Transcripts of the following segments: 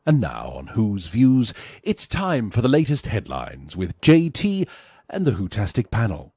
And now on Who's Views, it's time for the latest headlines with JT and the Whotastic panel.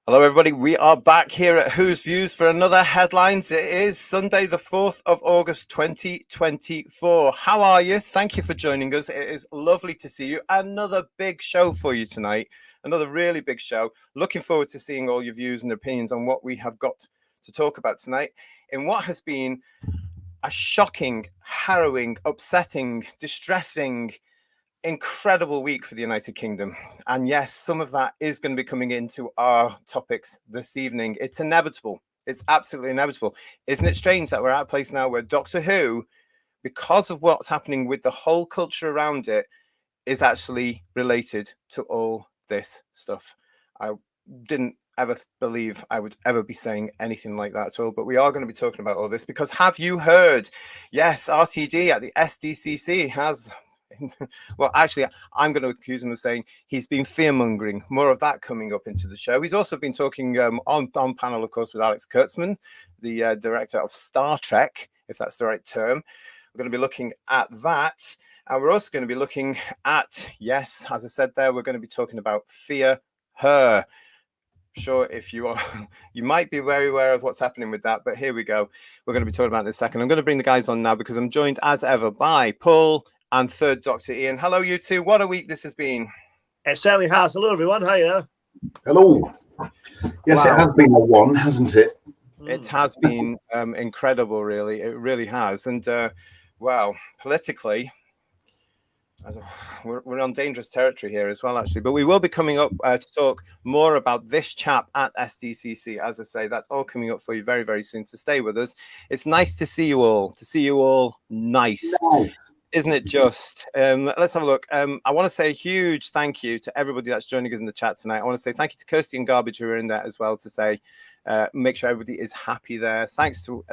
Hello, everybody. We are back here at Who's Views for another headlines. It is Sunday, the 4th of August, 2024. How are you? Thank you for joining us. It is lovely to see you. Another big show for you tonight. Another really big show. Looking forward to seeing all your views and opinions on what we have got to talk about tonight in what has been a shocking, harrowing, upsetting, distressing, incredible week for the United Kingdom. And yes, some of that is going to be coming into our topics this evening. It's inevitable. It's absolutely inevitable. Isn't it strange that we're at a place now where Doctor Who, because of what's happening with the whole culture around it, is actually related to all this stuff? I didn't ever believe I would ever be saying anything like that at all, but we are going to be talking about all this because have you heard? Yes, RTD at the Sdcc has... Well, actually, I'm going to accuse him of saying he's been fear-mongering. More of that coming up into the show. He's also been talking on panel, of course, with Alex Kurtzman, the director of Star Trek, if that's the right term. We're going to be looking at that. And we're also going to be looking at, yes, as I said there, we're going to be talking about Fear Her. Sure, if you are, you might be very aware of what's happening with that, but here we go. We're going to be talking about this in a second. I'm going to bring the guys on now because I'm joined as ever by Paul and third Dr. Ian. Hello, you two. What a week this has been. It certainly has. Hello, everyone. Hiya. Hello. Yes, wow. It has been a one, hasn't it? It has been incredible, really. It really has. And, well, politically, we're on dangerous territory here as well, actually. But we will be coming up to talk more about this chap at Sdcc. As I say, that's all coming up for you very, very soon. So stay with us. It's nice to see you all. Nice. Isn't it just? Let's have a look. I want to say a huge thank you to everybody that's joining us in the chat tonight. I want to say thank you to Kirsty and Garbage who are in there as well to say, make sure everybody is happy there. Thanks to,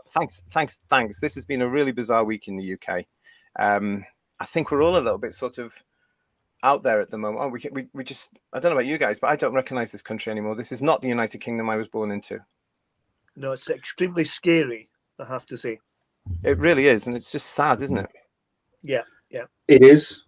thanks. This has been a really bizarre week in the UK. I think we're all a little bit sort of out there at the moment. We just, I don't know about you guys, but I don't recognize this country anymore. This is not the United Kingdom I was born into. No, it's extremely scary, I have to say. It really is. And it's just sad, isn't it? Yeah. It is.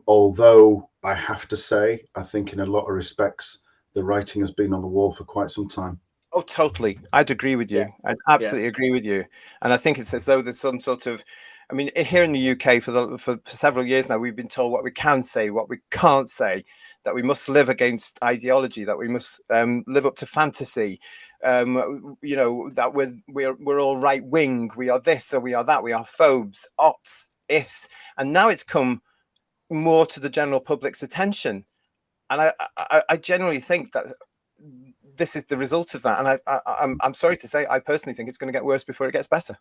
Although I have to say, I think in a lot of respects, the writing has been on the wall for quite some time. Oh, totally. I'd agree with you. Yeah. I'd absolutely agree with you. And I think it's as though there's some sort of, I mean, here in the UK for several years now, we've been told what we can say, what we can't say, that we must live against ideology, that we must live up to fantasy. You know, that we're all right wing, we are this or we are that, we are phobes, ots, is, and now it's come more to the general public's attention, and I generally think that this is the result of that, and I'm sorry to say, I personally think it's going to get worse before it gets better.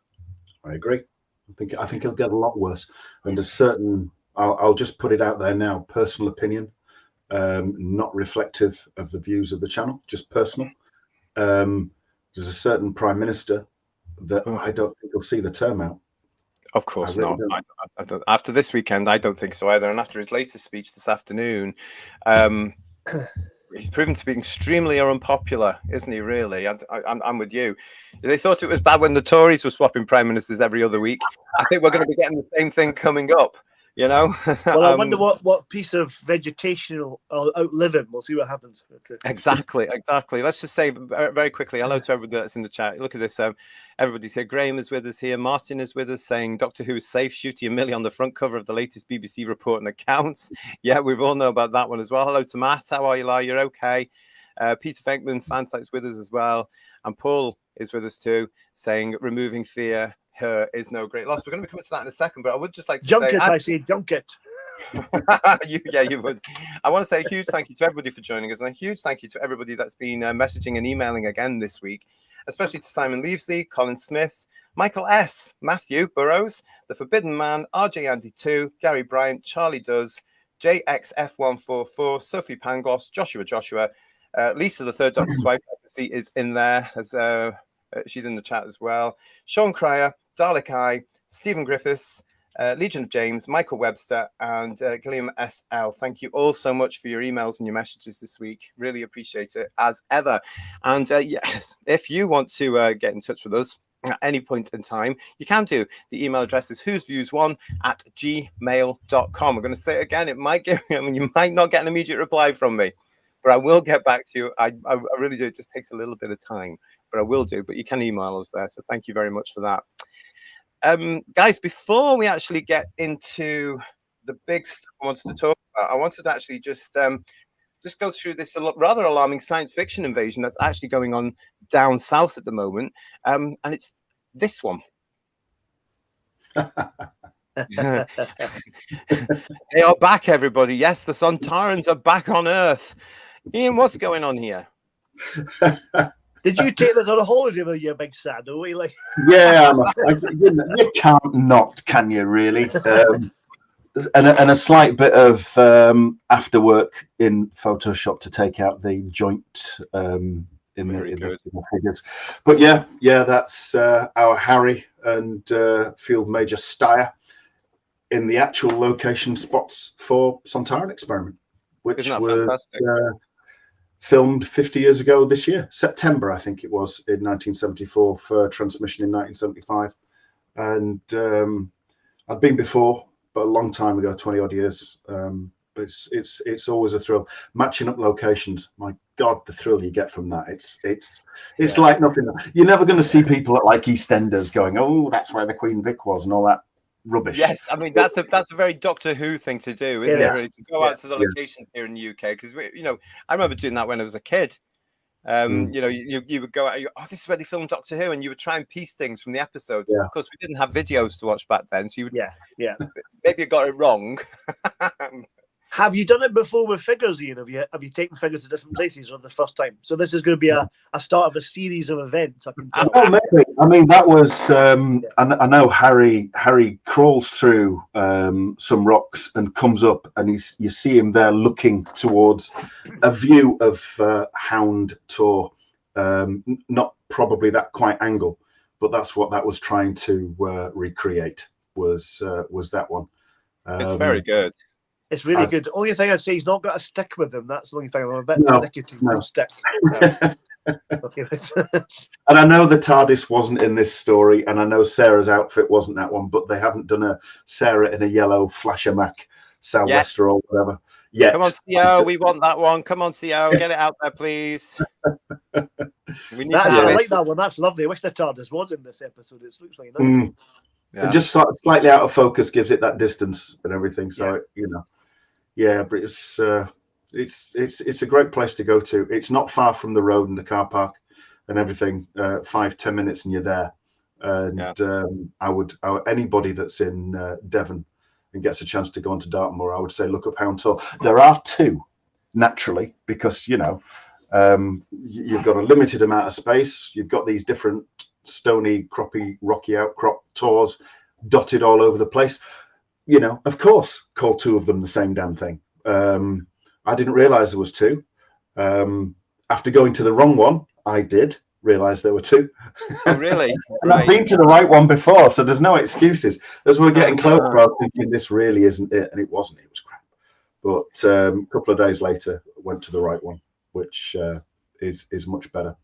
I agree. I think it'll get a lot worse, and a certain, I'll just put it out there now, personal opinion, not reflective of the views of the channel, just personal. There's a certain prime minister that I don't think will see the term out. Of course not. I don't, after this weekend, I don't think so either. And after his latest speech this afternoon, he's proven to be extremely unpopular, isn't he? Really, I'm with you. They thought it was bad when the Tories were swapping prime ministers every other week. I think we're going to be getting the same thing coming up. You know, well, I wonder what piece of vegetation will outlive him. We'll see what happens. Exactly. Let's just say very quickly hello to everybody that's in the chat. Look at this. Everybody's here. Graham is with us here. Martin is with us saying Doctor Who is safe. Shooty and Millie on the front cover of the latest BBC report and accounts. Yeah, we've all know about that one as well. Hello to Matt. How are you, Lar? You're okay. Peter Venkman, fansite's with us as well. And Paul is with us too, saying removing Fear Her is no great loss. We're going to be coming to that in a second, but I would just like to say... I say junket. You would. I want to say a huge thank you to everybody for joining us, and a huge thank you to everybody that's been messaging and emailing again this week, especially to Simon Leavesley, Colin Smith, Michael S., Matthew Burrows, The Forbidden Man, RJ Andy 2, Gary Bryant, Charlie Does, JXF144, Sophie Pangloss, Joshua, Lisa, the third Doctor's wife, I can see, is in there. As she's in the chat as well. Sean Cryer, Dalek Eye, Stephen Griffiths, Legion of James, Michael Webster, and Gilliam SL. Thank you all so much for your emails and your messages this week. Really appreciate it, as ever. And yes, if you want to get in touch with us at any point in time, you can do. The email address is whosviews1@gmail.com. I'm going to say it again. It might give, you might not get an immediate reply from me, but I will get back to you. I really do. It just takes a little bit of time, but I will do. But you can email us there. So thank you very much for that. Guys, before we actually get into the big stuff I wanted to talk about, I wanted to actually just go through this rather alarming science fiction invasion that's actually going on down south at the moment. And it's this one. They are back, everybody. Yes, the Sontarans are back on Earth. Ian, what's going on here? Did you take this on a holiday with your big sad? Are we like? Yeah, you can't not, can you? Really? And a slight bit of after work in Photoshop to take out the joint in the figures. But yeah, that's our Harry and Field Major Steyer in the actual location spots for Sontaran Experiment, which was fantastic? Filmed 50 years ago this year, September, I think it was, in 1974 for transmission in 1975. And I've been before, but a long time ago, 20 odd years. But it's always a thrill. Matching up locations, my God, the thrill you get from that. It's like nothing. You're never going to see people at like EastEnders going, oh, that's where the Queen Vic was and all that rubbish. Yes, I mean that's a very Doctor Who thing to do, isn't it? Really, to go out to the locations here in the UK, because I remember doing that when I was a kid. You would go out. Oh, this is where they filmed Doctor Who, and you would try and piece things from the episodes. Yeah. Of course, we didn't have videos to watch back then, so you would. Maybe you got it wrong. Have you done it before with figures, Ian? Have you taken figures to different places for the first time? So this is going to be a start of a series of events. I can tell. Oh, maybe. I mean, that was. I know Harry crawls through some rocks and comes up, and you see him there looking towards a view of Hound Tor. Not probably that quite angle, but that's what that was trying to recreate. Was that one? It's very good. It's really good. Only thing I'd say, he's not got a stick with him. That's the only thing. I'm a bit nicotine. No stick. Okay. And I know the TARDIS wasn't in this story, and I know Sarah's outfit wasn't that one, but they haven't done a Sarah in a yellow Flasher Mac Southwester or whatever yet. Come on, CO, we want that one. Come on, CO, get it out there, please. We need I like that one. That's lovely. I wish the TARDIS was in this episode. It looks like nice. And just slightly out of focus gives it that distance and everything. So but it's a great place to go to. It's not far from the road and the car park and everything. 5-10 minutes and you're there. And I would anybody that's in Devon and gets a chance to go on to Dartmoor, I would say look up Hound Tor. There are two, naturally, because you've got a limited amount of space. You've got these different stony, croppy, rocky outcrop tors dotted all over the place. Of course, call two of them the same damn thing. I didn't realize there was two. After going to the wrong one, I did realize there were two. Oh, really? And I've been to the right one before, so there's no excuses. As we're getting closer, I was thinking this really isn't it, and it wasn't. It was crap. But a couple of days later, went to the right one, which is much better.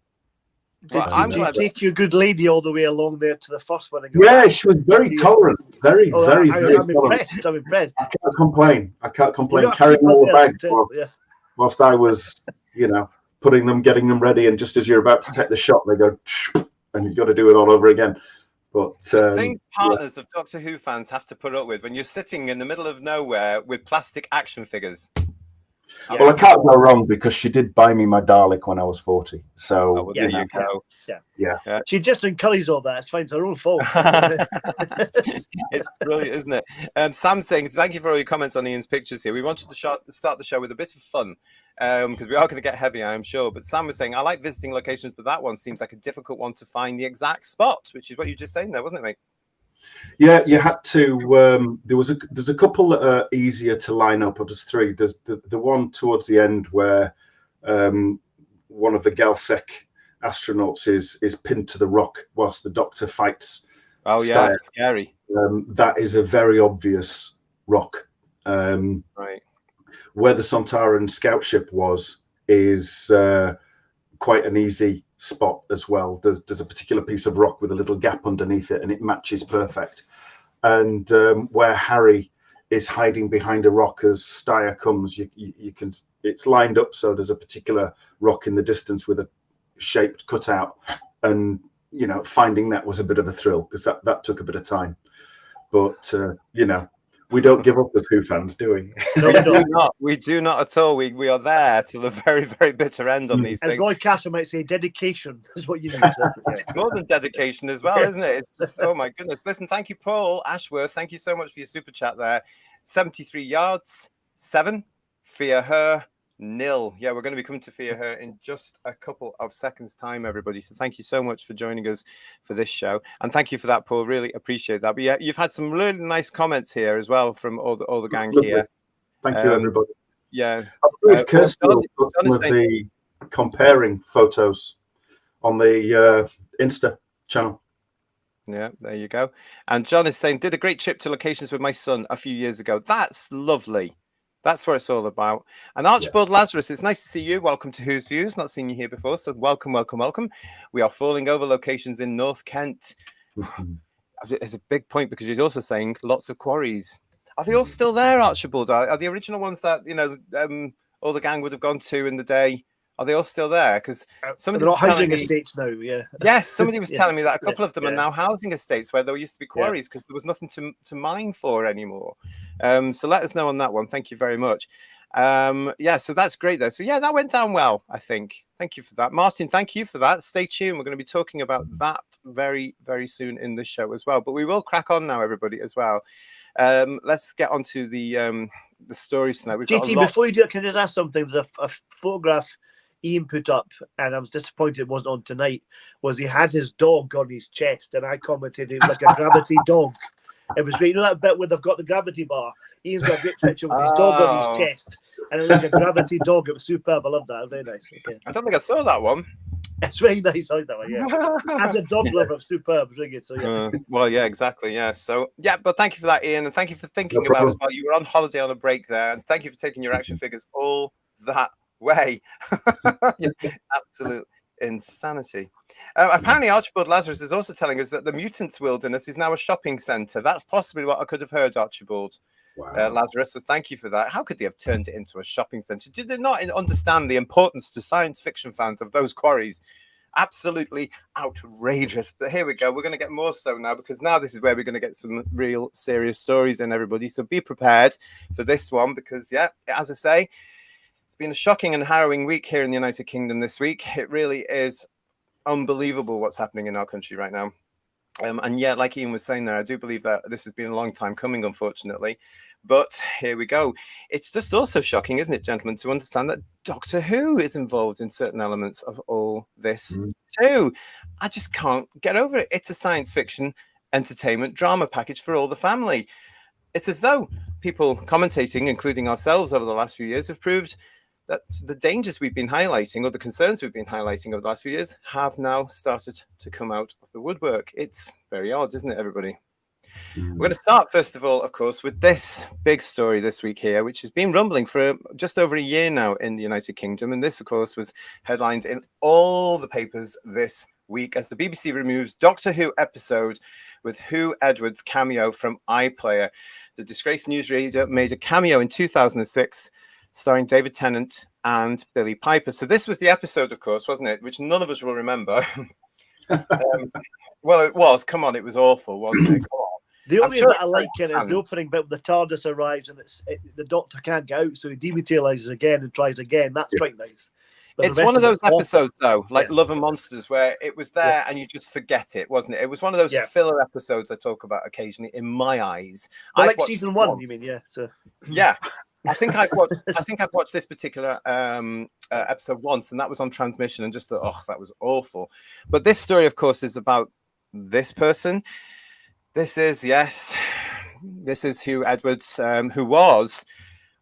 Did you take your good lady all the way along there to the first one? Yeah, she was very tolerant. Very I'm tolerant. impressed. I'm impressed. I can't complain. Carrying all the bags whilst I was, getting them ready, and just as you're about to take the shot, they go, and you've got to do it all over again. But the thing partners of Doctor Who fans have to put up with when you're sitting in the middle of nowhere with plastic action figures. Well, I can't go wrong because she did buy me my Dalek when I was 40. So there you go. Yeah. She just encourages all that. It's fine. It's her own fault. It's brilliant, isn't it? Sam's saying, thank you for all your comments on Ian's pictures here. We wanted to start the show with a bit of fun because we are going to get heavy, I am sure. But Sam was saying, I like visiting locations, but that one seems like a difficult one to find the exact spot, which is what you just saying there, wasn't it, mate? Yeah, you had to. There's a couple that are easier to line up, or there's three. There's the one towards the end where one of the Galsec astronauts is pinned to the rock whilst the Doctor fights. Oh yeah, it's scary. That is a very obvious rock. Right. Where the Sontaran scout ship is quite an easy spot as well. There's a particular piece of rock with a little gap underneath it, and it matches perfect. And where Harry is hiding behind a rock as Steyer comes, you can. It's lined up, so there's a particular rock in the distance with a shaped cutout, and finding that was a bit of a thrill because that took a bit of time. But we don't give up as Who fans, do we? No, we don't. We do not at all. We are there till the very, very bitter end on these things. As Roy Castle might say, dedication is what you need. More than dedication as well, isn't it? It's just, oh my goodness. Listen, thank you, Paul Ashworth. Thank you so much for your super chat there. 73 yards, 7. Fear Her, 0. Yeah, we're going to be coming to Fear Her in just a couple of seconds' time, everybody. So thank you so much for joining us for this show. And thank you for that, Paul. Really appreciate that. But yeah, you've had some really nice comments here as well from all the gang here. Thank you, everybody. Yeah. Kirsty, some of the comparing photos on the Insta channel. Yeah, there you go. And John is saying, did a great trip to locations with my son a few years ago. That's lovely. That's what it's all about. And Archibald Lazarus, it's nice to see you. Welcome to Who's Views. Not seen you here before, so welcome, welcome, welcome. We are falling over locations in North Kent. It's a big point because you're also saying lots of quarries. Are they all still there, Archibald? Are the original ones that all the gang would have gone to in the day? Are they all still there? Because somebody they're not housing estates now. Yeah. Yes, somebody was telling me that a couple of them are now housing estates where there used to be quarries because there was nothing to mine for anymore. So let us know on that one. Thank you very much. So that's great there. So yeah, that went down well, I think. Thank you for that, Martin. Thank you for that. Stay tuned. We're going to be talking about that very, very soon in the show as well. But we will crack on now, everybody, as well. Let's get on to the stories tonight. JT, before you do it, can I just ask something? There's a photograph Ian put up, and I was disappointed it wasn't on tonight, was he had his dog on his chest, and I commented it was like a gravity dog. It was great. You know that bit where they've got the gravity bar? Ian's got a great picture with his dog on his chest, and it was like a gravity dog. It was superb. I love that. It was very nice. Okay. I don't think I saw that one. It's very nice. I like that one, yeah. As a dog lover, it's superb. It's really good. So, yeah. Well, yeah, exactly. Yeah. So, yeah, but thank you for that, Ian, and thank you for thinking about it as well. You were on holiday on a break there, and thank you for taking your action figures all that way. Absolute insanity. Apparently, Archibald Lazarus is also telling us that the Mutants Wilderness is now a shopping centre. That's possibly what I could have heard, Archibald. Wow. Lazarus, so thank you for that. How could they have turned it into a shopping centre? Did they not understand the importance to science fiction fans of those quarries? Absolutely outrageous. But here we go. We're going to get more so now, because now this is where we're going to get some real serious stories in, everybody. So be prepared for this one, because, yeah, as I say, it's been a shocking and harrowing week here in the United Kingdom this week. It really is unbelievable what's happening in our country right now. And yeah, like Ian was saying there, I do believe that this has been a long time coming, unfortunately. But here we go. It's just also shocking, isn't it, gentlemen, to understand that Doctor Who is involved in certain elements of all this too. I just can't get over it. It's a science fiction, entertainment, drama package for all the family. It's as though people commentating, including ourselves over the last few years, have proved that the dangers we've been highlighting, or the concerns we've been highlighting over the last few years, have now started to come out of the woodwork. It's very odd, isn't it, everybody? We're going to start, first of all, of course, with this big story this week here, which has been rumbling for just over a year now in the United Kingdom. And this, of course, was headlined in all the papers this week as the BBC removes Doctor Who episode with Huw Edwards cameo from iPlayer. The disgraced newsreader made a cameo in 2006, starring David Tennant and Billy Piper. So this was the episode, of course, wasn't it? Which none of us will remember. Well, it was. Come on, it was awful, wasn't it? Come on. The only bit I like it is the opening bit where the TARDIS arrives and the Doctor can't get out, so he dematerializes again and tries again. That's quite nice. But it's one of those episodes, though, like Love and Monsters, where it was there and you just forget it, wasn't it? It was one of those filler episodes I talk about occasionally, in my eyes. Well, like season 1, you mean? Yeah. So. Yeah. I think I've watched this particular episode once, and that was on transmission, and just thought, oh, that was awful. But this story, of course, is about this person. This is Huw Edwards, who was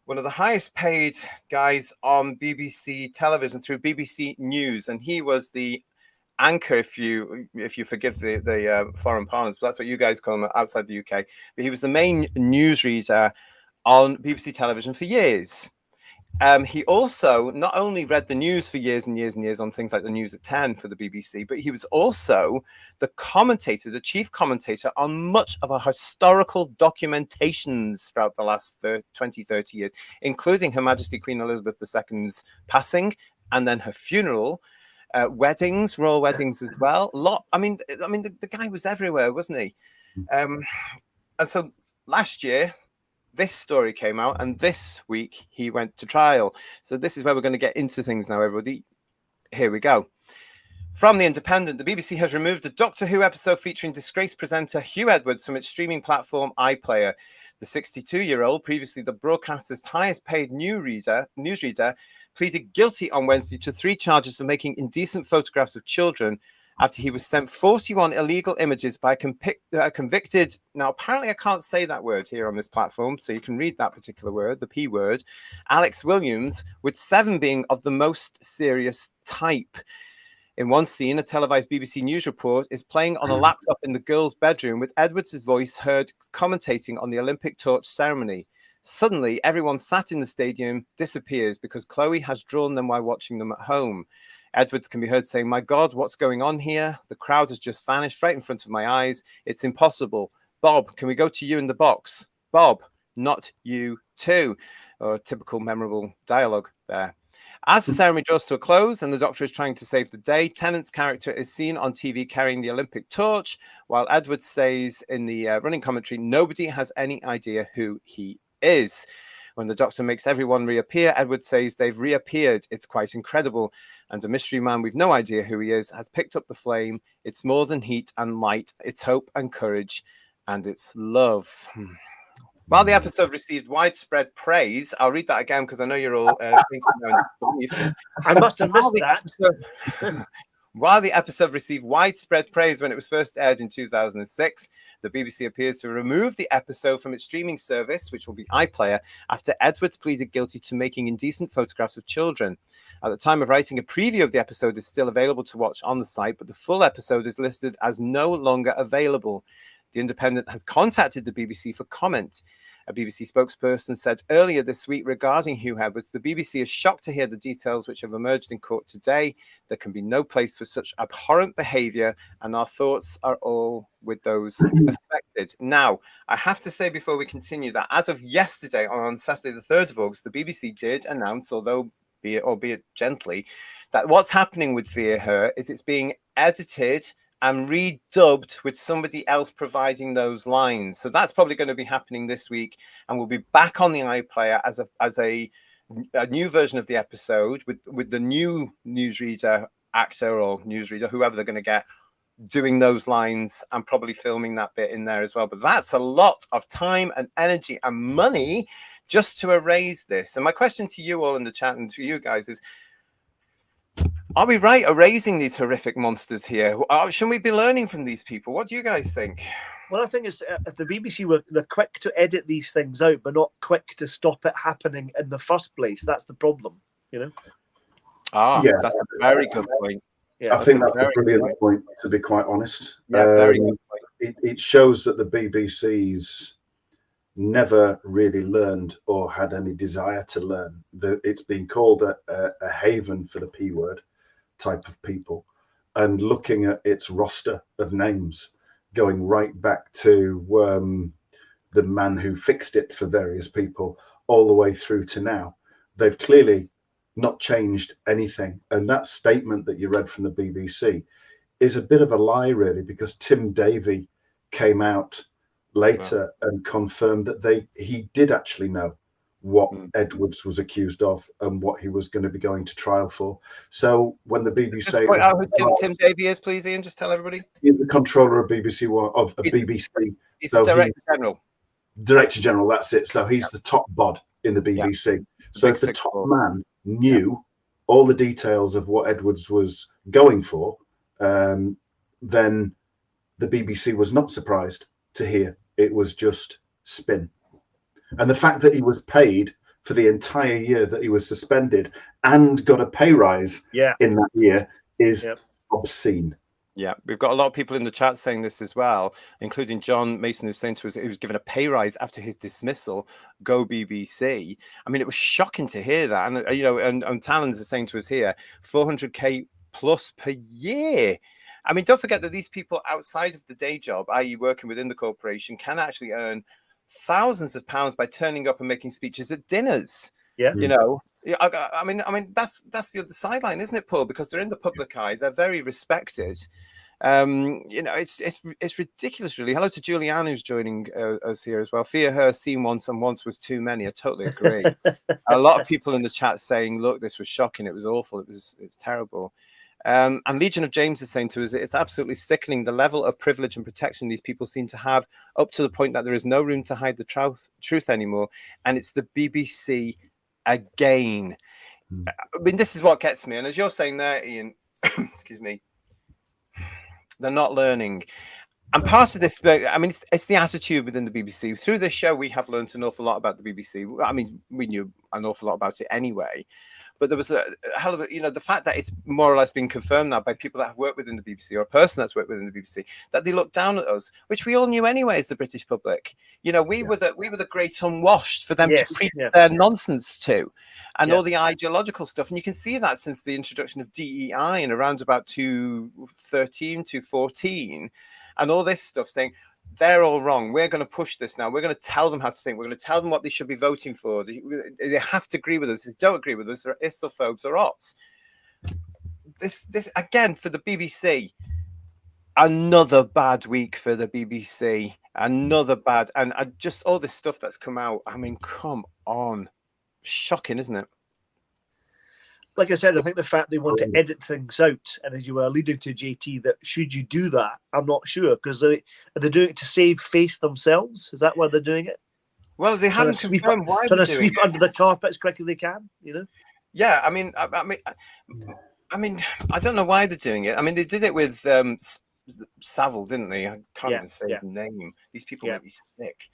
one of the highest paid guys on BBC television through BBC News, and he was the anchor, if you forgive the foreign parlance, but that's what you guys call him outside the UK. But he was the main newsreader on BBC television for years. He also not only read the news for years and years and years on things like the news at 10 for the BBC, but he was also the commentator, the chief commentator on much of our historical documentations throughout the last 20, 30 years, including Her Majesty Queen Elizabeth II's passing and then her funeral, weddings, royal weddings as well. The guy was everywhere, wasn't he? And so last year, this story came out, and this week he went to trial. So this is where we're going to get into things now, everybody. Here we go. From The Independent, the BBC has removed a Doctor Who episode featuring disgraced presenter Huw Edwards from its streaming platform iPlayer. The 62-year-old, previously the broadcaster's highest paid newsreader, pleaded guilty on Wednesday to 3 charges of making indecent photographs of children after he was sent 41 illegal images by a convicted, now apparently I can't say that word here on this platform, so you can read that particular word, the P word, Alex Williams, with 7 being of the most serious type. In one scene, a televised BBC News report is playing on a laptop in the girl's bedroom with Edwards' voice heard commentating on the Olympic torch ceremony. Suddenly, everyone sat in the stadium disappears because Chloe has drawn them while watching them at home. Edwards can be heard saying, "My God, what's going on here? The crowd has just vanished right in front of my eyes. It's impossible. Bob, can we go to you in the box? Bob, not you too." Or typical memorable dialogue there. As the ceremony draws to a close and the Doctor is trying to save the day, Tennant's character is seen on TV carrying the Olympic torch, while Edwards says in the running commentary, nobody has any idea who he is. When the Doctor makes everyone reappear, Edwards says they've reappeared. It's quite incredible. And a mystery man, we've no idea who he is, has picked up the flame. It's more than heat and light. It's hope and courage. And it's love. While the episode received widespread praise, I'll read that again because I know you're all thinking. I must have missed that. While the episode received widespread praise when it was first aired in 2006, the BBC appears to remove the episode from its streaming service, which will be iPlayer, after Edwards pleaded guilty to making indecent photographs of children. At the time of writing, a preview of the episode is still available to watch on the site, but the full episode is listed as no longer available. The Independent has contacted the BBC for comment. A BBC spokesperson said earlier this week regarding Huw Edwards, the BBC is shocked to hear the details which have emerged in court today. There can be no place for such abhorrent behaviour, and our thoughts are all with those affected. Now, I have to say before we continue that as of yesterday, on Saturday the 3rd of August, the BBC did announce, albeit gently, that what's happening with Via Her is it's being edited and redubbed with somebody else providing those lines. So that's probably going to be happening this week, and we'll be back on the iPlayer as a new version of the episode with the new newsreader actor or newsreader, whoever they're going to get, doing those lines and probably filming that bit in there as well. But that's a lot of time and energy and money just to erase this. And my question to you all in the chat and to you guys is, are we right erasing these horrific monsters here? Shouldn't we be learning from these people? What do you guys think? Well, I think it's the BBC they're quick to edit these things out, but not quick to stop it happening in the first place. That's the problem, you know. That's a very good point. Yeah, I think that's a brilliant point, to be quite honest. Yeah, very good point. It shows that the BBC's never really learned or had any desire to learn. It's been called a haven for the P word type of people, and looking at its roster of names going right back to the man who fixed it for various people all the way through to now, they've clearly not changed anything. And that statement that you read from the BBC is a bit of a lie, really, because Tim Davie came out later and confirmed that he did actually know what Edwards was accused of and what he was going to be going to trial for. So when the BBC just point out who Tim Davie is, please, Ian, just tell everybody. He's the controller of BBC BBC. He's the Director General. Director General, that's it. So he's the top bod in the BBC. Yeah. So if the top man knew all the details of what Edwards was going for, then the BBC was not surprised to hear it was just spin. And the fact that he was paid for the entire year that he was suspended and got a pay rise in that year is obscene. Yeah, we've got a lot of people in the chat saying this as well, including John Mason, who's saying to us he was given a pay rise after his dismissal. Go BBC. I mean, it was shocking to hear that. And, you know, and Talons is saying to us here, 400k plus per year. I mean, don't forget that these people outside of the day job, i.e. working within the corporation, can actually earn thousands of pounds by turning up and making speeches at dinners. Yeah, you know, I mean, that's the other sideline, isn't it, Paul? Because they're in the public eye, they're very respected. You know, it's ridiculous, really. Hello to Julianne, who's joining us here as well. Fear her, seen once, and once was too many. I totally agree. A lot of people in the chat saying, "Look, this was shocking. It was awful. It was terrible." And Legion of James is saying to us, it's absolutely sickening the level of privilege and protection these people seem to have, up to the point that there is no room to hide the truth anymore. And it's the BBC again. I mean, this is what gets me. And as you're saying there, Ian, excuse me, they're not learning. And part of this, I mean, it's the attitude within the BBC. Through this show, we have learned an awful lot about the BBC. I mean, we knew an awful lot about it anyway. But there was a hell of a, you know, the fact that it's more or less been confirmed now by people that have worked within the BBC, or a person that's worked within the BBC, that they look down at us, which we all knew anyway as the British public. You know, we were the great unwashed for them to preach their nonsense to, and all the ideological stuff. And you can see that since the introduction of DEI in around about 2013 to 14, and all this stuff saying, they're all wrong. We're going to push this now. We're going to tell them how to think. We're going to tell them what they should be voting for. They have to agree with us. If they don't agree with us, they're Islamophobes or ots. This again for the BBC. Another bad week for the BBC. Another bad, and just all this stuff that's come out. I mean, come on, shocking, isn't it? Like I said, I think the fact they want to edit things out, and as you were alluding to, JT, that should you do that, I'm not sure, because are they doing it to save face themselves? Is that why they're doing it? Well, they haven't confirmed why they're doing it. Trying to sweep under the carpet as quick as they can, you know? Yeah, I mean, I don't know why they're doing it. I mean, they did it with Savile, didn't they? I can't even say his name. These people make me sick.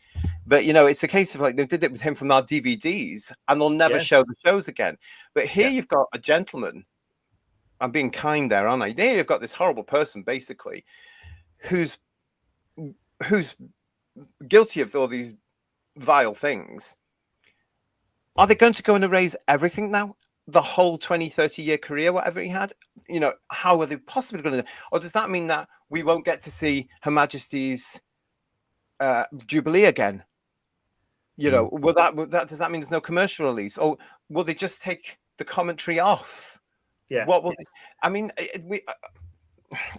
But, you know, it's a case of like they did it with him from our DVDs, and they'll never show the shows again. But here you've got a gentleman. I'm being kind there, aren't I? Here you've got this horrible person, basically, who's guilty of all these vile things. Are they going to go and erase everything now? The whole 20, 30-year career, whatever he had? You know, how are they possibly going to? Or does that mean that we won't get to see Her Majesty's Jubilee again? You know, will that does that mean there's no commercial release, or will they just take the commentary off? Yeah. What will? I mean,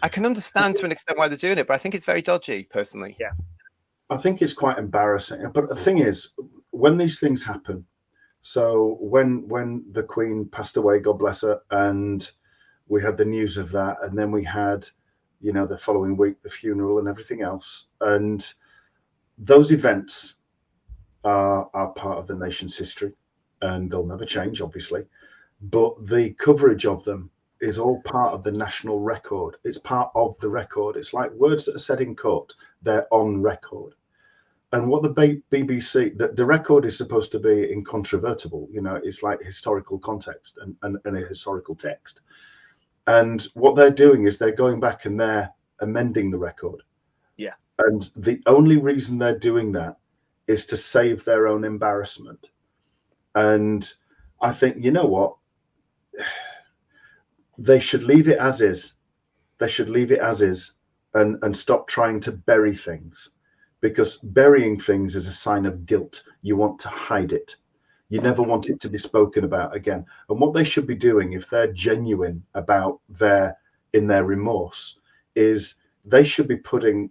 I can understand to an extent why they're doing it, but I think it's very dodgy, personally. Yeah. I think it's quite embarrassing. But the thing is, when these things happen, so when the Queen passed away, God bless her, and we had the news of that, and then we had, you know, the following week the funeral and everything else, and those events are part of the nation's history, and they'll never change, obviously. But the coverage of them is all part of the national record. It's part of the record. It's like words that are said in court. They're on record. And what the BBC, the record is supposed to be incontrovertible. You know, it's like historical context and a historical text. And what they're doing is they're going back and they're amending the record. Yeah. And the only reason they're doing that is to save their own embarrassment. And I think, you know what? They should leave it as is. They should leave it as is and stop trying to bury things, because burying things is a sign of guilt. You want to hide it. You never want it to be spoken about again. And what they should be doing, if they're genuine about their remorse, is they should be putting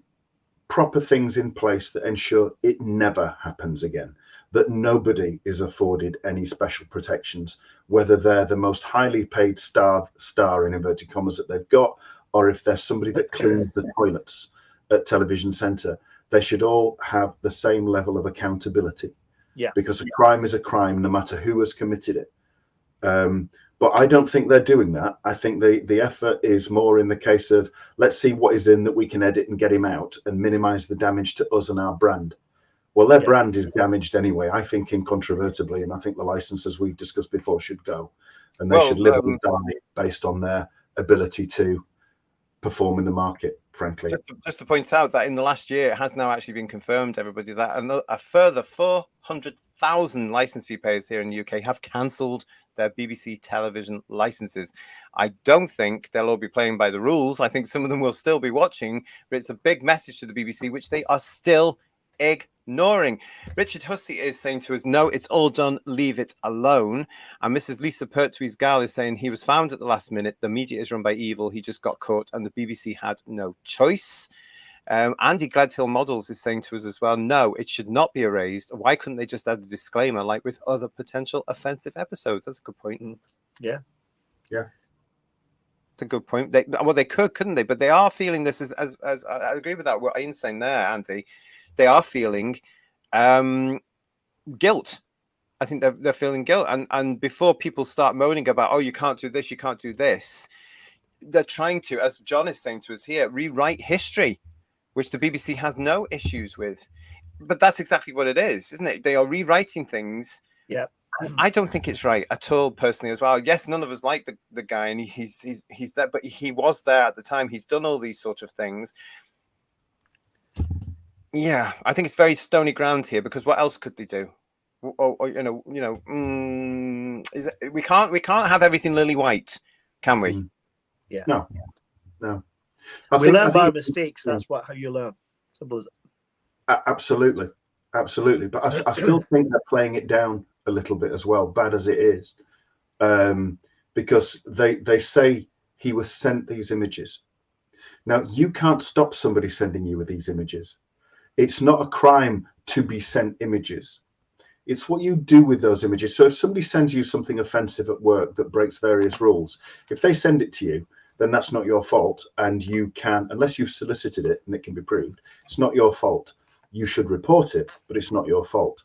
proper things in place that ensure it never happens again, that nobody is afforded any special protections, whether they're the most highly paid star in inverted commas that they've got, or if they're somebody that cleans the toilets at Television Centre. They should all have the same level of accountability. Yeah. Because a crime is a crime, no matter who has committed it. But I don't think they're doing that. I think the effort is more in the case of, let's see what is in that we can edit and get him out and minimize the damage to us and our brand. Well, their brand is damaged anyway, I think, incontrovertibly, and I think the licenses we've discussed before should go, and they should live and die based on their ability to perform in the market, frankly. Just to point out that in the last year, it has now actually been confirmed, everybody, that a further 400,000 license fee payers here in the UK have cancelled their BBC television licenses. I don't think they'll all be playing by the rules. I think some of them will still be watching, but it's a big message to the BBC, which they are still ignoring. Richard Hussey is saying to us, no, it's all done, leave it alone. And Mrs. Lisa Pertwee's gal is saying he was found at the last minute. The media is run by evil. He just got caught and the BBC had no choice. Andy Gledhill Models is saying to us as well, no, it should not be erased. Why couldn't they just add a disclaimer like with other potential offensive episodes? That's a good point. Yeah. It's a good point. They could, couldn't they? But they are feeling this as I agree with that. What Ian's saying there, Andy, they are feeling guilt. I think they're feeling guilt. And before people start moaning about, oh, you can't do this, you can't do this, they're trying to, as John is saying to us here, rewrite history, which the BBC has no issues with. But that's exactly what it is, isn't it? They are rewriting things. Yeah. I don't think it's right at all, personally, as well. Yes, none of us like the guy, and he's there, but he was there at the time. He's done all these sort of things. Yeah, I think it's very stony ground here, because what else could they do? Or we can't have everything lily white, can we? Yeah. No. We learn by mistakes. That's how you learn. Simple as it. Absolutely. But I still think they're playing it down a little bit as well, bad as it is, because they say he was sent these images. Now, you can't stop somebody sending you these images. It's not a crime to be sent images. It's what you do with those images. So if somebody sends you something offensive at work that breaks various rules, if they send it to you, then that's not your fault. And you can, unless you've solicited it and it can be proved, it's not your fault. You should report it, but it's not your fault.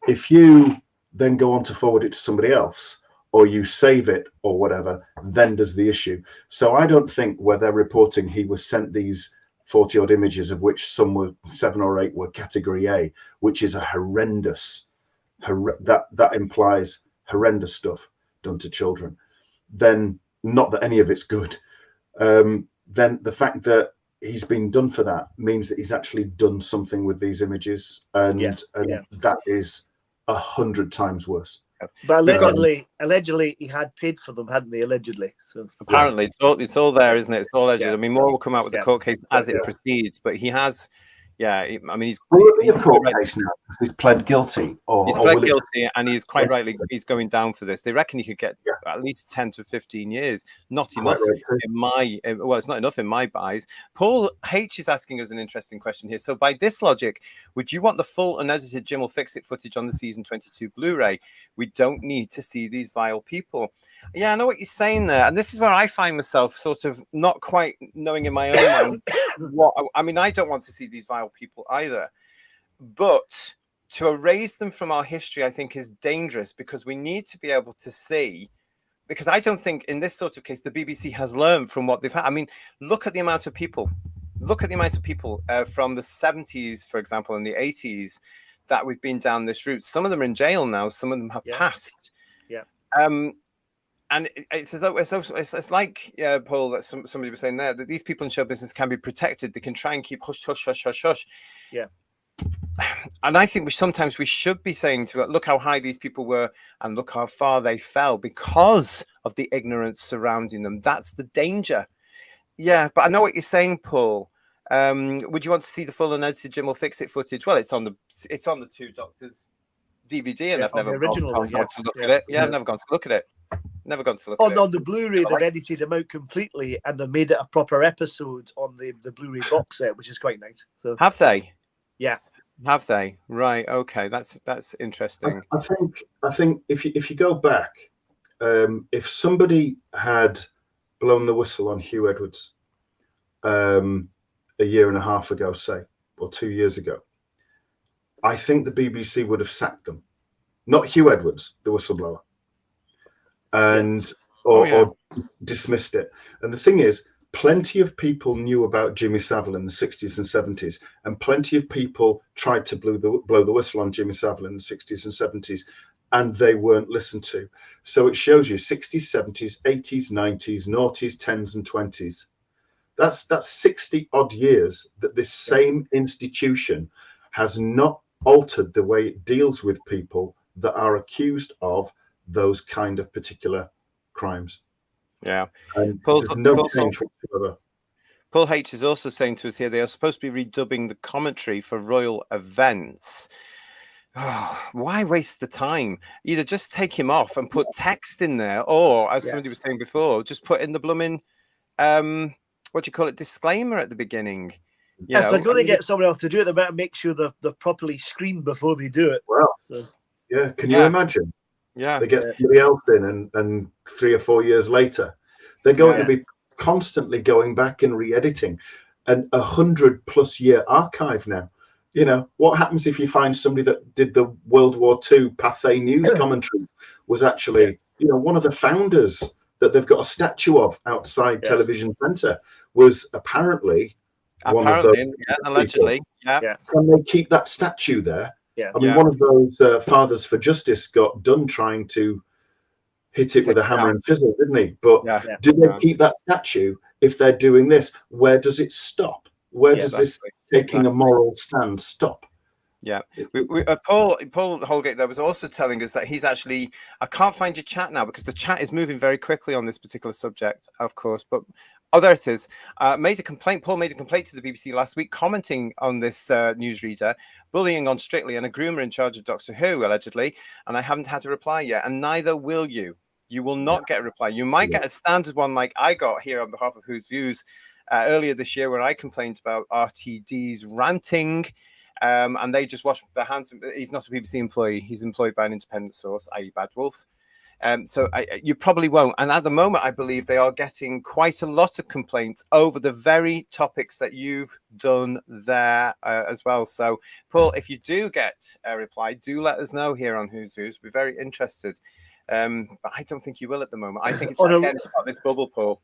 If you then go on to forward it to somebody else, or you save it or whatever, then there's the issue. So I don't think where they're reporting he was sent these 40 odd images, of which some were 7 or 8 were category A, which is a horrendous, that implies horrendous stuff done to children. Then not that any of it's good. Then the fact that he's been done for that means that he's actually done something with these images, and that is 100 times worse. But allegedly, he had paid for them, hadn't they? Allegedly. So apparently, it's all there, isn't it? It's all alleged. I mean, more will come out with the court case as it proceeds. But he has, I mean, he's a court case now. He's pled guilty, he's pled guilty, and he's quite rightly he's going down for this. They reckon he could get at least 10 to 15 years. Not enough in my it's not enough in my eyes. Paul H is asking us an interesting question here. So by this logic, would you want the full unedited Jim Will Fix It footage on the season 22 Blu-ray? We don't need to see these vile people. Yeah, I know what you're saying there, and this is where I find myself sort of not quite knowing in my own mind I mean, I don't want to see these vile people either, but to erase them from our history, I think, is dangerous, because we need to be able to see, because I don't think in this sort of case the BBC has learned from what they've had. I mean, look at the amount of people from the 70s, for example, and the 80s that we've been down this route. Some of them are in jail now, some of them have passed. And it's as though it's like Paul, that somebody was saying there, that these people in show business can be protected. They can try and keep hush. Yeah. And I think sometimes we should be saying to look how high these people were and look how far they fell because of the ignorance surrounding them. That's the danger. Yeah, but I know what you're saying, Paul. Would you want to see the full unedited Jim Will Fix It footage? Well, it's on the Two Doctors DVD, and I've never gone to look at it. I've never gone to look at it. Never gone to look at it. On the Blu-ray, they've edited them out completely, and they've made it a proper episode on the Blu-ray box set, which is quite nice. So have they? Yeah. Have they? Right. Okay. That's interesting. I think if you go back, if somebody had blown the whistle on Huw Edwards a year and a half ago, say, or 2 years ago, I think the BBC would have sacked them. Not Huw Edwards, the whistleblower. Or dismissed it. And the thing is, plenty of people knew about Jimmy Savile in the 60s and 70s, and plenty of people tried to blow the whistle on Jimmy Savile in the 60s and 70s, and they weren't listened to. So it shows you 60s, 70s, 80s, 90s, noughties, 10s and 20s. That's 60 odd years that this same institution has not altered the way it deals with people that are accused of those kind of particular crimes. Yeah. And there's no change whatsoever. Paul H is also saying to us here, they are supposed to be redubbing the commentary for royal events. Oh, why waste the time? Either just take him off and put text in there, or as somebody was saying before, just put in the blooming what do you call it, disclaimer at the beginning. If they're going to get someone else to do it, they better make sure they're properly screened before they do it. Well, can you imagine? Yeah, they get somebody else in, and 3 or 4 years later, they're going to be constantly going back and re-editing an 100+ year archive now. You know, what happens if you find somebody that did the World War II Pathé News commentary was actually, you know, one of the founders that they've got a statue of outside Television Centre was apparently one of those allegedly. Can they keep that statue there? I mean, one of those Fathers for Justice got done trying to hit it with a hammer and chisel, didn't he? But do they keep that statue if they're doing this? Where does it stop? Where does this taking a moral stand stop? Yeah, Paul Holgate there was also telling us that he's actually, I can't find your chat now because the chat is moving very quickly on this particular subject, of course, but there it is. Paul made a complaint to the BBC last week, commenting on this newsreader bullying on Strictly and a groomer in charge of Doctor Who, allegedly, and I haven't had a reply yet, and neither will you. You will not get a reply. You might get a standard one like I got here on behalf of Who's Views earlier this year, where I complained about RTD's ranting, and they just washed their hands. He's not a BBC employee. He's employed by an independent source, i.e. Bad Wolf. So you probably won't. And at the moment, I believe they are getting quite a lot of complaints over the very topics that you've done there as well. So, Paul, if you do get a reply, do let us know here on Who's Views. We're very interested. But I don't think you will at the moment. I think it's again about this bubble, Paul.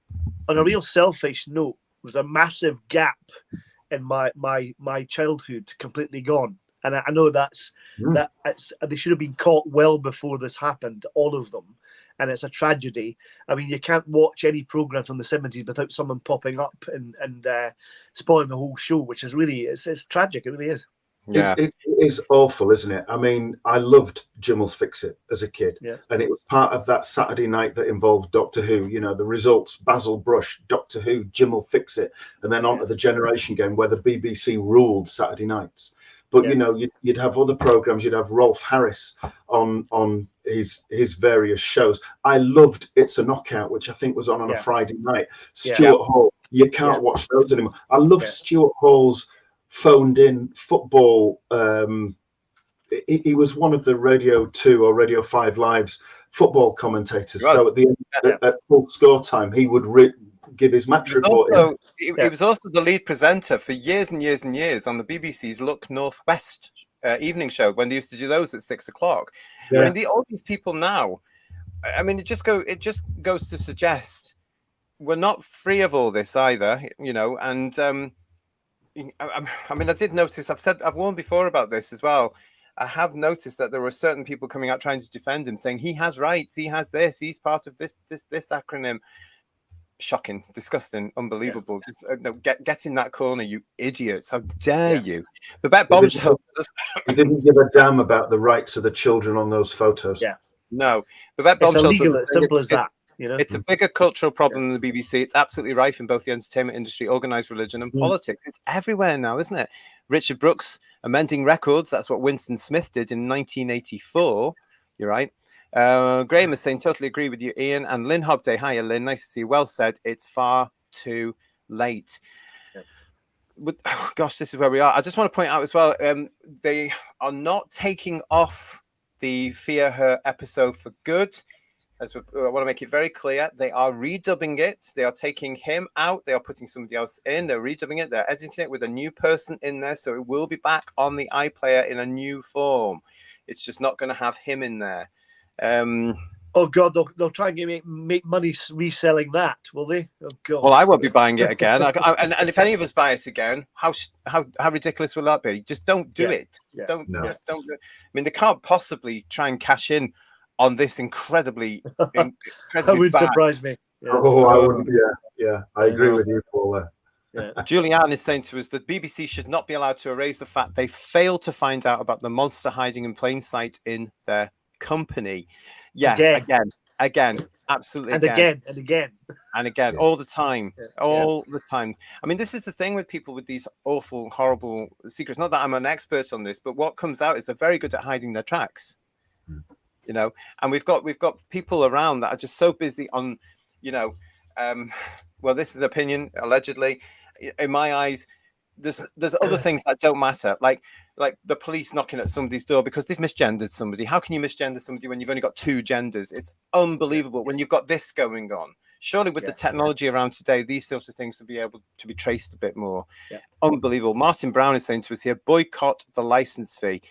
On a real selfish note, there's a massive gap in my childhood completely gone. And I know they should have been caught well before this happened, all of them. And it's a tragedy. I mean, you can't watch any program from the 70s without someone popping up and spoiling the whole show, which is really, it's tragic. It really is. Yeah, it is awful, isn't it? I mean, I loved Jimmel's Fix It as a kid, and it was part of that Saturday night that involved Doctor Who. You know, the results: Basil Brush, Doctor Who, Jimmel Fix It, and then on to the Generation Game, where the BBC ruled Saturday nights. But you know, you'd have other programs. You'd have Rolf Harris on his various shows. I loved It's a Knockout, which I think was on a Friday night. Stuart Hall. You can't watch those anymore. I love Stuart Hall's phoned in football. He was one of the Radio 2 or Radio 5 Live's football commentators. So at the end, at full score time, he would give his match report. He was also the lead presenter for years and years and years on the BBC's Look Northwest evening show when they used to do those at 6 o'clock. I mean, all these people now, I mean, it just goes to suggest we're not free of all this either, you know, and I mean, I did notice, I've warned before about this as well. I have noticed that there were certain people coming out trying to defend him, saying he has rights, he has this, he's part of this acronym. Shocking, disgusting, unbelievable. Just get in that corner, you idiots. How dare you? Babette Bombshell. He didn't give a damn about the rights of the children on those photos. No. Babette Bombshell. It's illegal, it's simple as that. You know? It's a bigger cultural problem than the BBC. It's absolutely rife in both the entertainment industry, organised religion, and politics. It's everywhere now, isn't it? Richard Brooks amending records. That's what Winston Smith did in 1984. You're right. Graham is saying, totally agree with you, Ian. And Lynn Hobday, hiya, Lynn. Nice to see you. Well said. It's far too late. But, gosh, this is where we are. I just want to point out as well, they are not taking off the Fear Her episode for good. I want to make it very clear, they are redubbing it. They are taking him out. They are putting somebody else in. They're redubbing it. They're editing it with a new person in there. So it will be back on the iPlayer in a new form. It's just not going to have him in there. Oh God, they'll try and make money reselling that, will they? Oh God. Well, I won't be buying it again. And if any of us buy it again, how ridiculous will that be? Just don't do it. Yeah. Don't. No. Just don't. I mean, they can't possibly try and cash in on this incredibly That would bad. surprise me. Yeah. Oh, I wouldn't. Yeah. I agree with you, Paul. There. Yeah. Julianne is saying to us that BBC should not be allowed to erase the fact they failed to find out about the monster hiding in plain sight in their company. Yeah, again, absolutely, and again, all the time, Yeah. the time. I mean, this is the thing with people with these awful, horrible secrets. Not that I'm an expert on this, but what comes out is they're very good at hiding their tracks. You know, and we've got people around that are just so busy on, you know, well, this is an opinion, allegedly. In my eyes, there's other things that don't matter, like the police knocking at somebody's door because they've misgendered somebody. How can you misgender somebody when you've only got 2 genders? It's unbelievable when you've got this going on. Surely with the technology around today, these sorts of things will be able to be traced a bit more. Unbelievable. Martin Brown is saying to us here, boycott the license fee.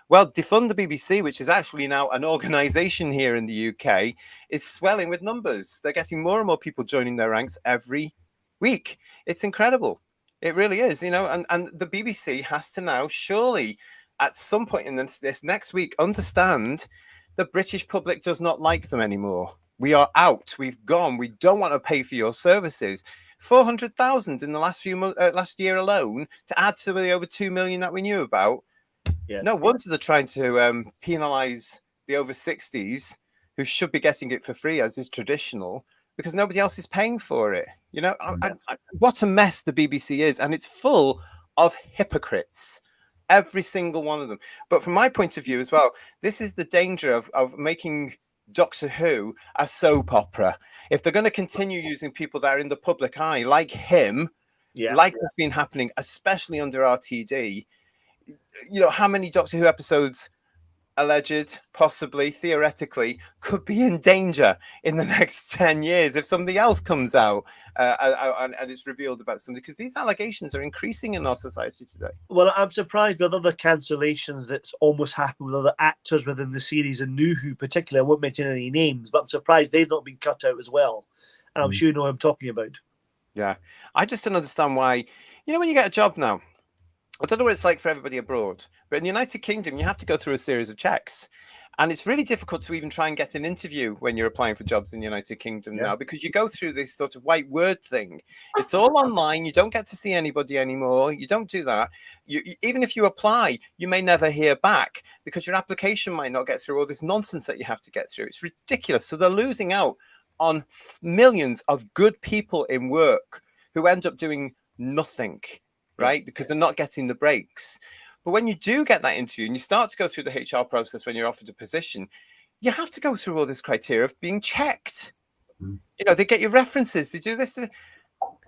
Well, defund the BBC, which is actually now an organisation here in the UK, is swelling with numbers. They're getting more and more people joining their ranks every week. It's incredible. It really is, you know, and the BBC has to now surely at some point in this next week understand the British public does not like them anymore. We are out. We've gone. We don't want to pay for your services. 400,000 in the last last year alone to add to the over 2 million that we knew about. No wonder they're trying to penalise the over 60s who should be getting it for free, as is traditional, because nobody else is paying for it. You know, what a mess the BBC is, and it's full of hypocrites, every single one of them. But from my point of view as well, this is the danger of making Doctor Who a soap opera. If they're going to continue using people that are in the public eye, like him, like has been happening, especially under RTD, you know, how many Doctor Who episodes, alleged, possibly, theoretically, could be in danger in the next 10 years if something else comes out and it's revealed about somebody? Because these allegations are increasing in our society today. Well, I'm surprised with other cancellations that's almost happened with other actors within the series, and New Who particularly. I won't mention any names, but I'm surprised they've not been cut out as well. And I'm sure you know what I'm talking about. Yeah. I just don't understand why, you know, when you get a job now, I don't know what it's like for everybody abroad, but in the United Kingdom, you have to go through a series of checks. And it's really difficult to even try and get an interview when you're applying for jobs in the United Kingdom now, because you go through this sort of white word thing. It's all online. You don't get to see anybody anymore. You don't do that. Even if you apply, you may never hear back because your application might not get through all this nonsense that you have to get through. It's ridiculous. So they're losing out on millions of good people in work who end up doing nothing. Right? Because they're not getting the breaks. But when you do get that interview and you start to go through the HR process when you're offered a position, you have to go through all this criteria of being checked. You know, they get your references. They do this.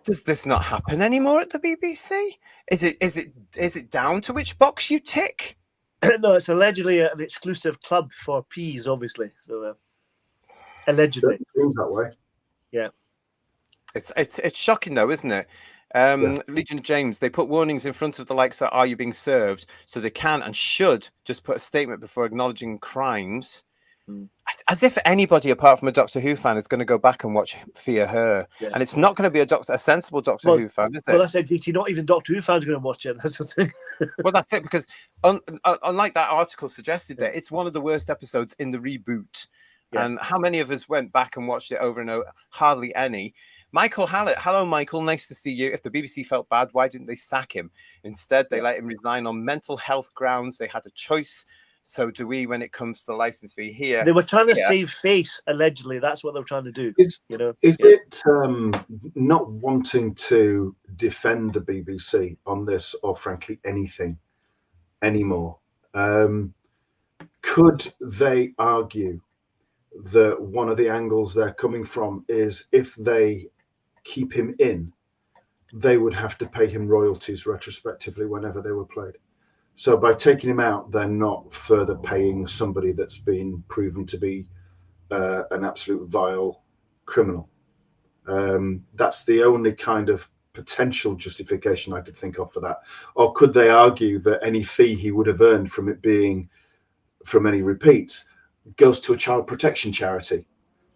Does this not happen anymore at the BBC? Is it down to which box you tick? No, it's allegedly an exclusive club for peas, obviously. So, allegedly. It seems that way. Yeah. It's shocking though, isn't it? Legion of James, they put warnings in front of the likes of "Are you being served?" so they can and should just put a statement before acknowledging crimes. As if anybody apart from a Doctor Who fan is going to go back and watch Fear Her. And it's not going to be a sensible Doctor Who fan, is it? Well, that's it, DT. Not even Doctor Who fans are going to watch it. That's the thing. Well, that's it, because unlike that article suggested there, it's one of the worst episodes in the reboot. And how many of us went back and watched it over and over? Hardly any. Michael Hallett. Hello, Michael. Nice to see you. If the BBC felt bad, why didn't they sack him? Instead, they let him resign on mental health grounds. They had a choice. So do we when it comes to the license fee here. They were trying to save face, allegedly. That's what they were trying to do. Is it not wanting to defend the BBC on this, or frankly anything anymore? Could they argue that one of the angles they're coming from is if they keep him in, they would have to pay him royalties retrospectively whenever they were played? So by taking him out, they're not further paying somebody that's been proven to be an absolute vile criminal. That's the only kind of potential justification I could think of for that. Or could they argue that any fee he would have earned from it being from any repeats goes to a child protection charity,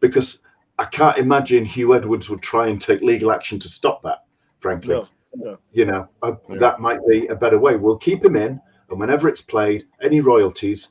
because I can't imagine Huw Edwards would try and take legal action to stop that, frankly. No. You know, that might be a better way. We'll keep him in, and whenever it's played, any royalties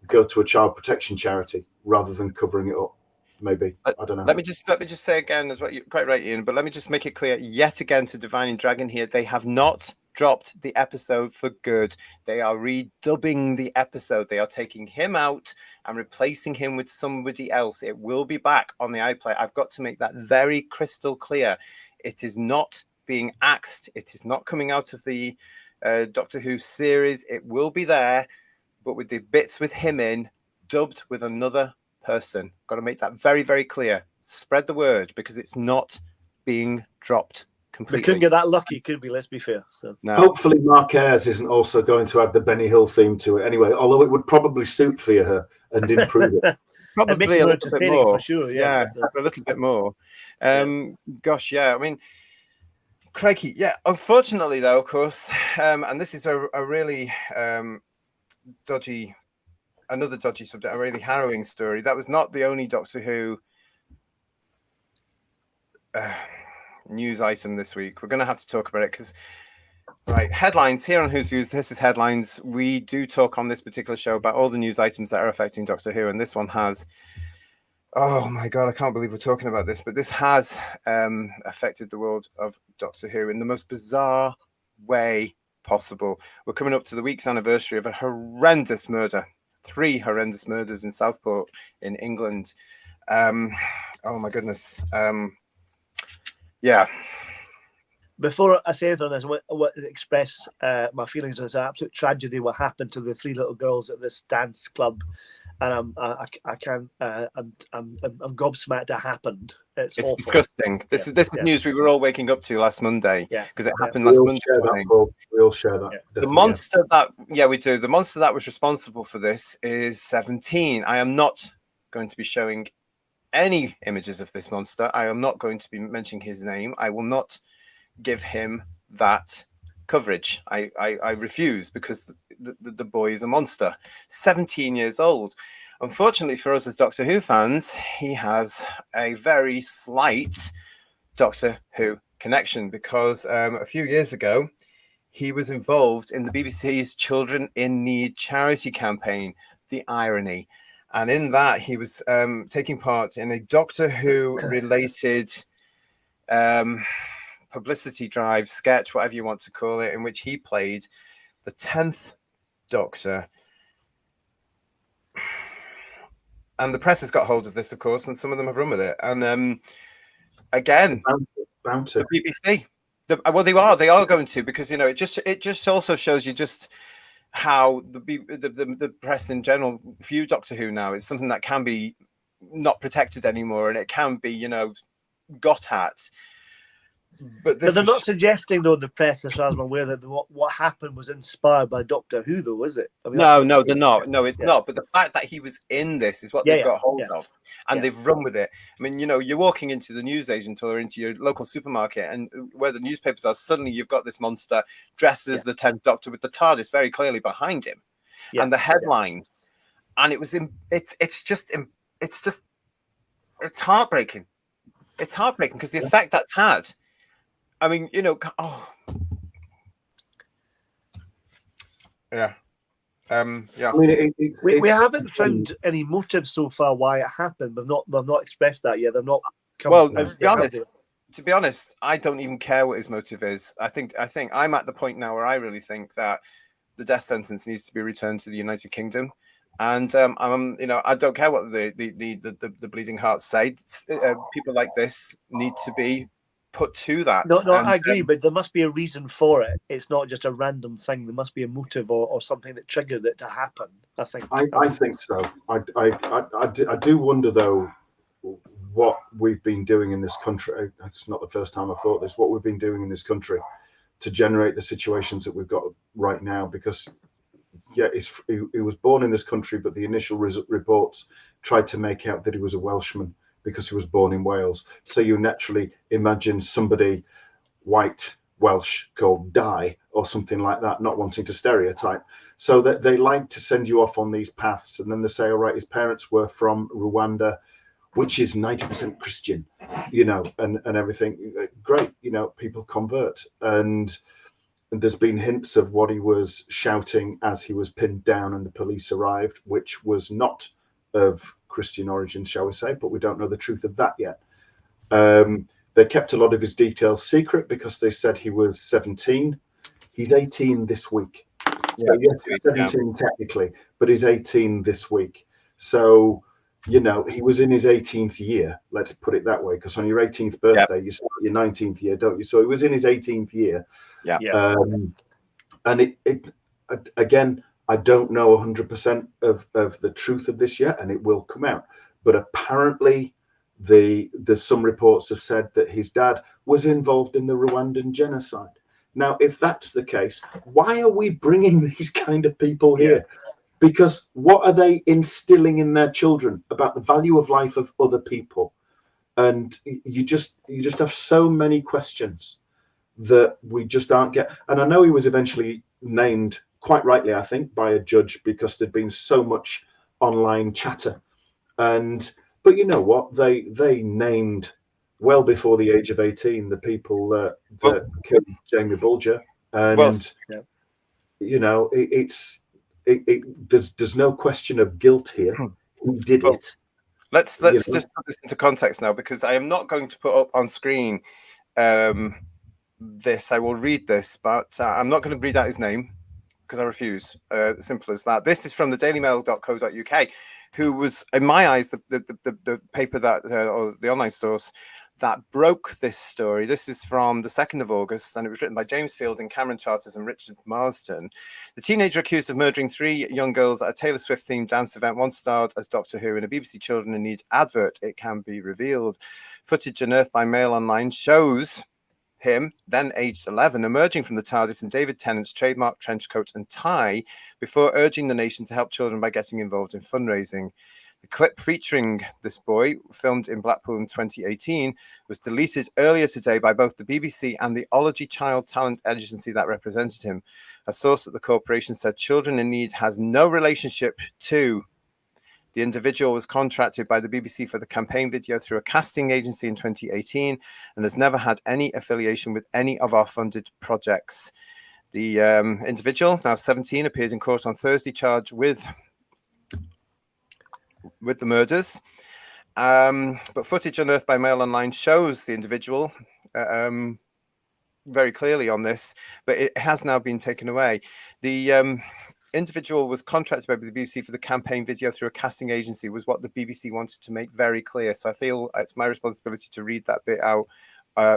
go to a child protection charity rather than covering it up. Maybe. I don't know. Let me just say again, as well, you're quite right, Ian, but let me just make it clear yet again to Divining Dragon here, they have not dropped the episode for good. They are redubbing the episode. They are taking him out and replacing him with somebody else. It will be back on the iPlayer. I've got to make that very crystal clear. It is not being axed. It is not coming out of the Doctor Who series. It will be there, but with the bits with him in, dubbed with another person. Got to make that very, very clear. Spread the word, because it's not being dropped completely. We couldn't get that lucky, could we? Let's be fair. So. No. Hopefully Mark Ayres isn't also going to add the Benny Hill theme to it anyway, although it would probably suit her and improve it. Probably a little bit more. For sure, yeah. A little bit more. Gosh, yeah. I mean, crikey, yeah. Unfortunately, though, of course, and this is a really another dodgy subject, a really harrowing story. That was not the only Doctor Who news item this week. We're going to have to talk about it because, right, headlines here on Who's Views. This is headlines. We do talk on this particular show about all the news items that are affecting Doctor Who, and this one has, oh my God, I can't believe we're talking about this, but this has affected the world of Doctor Who in the most bizarre way possible. We're coming up to the week's anniversary of a horrendous murder. 3 horrendous murders in Southport in England. Oh my goodness. Yeah. Before I say anything on this, I want to express my feelings. It's an absolute tragedy what happened to the 3 little girls at this dance club, and I'm gobsmacked it happened. It's awful. Disgusting. This is news we were all waking up to last Monday, because it happened last Monday morning. We all share that. Yeah. The monster we do. The monster that was responsible for this is 17. I am not going to be showing any images of this monster. I am not going to be mentioning his name. I will not give him that coverage. I refuse, because the boy is a monster. 17 years old. Unfortunately for us as Doctor Who fans, he has a very slight Doctor Who connection, because a few years ago he was involved in the BBC's Children in Need charity campaign. The irony. And in that, he was taking part in a Doctor Who related publicity drive, sketch, whatever you want to call it, in which he played the 10th Doctor. And the press has got hold of this, of course, and some of them have run with it. And again, the BBC. They are going to, because it just also shows you just how the press in general view Doctor Who now. It's something that can be not protected anymore, and it can be, got at. But they're not suggesting, though, the press, as far as I'm aware, that what happened was inspired by Doctor Who, though, is it? I mean, no, they're not. No, it's not. But the fact that he was in this is what they've got hold of, and they've run with it. I mean, you're walking into the newsagent or into your local supermarket, and where the newspapers are, suddenly you've got this monster dressed as the 10th Doctor with the TARDIS very clearly behind him, and the headline, and it was it's heartbreaking. It's heartbreaking because the effect that's had. I mean, yeah. I mean, we haven't found any motive so far why it happened. They've not expressed that yet. They've not come. Well, to be honest, I don't even care what his motive is. I think I'm at the point now where I really think that the death sentence needs to be returned to the United Kingdom, and I don't care what the bleeding hearts say. People like this need to be put to that. No, I agree, but there must be a reason for it. It's not just a random thing. There must be a motive or something that triggered it to happen. I think. I think so. I do wonder, though, what we've been doing in this country. It's not the first time I've thought this. What we've been doing in this country to generate the situations that we've got right now. Because he was born in this country, but the initial reports tried to make out that he was a Welshman, because he was born in Wales. So you naturally imagine somebody white, Welsh called Die or something like that, not wanting to stereotype. So that they like to send you off on these paths, and then they say, all right, his parents were from Rwanda, which is 90% Christian, you know, and everything. Great, you know, people convert. And there's been hints of what he was shouting as he was pinned down and the police arrived, which was not of Christian origin, shall we say, but we don't know the truth of that yet. They kept a lot of his details secret because they said he was 17. He's 18 this week. So yes, he's 17 technically, but he's 18 this week. So, you know, he was in his 18th year. Let's put it that way, because on your 18th birthday, you start your 19th year, don't you? So he was in his 18th year. Yeah. And it again, I don't know 100% of the truth of this yet, and it will come out. But apparently, there's some reports have said that his dad was involved in the Rwandan genocide. Now, if that's the case, why are we bringing these kind of people here? Because what are they instilling in their children about the value of life of other people? And you just have so many questions that we just aren't get. And I know he was eventually named, quite rightly, I think, by a judge because there'd been so much online chatter. But you know what? They named well before the age of 18 the people that killed Jamie Bulger, and you know, there's no question of guilt here. Who did it? Let's just put this into context now, because I am not going to put up on screen this. I will read this, but I'm not going to read out his name because I refuse. Simple as that. This is from the dailymail.co.uk, who was, in my eyes, the paper that, or the online source that broke this story. This is from the 2nd of August, and it was written by James Fielding, Cameron Charters, and Richard Marsden. The teenager accused of murdering 3 young girls at a Taylor Swift-themed dance event once starred as Doctor Who in a BBC Children in Need advert. It can be revealed. Footage unearthed by Mail Online shows him, then aged 11, emerging from the TARDIS in David Tennant's trademark trench coat and tie before urging the nation to help children by getting involved in fundraising. The clip featuring this boy, filmed in Blackpool in 2018, was deleted earlier today by both the BBC and the Ology Child Talent Agency that represented him. A source at the corporation said Children in Need has no relationship to. The individual was contracted by the BBC for the campaign video through a casting agency in 2018 and has never had any affiliation with any of our funded projects. The individual, now 17, appeared in court on Thursday, charged with the murders. But footage unearthed by Mail Online shows the individual very clearly on this, but it has now been taken away. The individual was contracted by the BBC for the campaign video through a casting agency, was what the BBC wanted to make very clear. So I feel it's my responsibility to read that bit out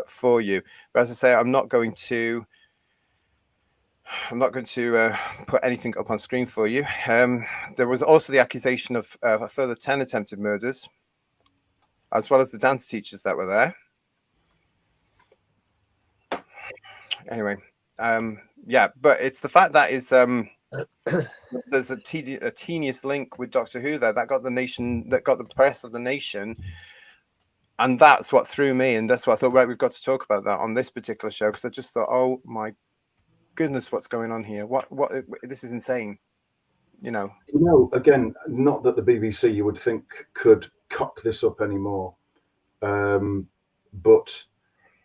for you. But as I say, I'm not going to put anything up on screen for you. There was also the accusation of a further 10 attempted murders, as well as the dance teachers that were there. Anyway, but it's the fact that is there's a teeniest link with Doctor Who there that got the press of the nation, and that's what threw me, and that's what I thought, right, we've got to talk about that on this particular show, because I just thought, oh my goodness, what's going on here? What this is insane. You know, again, not that the BBC you would think could cock this up anymore, but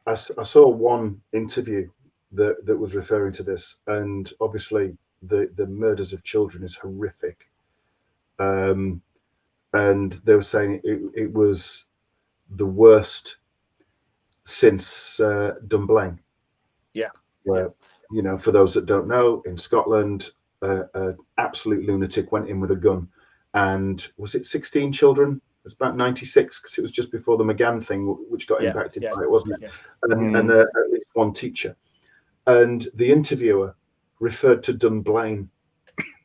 I saw one interview that was referring to this, and obviously the murders of children is horrific, and they were saying it was the worst since Dunblane. Where, you know, for those that don't know, in Scotland, an absolute lunatic went in with a gun, and was it 16 children? It was about 96, because it was just before the McGann thing, which got impacted by it, wasn't it? And at least one teacher. And the interviewer referred to Dunblane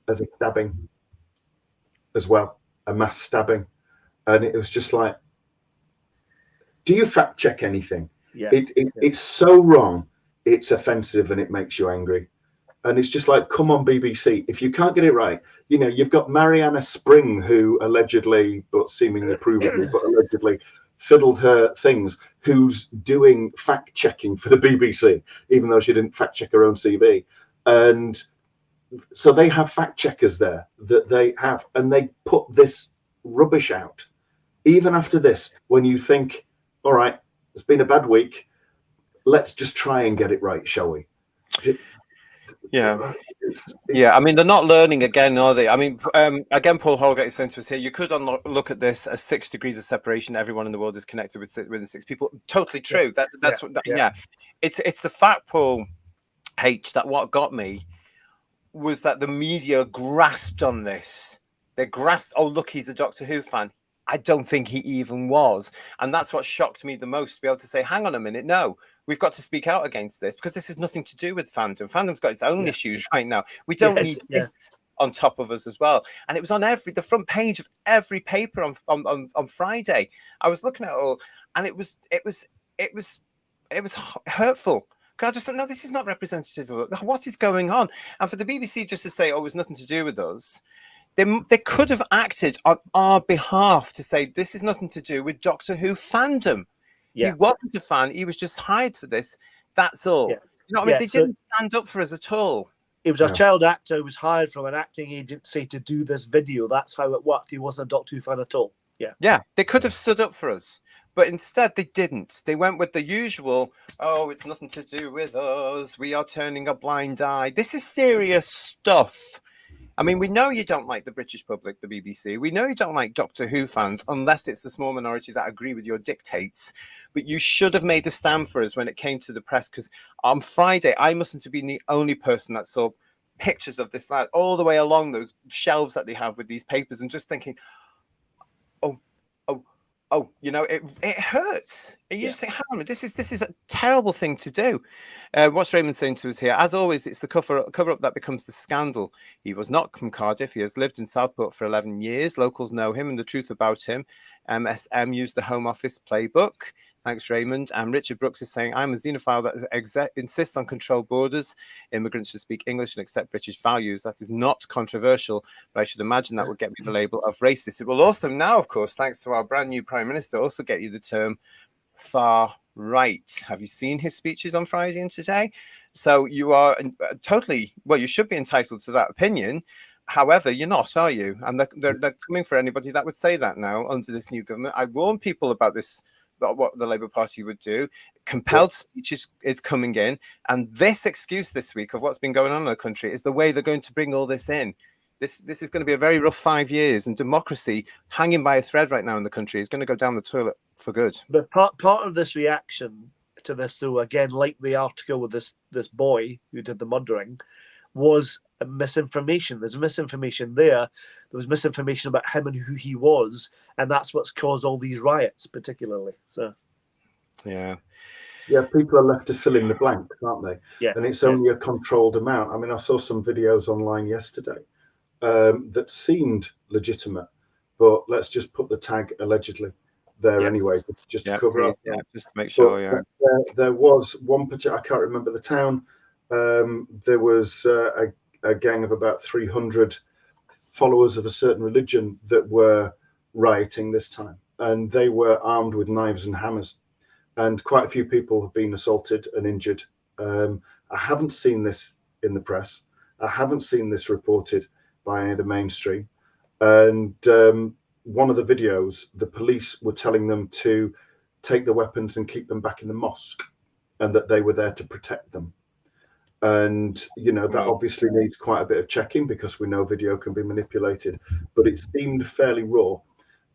as a stabbing as well, a mass stabbing. And it was just like, do you fact check anything? It's so wrong. It's offensive and it makes you angry. And it's just like, come on, BBC, if you can't get it right, you know, you've got Mariana Spring, who allegedly, but seemingly provably, but allegedly fiddled her things, who's doing fact checking for the BBC, even though she didn't fact check her own CV. And so they have fact checkers there that they have, and they put this rubbish out. Even after this, when you think, all right, it's been a bad week, let's just try and get it right, shall we? Yeah. Yeah, I mean, they're not learning again, are they? I mean, again, Paul Holgate is saying to us here, you could look at this as 6 degrees of separation. Everyone in the world is connected within 6 people. Totally true. That's what. Yeah. It's the fact, Paul H, that what got me was that the media grasped on this. They grasped, oh, look, he's a Doctor Who fan. I don't think he even was. And that's what shocked me the most, to be able to say, hang on a minute, no, we've got to speak out against this, because this has nothing to do with fandom. Fandom's got its own issues right now. We don't need this on top of us as well. And it was on the front page of every paper on Friday. I was looking at it all, and it was hurtful. I just thought, no, this is not representative of what is going on. And for the BBC just to say, oh, it was nothing to do with us, they could have acted on our behalf to say, this is nothing to do with Doctor Who fandom. He wasn't a fan. He was just hired for this. That's all. You know what I mean? They didn't stand up for us at all. It was a child actor who was hired from an acting agency to do this video. That's how it worked. He wasn't a Doctor Who fan at all. Yeah, they could have stood up for us. But instead, they didn't. They went with the usual, oh, it's nothing to do with us. We are turning a blind eye. This is serious stuff. I mean, we know you don't like the British public, the BBC. We know you don't like Doctor Who fans, unless it's the small minorities that agree with your dictates. But you should have made a stand for us when it came to the press, because on Friday, I mustn't have been the only person that saw pictures of this lad all the way along those shelves that they have with these papers, and just thinking, oh, you know, it hurts. You just think, hang on, this is a terrible thing to do. What's Raymond saying to us here? As always, it's the cover up that becomes the scandal. He was not from Cardiff. He has lived in Southport for 11 years. Locals know him and the truth about him. MSM used the Home Office playbook. Thanks, Raymond. And Richard Brooks is saying, I'm a xenophile that insists on controlled borders. Immigrants should speak English and accept British values. That is not controversial, but I should imagine that would get me the label of racist. It will also now, of course, thanks to our brand new Prime Minister, also get you the term far right. Have you seen his speeches on Friday and today? So you are totally, well, you should be entitled to that opinion. However, you're not, are you? And they're coming for anybody that would say that now under this new government. I warn people about this, what the Labour Party would do. Compelled speech is coming in, and this excuse this week of what's been going on in the country is the way they're going to bring all this in. This is going to be a very rough 5 years, and democracy hanging by a thread right now in the country is going to go down the toilet for good. But part of this reaction to this, though, again, like the article with this boy who did the murdering, was misinformation. There's misinformation there. There was misinformation about him and who he was, and that's what's caused all these riots, particularly. So, yeah, people are left to fill in the blanks, aren't they? Yeah, and it's only a controlled amount. I mean, I saw some videos online yesterday that seemed legitimate, but let's just put the tag allegedly there anyway, just to cover up. Yeah, just to make sure. But, there was one particular, I can't remember the town. There was a gang of about 300 followers of a certain religion that were rioting this time, and they were armed with knives and hammers, and quite a few people have been assaulted and injured. I haven't seen this in the press. I haven't seen this reported by any of the mainstream. And one of the videos, the police were telling them to take the weapons and keep them back in the mosque, and that they were there to protect them. And, you know, that obviously needs quite a bit of checking, because we know video can be manipulated, but it seemed fairly raw.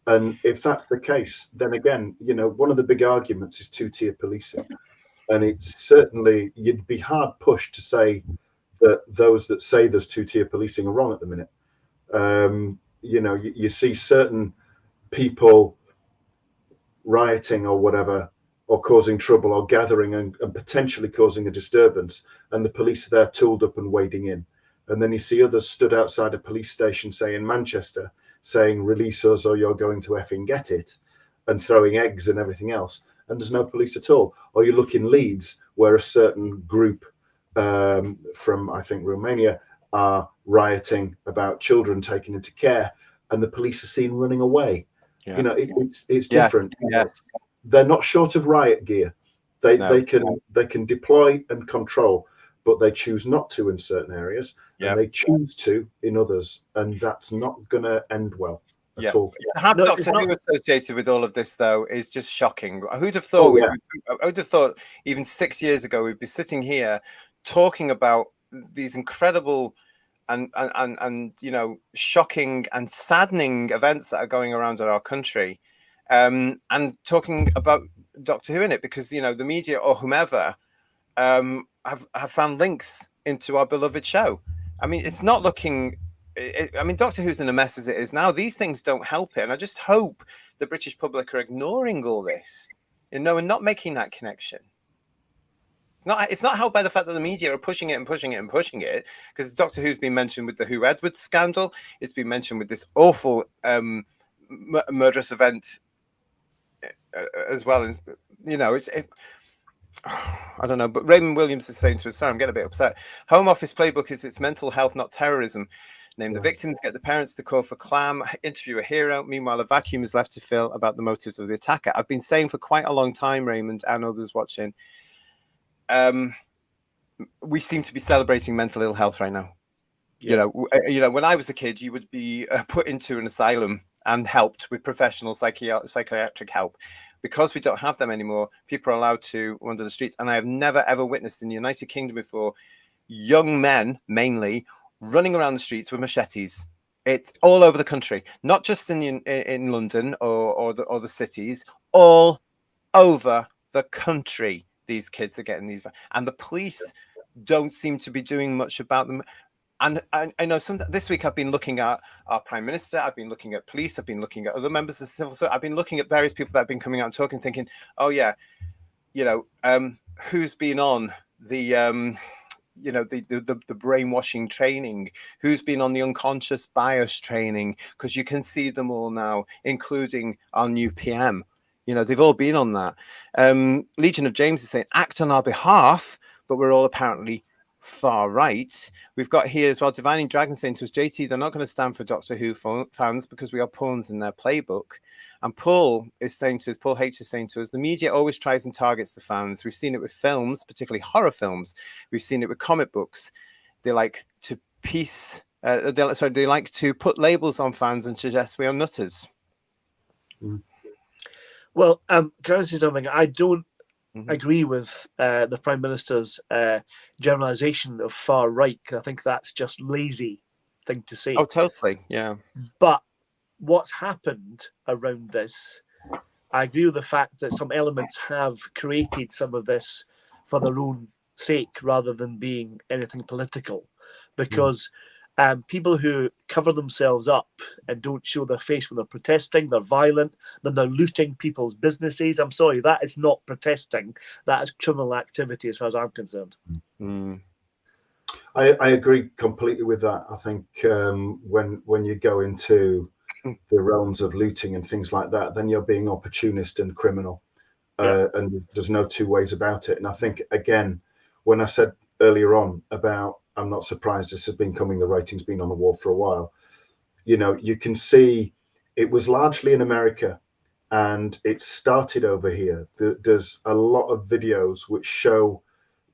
And if that's the case, then again, you know, one of the big arguments is two-tier policing. And it's certainly, you'd be hard pushed to say that those that say there's two-tier policing are wrong at the minute. You know, you see certain people rioting or whatever, or causing trouble or gathering and potentially causing a disturbance, and the police are there tooled up and wading in. And then you see others stood outside a police station, say in Manchester, saying, release us or you're going to effing get it, and throwing eggs and everything else. And there's no police at all. Or you look in Leeds, where a certain group from, I think, Romania are rioting about children taken into care, and the police are seen running away. Yeah. You know, it's Yes. different. Yes. They're not short of riot gear. They No. they can deploy and control, but they choose not to in certain areas, Yeah. and they choose to in others, and that's not going to end well at all. To have No, Doctor it's not- Who associated with all of this, though, is just shocking. Who'd have Oh, thought? yeah. I would have thought even 6 years ago we'd be sitting here talking about these incredible and you know, shocking and saddening events that are going around in our country, and talking about Doctor Who in it, because you know the media or whomever have found links into our beloved show. I mean, it's not looking. I mean, Doctor Who's in a mess as it is now. These things don't help it, and I just hope the British public are ignoring all this, you know, and not making that connection. It's not helped by the fact that the media are pushing it and pushing it and pushing it, because Doctor Who's been mentioned with the Huw Edwards scandal. It's been mentioned with this awful murderous event as well. And you know, I don't know, but Raymond Williams is saying to us, sorry, I'm getting a bit upset. Home Office playbook is it's mental health, not terrorism. Name the victims, get the parents to call for clam, interview a hero. Meanwhile, a vacuum is left to fill about the motives of the attacker. I've been saying for quite a long time, Raymond, and others watching, we seem to be celebrating mental ill health right now. Yeah. You know, when I was a kid, you would be put into an asylum and helped with professional psychiatric help. Because we don't have them anymore, people are allowed to wander the streets. And I have never, ever witnessed in the United Kingdom before young men, mainly, running around the streets with machetes. It's all over the country, not just in London or the cities, all over the country. These kids are getting these, and the police don't seem to be doing much about them. And I know this week I've been looking at our Prime Minister, I've been looking at police, I've been looking at other members of the civil service, I've been looking at various people that have been coming out and talking, thinking, oh yeah, you know, who's been on the you know, the brainwashing training, who's been on the unconscious bias training, because you can see them all now, including our new PM. You know, they've all been on that. Legion of James is saying, act on our behalf, but we're all apparently far right. We've got here as well, Divining Dragon saying to us, JT, they're not going to stand for Doctor Who fans because we are pawns in their playbook. And Paul is saying to us, Paul H is saying to us, the media always tries and targets the fans. We've seen it with films, particularly horror films. We've seen it with comic books. They like to they like to put labels on fans and suggest we are nutters. Well, can I say something? I don't agree with the Prime Minister's generalisation of far right. I think that's just lazy thing to say. Oh, totally, yeah. But what's happened around this, I agree with the fact that some elements have created some of this for their own sake rather than being anything political, because people who cover themselves up and don't show their face when they're protesting, they're violent, then they're looting people's businesses. I'm sorry, that is not protesting. That is criminal activity as far as I'm concerned. I agree completely with that. I think when you go into the realms of looting and things like that, then you're being opportunist and criminal. And there's no two ways about it. And I think, again, when I said earlier on about, I'm not surprised this has been coming, the writing's been on the wall for a while. You know, you can see it was largely in America and it started over here. There's a lot of videos which show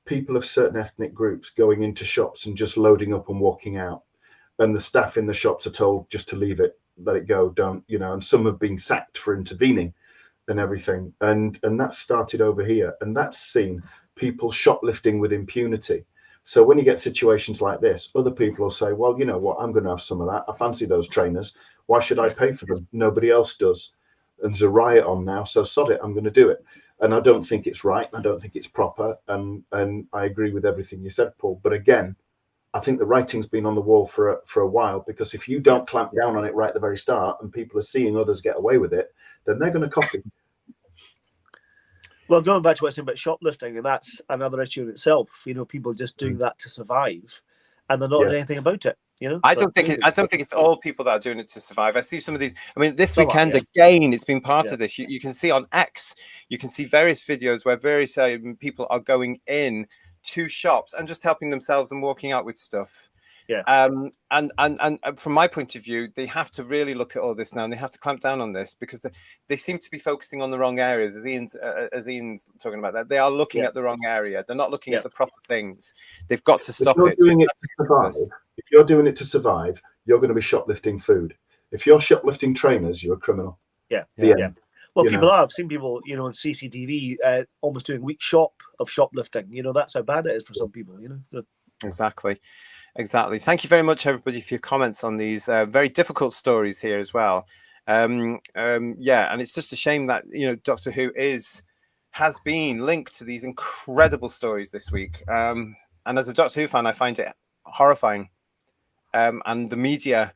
people of certain ethnic groups going into shops and just loading up and walking out. And the staff in the shops are told just to leave it, let it go, don't, you know, and some have been sacked for intervening and everything. And that started over here. And that's seen people shoplifting with impunity. So when you get situations like this, other people will say, well, you know what, I'm going to have some of that. I fancy those trainers. Why should I pay for them? Nobody else does. And there's a riot on now, so sod it, I'm going to do it. And I don't think it's right. I don't think it's proper. And I agree with everything you said, Paul. But again, I think the writing's been on the wall for a while, because if you don't clamp down on it right at the very start and people are seeing others get away with it, then they're going to copy. Well, going back to what I said about shoplifting, and that's another issue in itself. You know, people just doing that to survive, and they're not doing anything about it. You know, I don't think it's all people that are doing it to survive. I see some of these. I mean, this weekend again, it's been part of this. You can see on X, you can see various videos where various people are going in to shops and just helping themselves and walking out with stuff. Yeah. And from my point of view, they have to really look at all this now, and they have to clamp down on this, because they seem to be focusing on the wrong areas. As Ian's talking about that, they are looking at the wrong area. They're not looking at the proper things. They've got to stop it. Doing it to survive, if you're doing it to survive, you're going to be shoplifting food. If you're shoplifting trainers, you're a criminal. Yeah. You Well, people know. are. I've seen people, on CCTV almost doing week of shoplifting. That's how bad it is for some people. So. Exactly. Thank you very much, everybody, for your comments on these very difficult stories here as well. And it's just a shame that Doctor Who has been linked to these incredible stories this week. And as a Doctor Who fan, I find it horrifying. And the media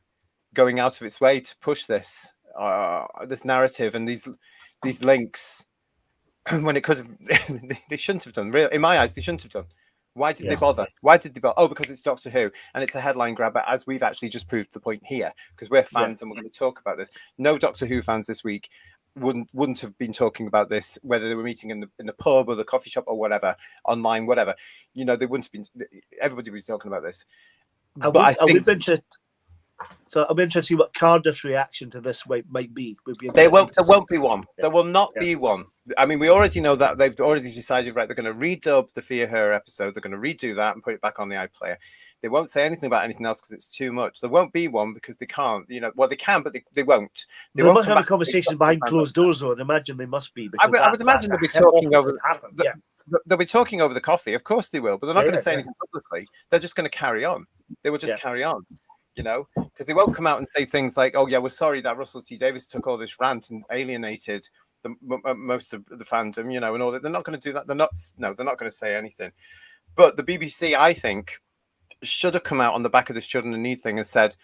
going out of its way to push this narrative and these links when it could have, they shouldn't have done. In my eyes, they shouldn't have done. Why did they bother? Oh, because it's Doctor Who and it's a headline grabber, as we've actually just proved the point here, because we're fans and we're going to talk about this. No Doctor Who fans this week wouldn't have been talking about this, whether they were meeting in the pub or the coffee shop or whatever, online, whatever. They wouldn't have been. Everybody would be talking about this. I'll be interested to see what Cardiff's reaction to this might be. There won't be one. There will not be one. I mean, we already know that they've already decided, right, they're going to redub the Fear Her episode. They're going to redo that and put it back on the iPlayer. They won't say anything about anything else because it's too much. There won't be one because they can't. Well, they can, but they won't. They must have a conversation behind closed doors, though. I'd imagine they must be. I would imagine they'll be talking over. They'll be talking over the coffee. Of course they will, but they're not going to say anything publicly. They're just going to carry on. They will just carry on. Because they won't come out and say things like, "Oh yeah, we're sorry that Russell T Davies took all this rant and alienated most of the fandom," and all that. They're not going to do that. They're not going to say anything. But the BBC, I think, should have come out on the back of this Children in Need thing and said,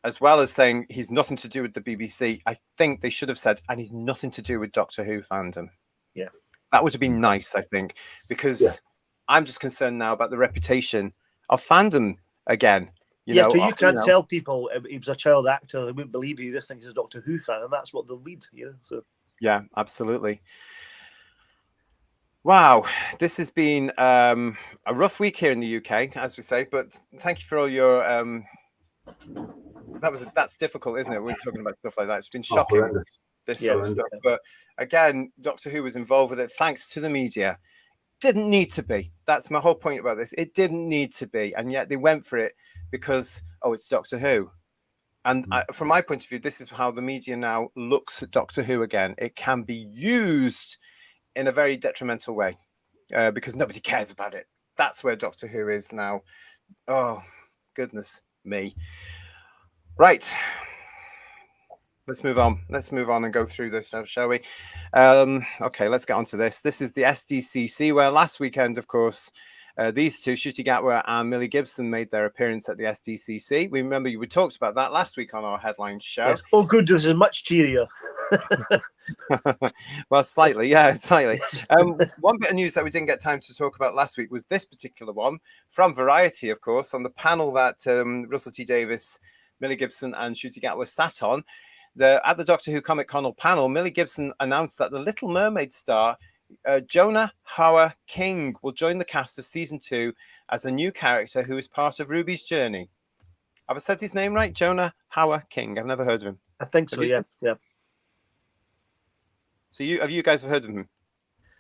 as well as saying he's nothing to do with the BBC, I think they should have said, and he's nothing to do with Doctor Who fandom. Yeah, that would have been nice, I think, because I'm just concerned now about the reputation of fandom again. You can't tell people he was a child actor. They wouldn't believe you. They think he's a Doctor Who fan, and that's what they'll read. So yeah, absolutely. Wow, this has been a rough week here in the UK, as we say. But thank you for all your. That's difficult, isn't it? We're talking about stuff like that. It's been shocking. This sort of stuff. But again, Doctor Who was involved with it thanks to the media. Didn't need to be. That's my whole point about this. It didn't need to be, and yet they went for it. Because it's Doctor Who, and from my point of view, this is how the media now looks at Doctor Who again. It can be used in a very detrimental way because nobody cares about it. That's where Doctor Who is now. Oh, goodness me! Right, let's move on. Let's move on and go through this now, shall we? Okay, let's get on to this. This is the Sdcc, where last weekend, of course. These two, Ncuti Gatwa and Millie Gibson, made their appearance at the Sdcc. We remember we talked about that last week on our headline show. Yes. Oh, good. This is much cheerier. Well, slightly. One bit of news that we didn't get time to talk about last week was this particular one from Variety, of course, on the panel that Russell T Davies, Millie Gibson and Ncuti Gatwa sat on. At the Doctor Who Comic Con panel, Millie Gibson announced that the Little Mermaid star Jonah Huw King will join the cast of season 2 as a new character who is part of Ruby's journey. Have I said his name right? Jonah Huw King. I've never heard of him. I think so. Yeah. So have you guys heard of him?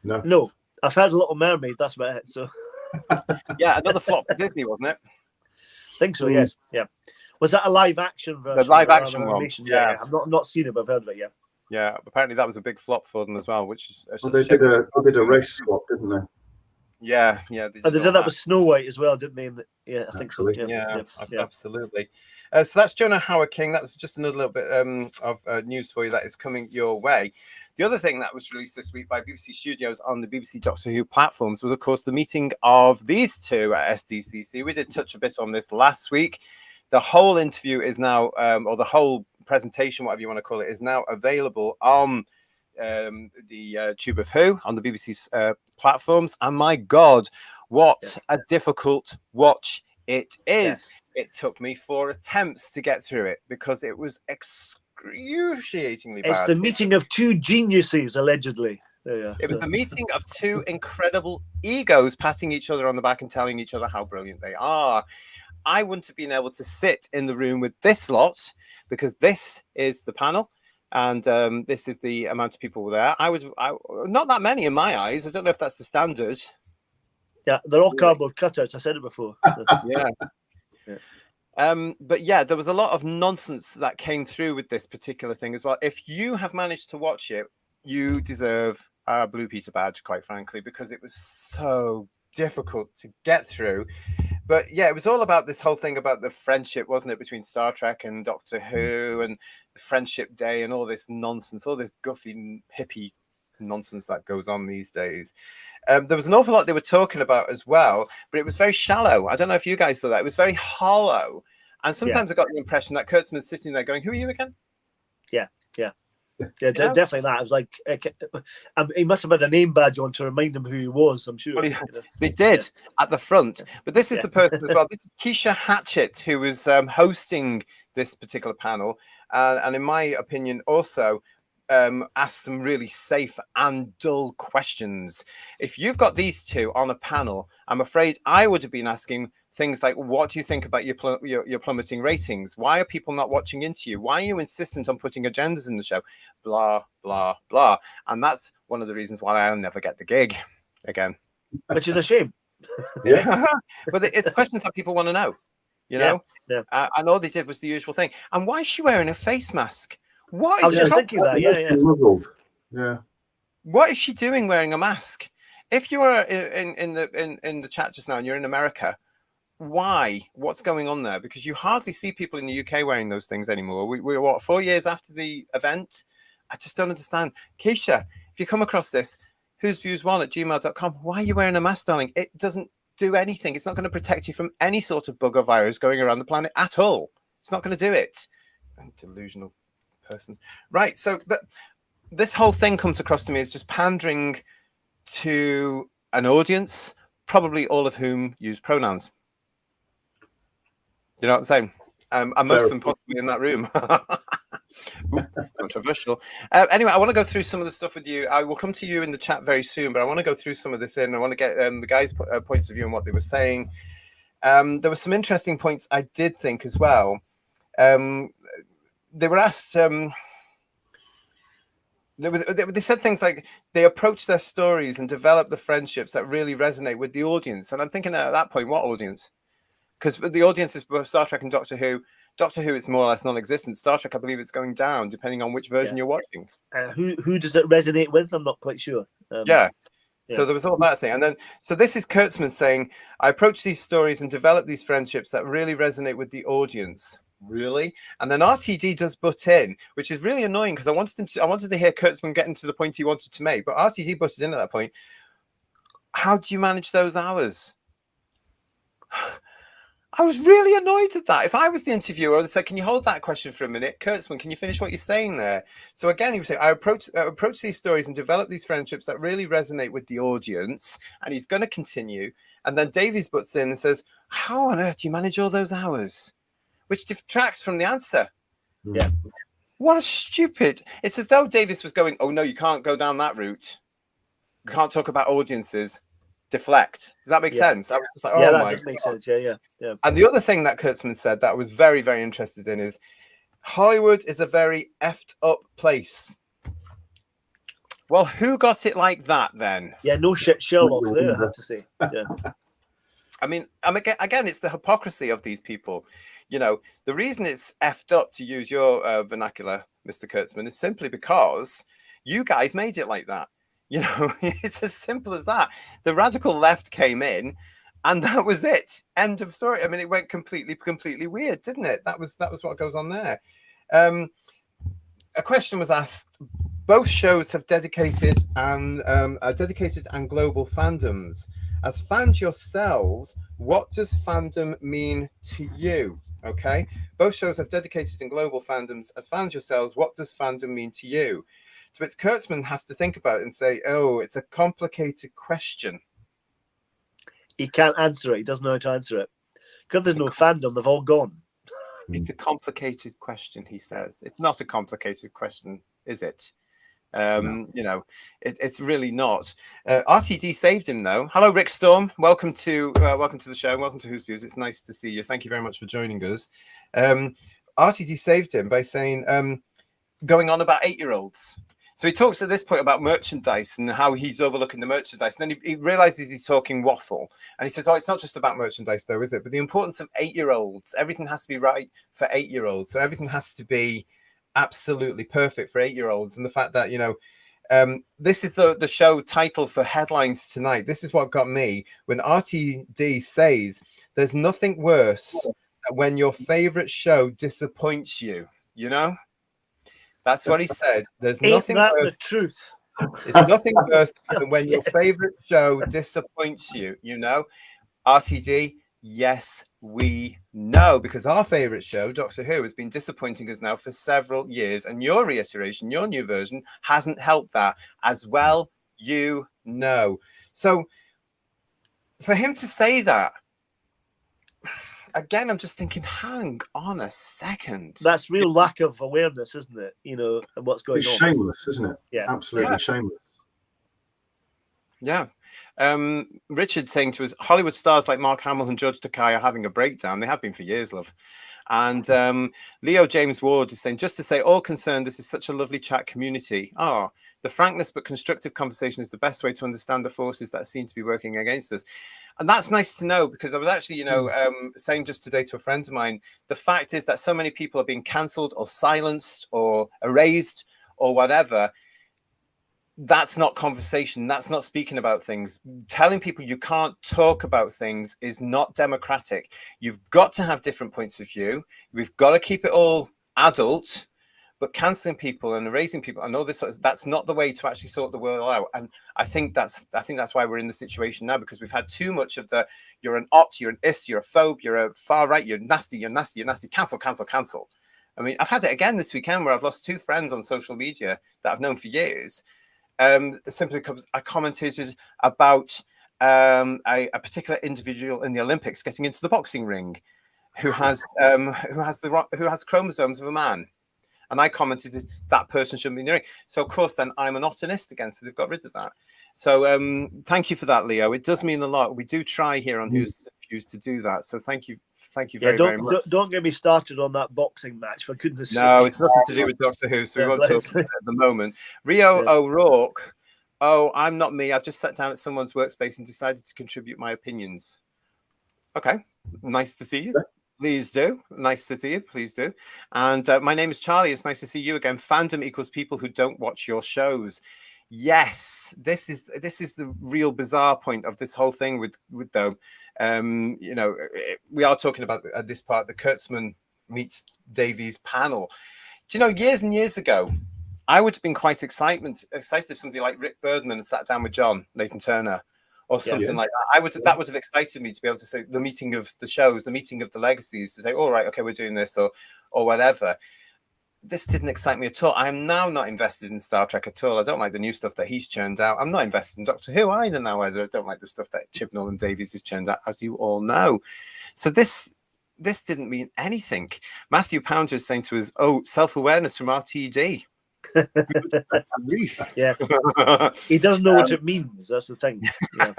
No. I've heard Little Mermaid. That's about it. So. Yeah, another flop for Disney, wasn't it? I think so. Yes. Yeah. Was that a live action version? The live action one. Yeah. I've not seen it, but I've heard of it. Yeah. Yeah, apparently that was a big flop for them as well, which is they did a race swap, didn't they? Yeah. They did that with Snow White as well, didn't they? Yeah, I think so. Yeah, absolutely. So that's Jonah Huw King. That was just another little bit of news for you that is coming your way. The other thing that was released this week by BBC Studios on the BBC Doctor Who platforms was, of course, the meeting of these two at Sdcc. We did touch a bit on this last week. The whole interview is now, or the whole presentation, whatever you want to call it, is now available on the Tube of Who on the BBC's platforms. And my God, what a difficult watch it is. Yes. It took me 4 attempts to get through it because it was excruciatingly bad. It's the meeting of two geniuses, allegedly. It was the meeting of two incredible egos patting each other on the back and telling each other how brilliant they are. I wouldn't have been able to sit in the room with this lot, because this is the panel. And this is the amount of people there. Not that many in my eyes. I don't know if that's the standard. Yeah, they're all cardboard cutouts. I said it before. Yeah. But yeah, there was a lot of nonsense that came through with this particular thing as well. If you have managed to watch it, you deserve a Blue Peter badge, quite frankly, because it was so difficult to get through. But yeah, it was all about this whole thing about the friendship, wasn't it, between Star Trek and Doctor Who, and the Friendship Day and all this nonsense, all this guffy hippie nonsense that goes on these days. There was an awful lot they were talking about as well, but it was very shallow. I don't know if you guys saw that. It was very hollow. And sometimes I got the impression that Kurtzman's sitting there going, who are you again? Yeah, definitely that. I was like, he must have had a name badge on to remind him who he was, I'm sure. Well, they did at the front. But this is the person as well. This is Keisha Hatchett, who was hosting this particular panel. And in my opinion, also asked some really safe and dull questions. If you've got these two on a panel, I'm afraid I would have been asking things like, what do you think about your plummeting ratings? Why are people not watching into you? Why are you insistent on putting agendas in the show? Blah, blah, blah. And that's one of the reasons why I'll never get the gig again. Which is a shame. Yeah. But it's questions that people want to know, you know? Yeah. And all they did was the usual thing. And why is she wearing a face mask? What I is was just thinking that, Yeah. What is she doing wearing a mask? If you are in the chat just now and you're in America, why? What's going on there? Because you hardly see people in the UK wearing those things anymore. We're what, 4 years after the event? I just don't understand. Keisha, if you come across this, whosviews1@gmail.com, why are you wearing a mask, darling? It doesn't do anything. It's not going to protect you from any sort of bug or virus going around the planet at all. It's not going to do it. Delusional person. Right. So, but this whole thing comes across to me as just pandering to an audience, probably all of whom use pronouns. You know what I'm saying? And most of them possibly in that room. Ooh, controversial. Anyway, I want to go through some of the stuff with you. I will come to you in the chat very soon, but I want to go through some of this in. I want to get the guys' points of view on what they were saying. There were some interesting points I did think as well. They were asked... They said things like they approach their stories and develop the friendships that really resonate with the audience. And I'm thinking at that point, what audience? Because the audience is both Star Trek and Doctor Who. Doctor Who is more or less non-existent. Star Trek, I believe it's going down, depending on which version you're watching. Who does it resonate with? I'm not quite sure. So there was all that thing. And then, so this is Kurtzman saying, I approach these stories and develop these friendships that really resonate with the audience. Really? And then RTD does butt in, which is really annoying because I wanted to hear Kurtzman getting to the point he wanted to make, but RTD butted in at that point. How do you manage those hours? I was really annoyed at that. If I was the interviewer, I would say, can you hold that question for a minute? Kurtzman, can you finish what you're saying there? So again, he was saying, I approach these stories and develop these friendships that really resonate with the audience. And he's going to continue. And then Davies butts in and says, how on earth do you manage all those hours? Which detracts from the answer. Yeah. What a stupid... It's as though Davies was going, oh, no, you can't go down that route. You can't talk about audiences. Deflect. Does that make sense? I was just like, oh, that my does make sense. Yeah. And the other thing that Kurtzman said that I was very, very interested in is Hollywood is a very effed up place. Well, who got it like that then? Yeah, no shit Sherlock there, I have to say. Yeah. I mean, again, it's the hypocrisy of these people. You know, the reason it's effed up, to use your vernacular, Mr. Kurtzman, is simply because you guys made it like that. You know, it's as simple as that. The radical left came in, and that was it. End of story. I mean, it went completely weird, didn't it? That was what goes on there. A question was asked. Both shows have dedicated and global fandoms. As fans yourselves, what does fandom mean to you? Okay, both shows have dedicated and global fandoms. As fans yourselves, what does fandom mean to you? So it's Kurtzman has to think about it and say, oh, it's a complicated question. He can't answer it. He doesn't know how to answer it. Because there's no fandom, they've all gone. It's a complicated question, he says. It's not a complicated question, is it? You know, it's really not. RTD saved him though. Hello, Rick Storm. Welcome to the show. Welcome to Whose Views. It's nice to see you. Thank you very much for joining us. RTD saved him by saying, going on about 8-year-olds. So he talks at this point about merchandise and how he's overlooking the merchandise. And then he realizes he's talking waffle. And he says, oh, it's not just about merchandise though, is it? But the importance of 8-year-olds. Everything has to be right for 8-year-olds. So everything has to be absolutely perfect for 8-year-olds. And the fact that, you know, this is the show title for headlines tonight. This is what got me when RTD says there's nothing worse than when your favorite show disappoints you, you know? That's what he said. There's nothing that worse. The truth. It's nothing worse than when your favorite show disappoints you, you know? RTD, yes, we know, because our favorite show, Doctor Who, has been disappointing us now for several years, and your reiteration, your new version, hasn't helped that as well, you know. So for him to say that, again, I'm just thinking, hang on a second. That's real lack of awareness, isn't it? You know, and what's going It's on. shameless, isn't it? Yeah. Absolutely shameless. Yeah. Richard saying to us, Hollywood stars like Mark Hamill and George Takei are having a breakdown. They have been for years, love. And Leo James Ward is saying, just to say, all concerned, this is such a lovely chat community. Oh, the frankness but constructive conversation is the best way to understand the forces that seem to be working against us. And that's nice to know, because I was actually, you know, saying just today to a friend of mine, the fact is that so many people are being cancelled or silenced or erased or whatever. That's not conversation. That's not speaking about things. Telling people you can't talk about things is not democratic. You've got to have different points of view. We've got to keep it all adult. But cancelling people and erasing people and all this sort of, that's not the way to actually sort the world out. And I think that's why we're in the situation now, because we've had too much of the you're an ot, you're an ist, you're a phobe, you're a far right, you're nasty, cancel. I mean, I've had it again this weekend where I've lost 2 friends on social media that I've known for years. Simply because I commented about a particular individual in the Olympics getting into the boxing ring who has chromosomes of a man. And I commented that person shouldn't be in the ring. So, of course, then I'm an otanist again. So they've got rid of that. So thank you for that, Leo. It does mean a lot. We do try here on Whose Views to do that. So thank you very much. Don't get me started on that boxing match, for goodness sake. No, it's nothing to do with Doctor Who, so we won't talk about it at the moment. Rio O'Rourke. Oh, I'm not me. I've just sat down at someone's workspace and decided to contribute my opinions. Okay, nice to see you. Please do. Nice to see you. Please do. And my name is Charlie. It's nice to see you again. Fandom equals people who don't watch your shows. Yes, this is the real bizarre point of this whole thing with though. You know, we are talking about this part, the Kurtzman meets Davies panel. Do you know, years and years ago, I would have been quite excited if somebody like Rick Bergman had sat down with John Nathan Turner or something like that. That would have excited me to be able to say the meeting of the shows, the meeting of the legacies, to say, all right, okay, we're doing this or whatever. This didn't excite me at all. I'm now not invested in Star Trek at all. I don't like the new stuff that he's churned out. I'm not invested in Doctor Who either now. I don't like the stuff that Chibnall and Davies has churned out, as you all know. So this didn't mean anything. Matthew Pounder is saying to us, oh, self-awareness from RTD. Yeah, he doesn't know what it means. That's the thing. Yeah.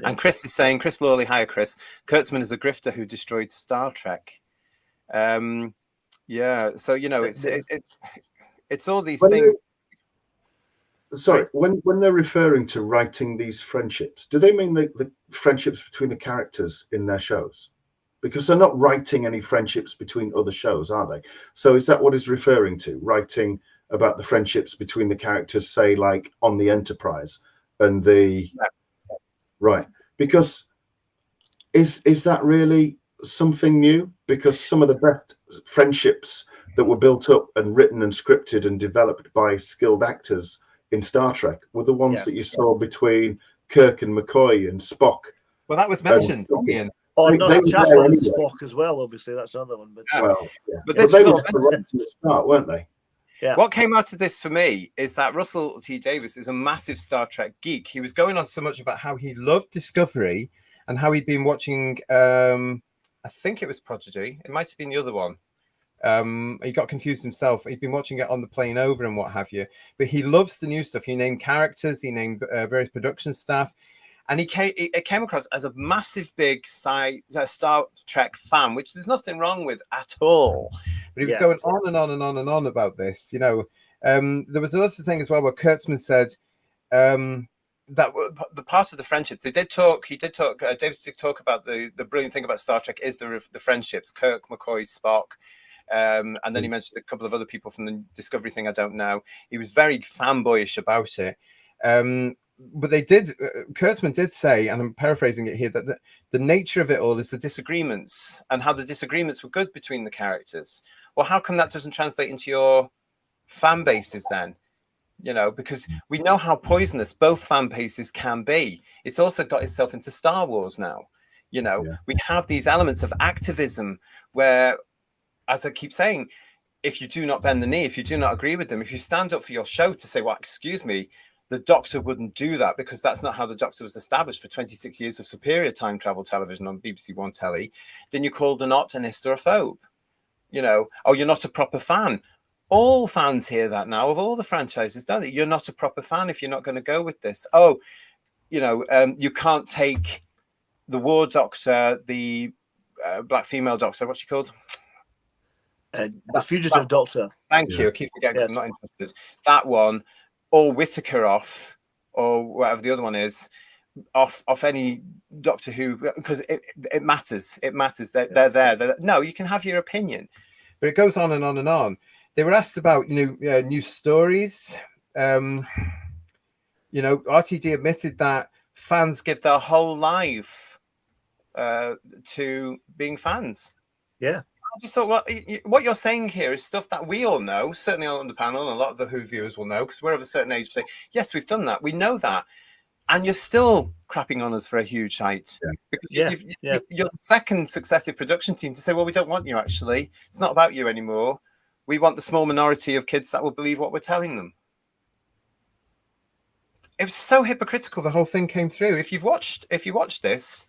And Chris is saying, Chris Lawley, hi Chris. Kurtzman is a grifter who destroyed Star Trek. Yeah, so you know, it's all these things. Sorry, when they're referring to writing these friendships, do they mean the friendships between the characters in their shows? Because they're not writing any friendships between other shows, are they? So is that what he's referring to? Writing about the friendships between the characters, say, like on the Enterprise and the right? Because is that really something new? Because some of the best friendships that were built up and written and scripted and developed by skilled actors in Star Trek were the ones that you saw between Kirk and McCoy and Spock. Well, that was mentioned, Ian. Oh, no, Chapel and Spock as well. Obviously, that's another one. But but this they were right from the start, weren't they? Yeah. What came out of this for me is that Russell T Davies is a massive Star Trek geek. He was going on so much about how he loved Discovery and how he'd been watching. I think it was Prodigy. It might have been the other one. He got confused himself. He'd been watching it on the plane over and what have you. But he loves the new stuff. He named characters. He named various production staff. And it came across as a massive, big Star Trek fan, which there's nothing wrong with at all. But he was going on and on and on and on about this. You know, there was another thing as well where Kurtzman said that the part of the friendships he did talk. David did talk about the brilliant thing about Star Trek is the friendships. Kirk, McCoy, Spock. And then he mentioned a couple of other people from the Discovery thing. I don't know. He was very fanboyish about it. But Kurtzman did say, and I'm paraphrasing it here, that the nature of it all is the disagreements and how the disagreements were good between the characters. Well, how come that doesn't translate into your fan bases then? You know, because we know how poisonous both fan bases can be. It's also got itself into Star Wars now. You know, we have these elements of activism where, as I keep saying, if you do not bend the knee, if you do not agree with them, if you stand up for your show to say, well, excuse me, the Doctor wouldn't do that because that's not how the Doctor was established for 26 years of superior time travel television on BBC One telly, then you're called an optimist or a phobe. You know, oh, you're not a proper fan. All fans hear that now of all the franchises, don't they? You're not a proper fan if you're not going to go with this. Oh, you know, you can't take the War Doctor, the black female Doctor, what's she called? The Fugitive Doctor. Thank you. I keep forgetting because I'm not interested. That one, or Whittaker off, or whatever the other one is, off any Doctor Who, because it matters. It matters. They're there. No, you can have your opinion, but it goes on and on and on. They were asked about new stories. You know, RTD admitted that fans give their whole life to being fans. Yeah. I just thought, what you're saying here is stuff that we all know, certainly on the panel, and a lot of the Who viewers will know, because we're of a certain age, say, yes, we've done that. We know that. And you're still crapping on us for a huge height. Yeah. Because you're the second successive production team to say, well, we don't want you, actually. It's not about you anymore. We want the small minority of kids that will believe what we're telling them. It was so hypocritical, the whole thing came through. If you watched this,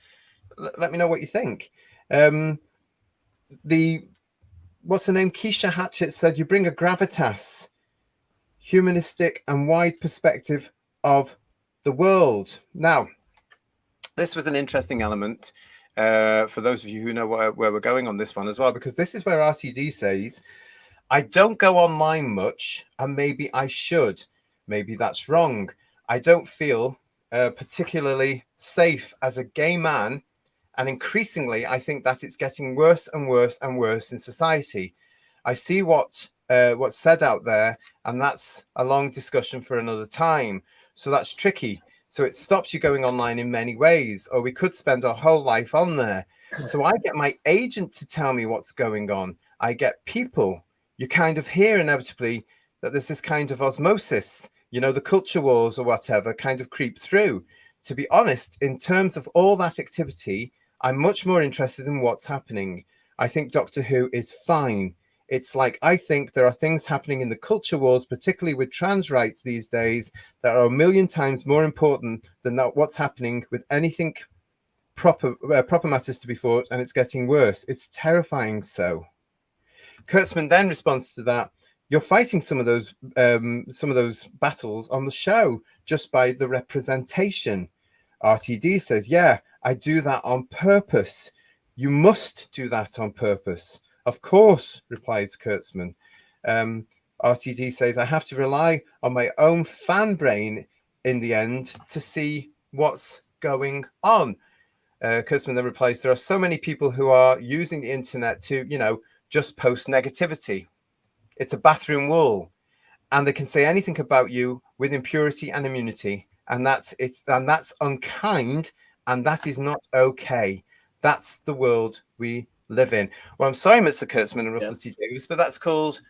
let me know what you think. What's her name? Keisha Hatchett said, you bring a gravitas, humanistic and wide perspective of the world. Now, this was an interesting element for those of you who know where we're going on this one as well, because this is where RTD says, I don't go online much, and maybe I should. Maybe that's wrong. I don't feel particularly safe as a gay man. And increasingly, I think that it's getting worse and worse and worse in society. I see what's said out there, and that's a long discussion for another time. So that's tricky. So it stops you going online in many ways, or we could spend our whole life on there. So I get my agent to tell me what's going on. I get people. You kind of hear inevitably that there's this kind of osmosis, you know, the culture wars or whatever kind of creep through. To be honest, in terms of all that activity, I'm much more interested in what's happening. I think Doctor Who is fine. It's like, I think there are things happening in the culture wars, particularly with trans rights these days, that are a million times more important than what's happening with anything proper matters to be fought, and it's getting worse. It's terrifying so. Kurtzman then responds to that. You're fighting some of those battles on the show just by the representation. RTD says, yeah, I do that on purpose. You must do that on purpose. Of course, replies Kurtzman. RTD says, I have to rely on my own fan brain in the end to see what's going on. Kurtzman then replies, there are so many people who are using the internet to, you know, just post negativity. It's a bathroom wall, and they can say anything about you with impurity and immunity, and that's unkind, and that is not okay. That's the world we live in. Well, I'm sorry, Mr. Kurtzman and Russell T. Davies, but that's called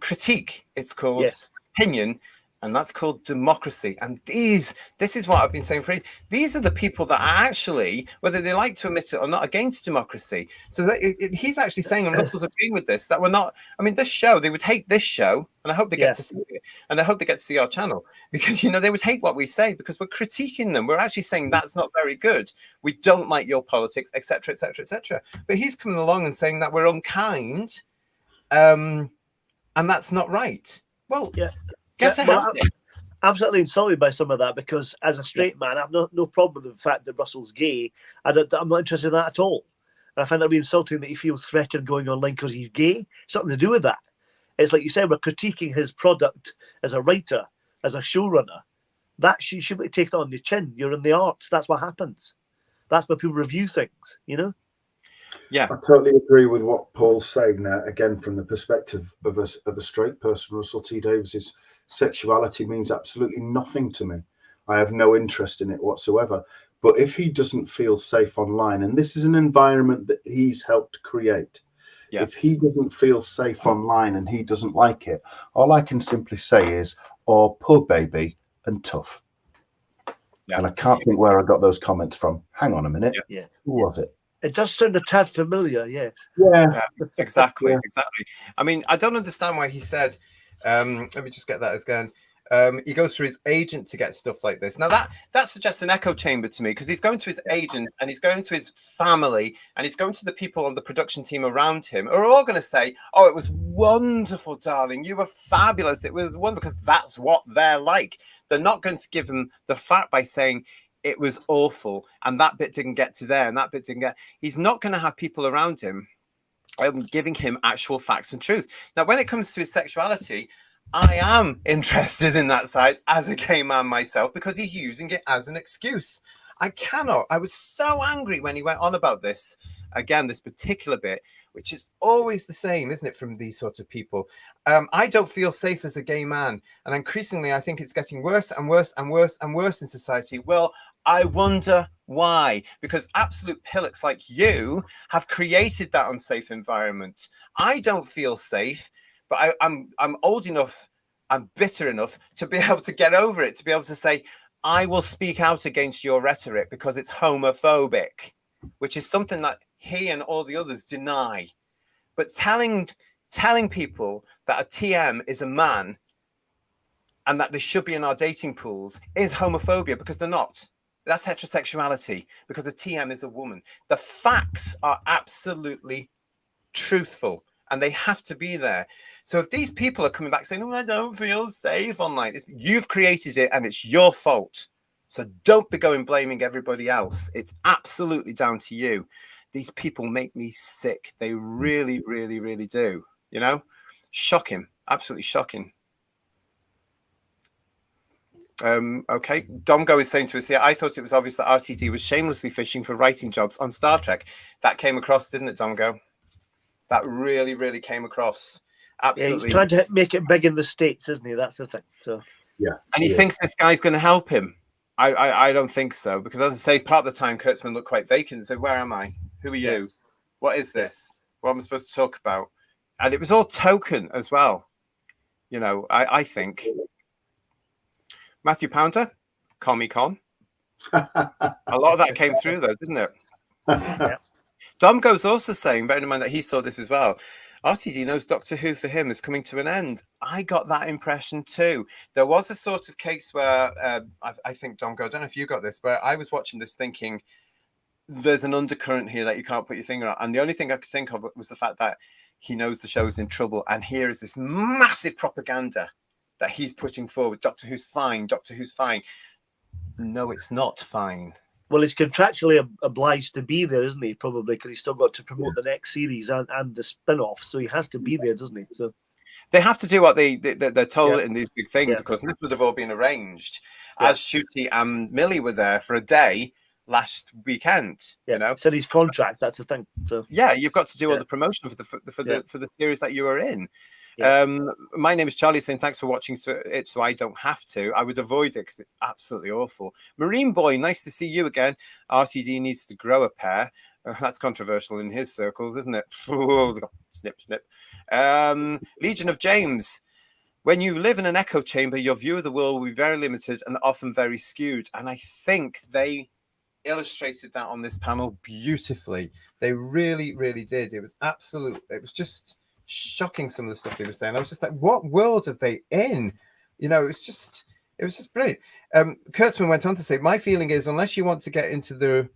critique. It's called opinion, and that's called democracy. And this is what I've been saying for ages. These are the people that are actually, whether they like to admit it or not, against democracy. So that he's actually saying, and Russell's agreeing with this, that we're not, I mean, this show, they would hate this show, and I hope they get to see it, and I hope they get to see our channel, because, you know, they would hate what we say, because we're critiquing them. We're actually saying that's not very good. We don't like your politics, etc., etc., etc. But he's coming along and saying that we're unkind, and that's not right. Well, guess I have it. I'm certainly insulted by some of that, because as a straight man, I've no problem with the fact that Russell's gay. I'm not interested in that at all. And I find that really insulting that he feels threatened going online because he's gay. Something to do with that. It's like you said, we're critiquing his product as a writer, as a showrunner. That should be taken on the chin. You're in the arts. That's what happens. That's where people review things, you know? Yeah. I totally agree with what Paul's saying there. Again, from the perspective of a straight person, Russell T Davies's sexuality means absolutely nothing to me. I have no interest in it whatsoever. But if he doesn't feel safe online, and this is an environment that he's helped create, if he doesn't feel safe online and he doesn't like it, all I can simply say is, oh, poor baby and tough. And I can't think where I got those comments from. Hang on a minute. Who was it? It does sound a tad familiar, yes. Yeah, exactly. I mean, I don't understand why he said, let me just get that again. He goes through his agent to get stuff like this. Now that suggests an echo chamber to me, because he's going to his agent and he's going to his family and he's going to the people on the production team around him who are all going to say, oh, it was wonderful, darling. You were fabulous. It was wonderful, because that's what they're like. They're not going to give him the fact by saying it was awful and that bit didn't get to there and that bit didn't get. He's not going to have people around him giving him actual facts and truth. Now, when it comes to his sexuality, I am interested in that side as a gay man myself, because he's using it as an excuse. I was so angry when he went on about this, again, this particular bit, which is always the same, isn't it, from these sorts of people. I don't feel safe as a gay man. And increasingly, I think it's getting worse and worse and worse and worse in society. Well, I wonder why, because absolute pillocks like you have created that unsafe environment. I don't feel safe, but I'm old enough, I'm bitter enough to be able to get over it, to be able to say, I will speak out against your rhetoric because it's homophobic, which is something that he and all the others deny. But telling people that a TM is a man and that they should be in our dating pools is homophobia, because they're not. That's heterosexuality, because a TM is a woman. The facts are absolutely truthful, and they have to be there. So if these people are coming back saying, oh, I don't feel safe online, you've created it and it's your fault. So don't be going blaming everybody else. It's absolutely down to you. These people make me sick. They really, really, really do. You know, shocking, absolutely shocking. Okay, Domgo is saying to us here, I thought it was obvious that RTD was shamelessly fishing for writing jobs on Star Trek. That came across, didn't it, Domgo? That really, really came across. Absolutely. Yeah, he's trying to make it big in the States, isn't he? That's the thing. So and he thinks this guy's going to help him. I don't think so, because as I say, part of the time Kurtzman looked quite vacant and said, where am I? Who are you? What is this? What am I supposed to talk about? And it was all token as well. You know, I think. Matthew Pounder, Comic Con. A lot of that came through though, didn't it? Domgo's also saying, bearing in mind that he saw this as well, RTD knows Doctor Who for him is coming to an end. I got that impression too. There was a sort of case where I think, Domgo, I don't know if you got this, but I was watching this thinking there's an undercurrent here that you can't put your finger on. And the only thing I could think of was the fact that he knows the show's in trouble. And here is this massive propaganda that he's putting forward. Doctor Who's fine. Doctor Who's fine. No, it's not fine. Well, he's contractually obliged to be there, isn't he? Probably, because he's still got to promote the next series and the spin-off. So he has to be there, doesn't he? So they have to do what they're told in these big things, of course. And this would have all been arranged as Shooty and Millie were there for a day last weekend. You know, so his contract. That's the thing. So you've got to do all the promotion for the series that you were in. My name is Charlie, saying thanks for watching so I don't have to. I would avoid it because it's absolutely awful. Marine Boy, nice to see you again. RTD needs to grow a pair. That's controversial in his circles, isn't it? Snip, snip. Legion of James. When you live in an echo chamber, your view of the world will be very limited and often very skewed. And I think they illustrated that on this panel beautifully. They really, really did. It was just shocking, some of the stuff they were saying. I was just like, what world are they in? You know, it was just brilliant. Kurtzman went on to say, my feeling is, unless you want to get into the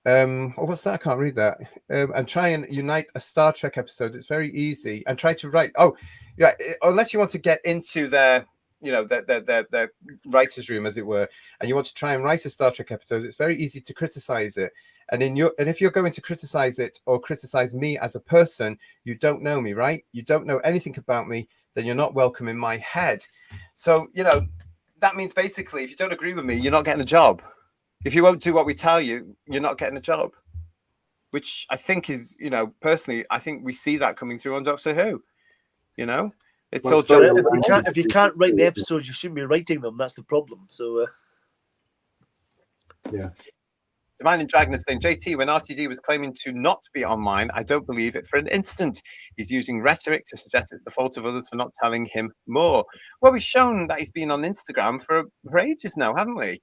Oh, what's that? I can't read that. And try and unite a Star Trek episode. It's very easy. And try to write. Oh, yeah. Unless you want to get into their writer's room, as it were, and you want to try and write a Star Trek episode, it's very easy to criticize it. And if you're going to criticize it or criticize me as a person, you don't know me, right? You don't know anything about me, then you're not welcome in my head. So, that means basically, if you don't agree with me, you're not getting a job. If you won't do what we tell you, you're not getting a job. Which I think is, personally, I think we see that coming through on Doctor Who. It's all job. If you can't write the episodes, you shouldn't be writing them. That's the problem. So, yeah. Divine and Dragon is saying, JT, when RTD was claiming to not be online, I don't believe it for an instant. He's using rhetoric to suggest it's the fault of others for not telling him more. Well, we've shown that he's been on Instagram for ages now, haven't we?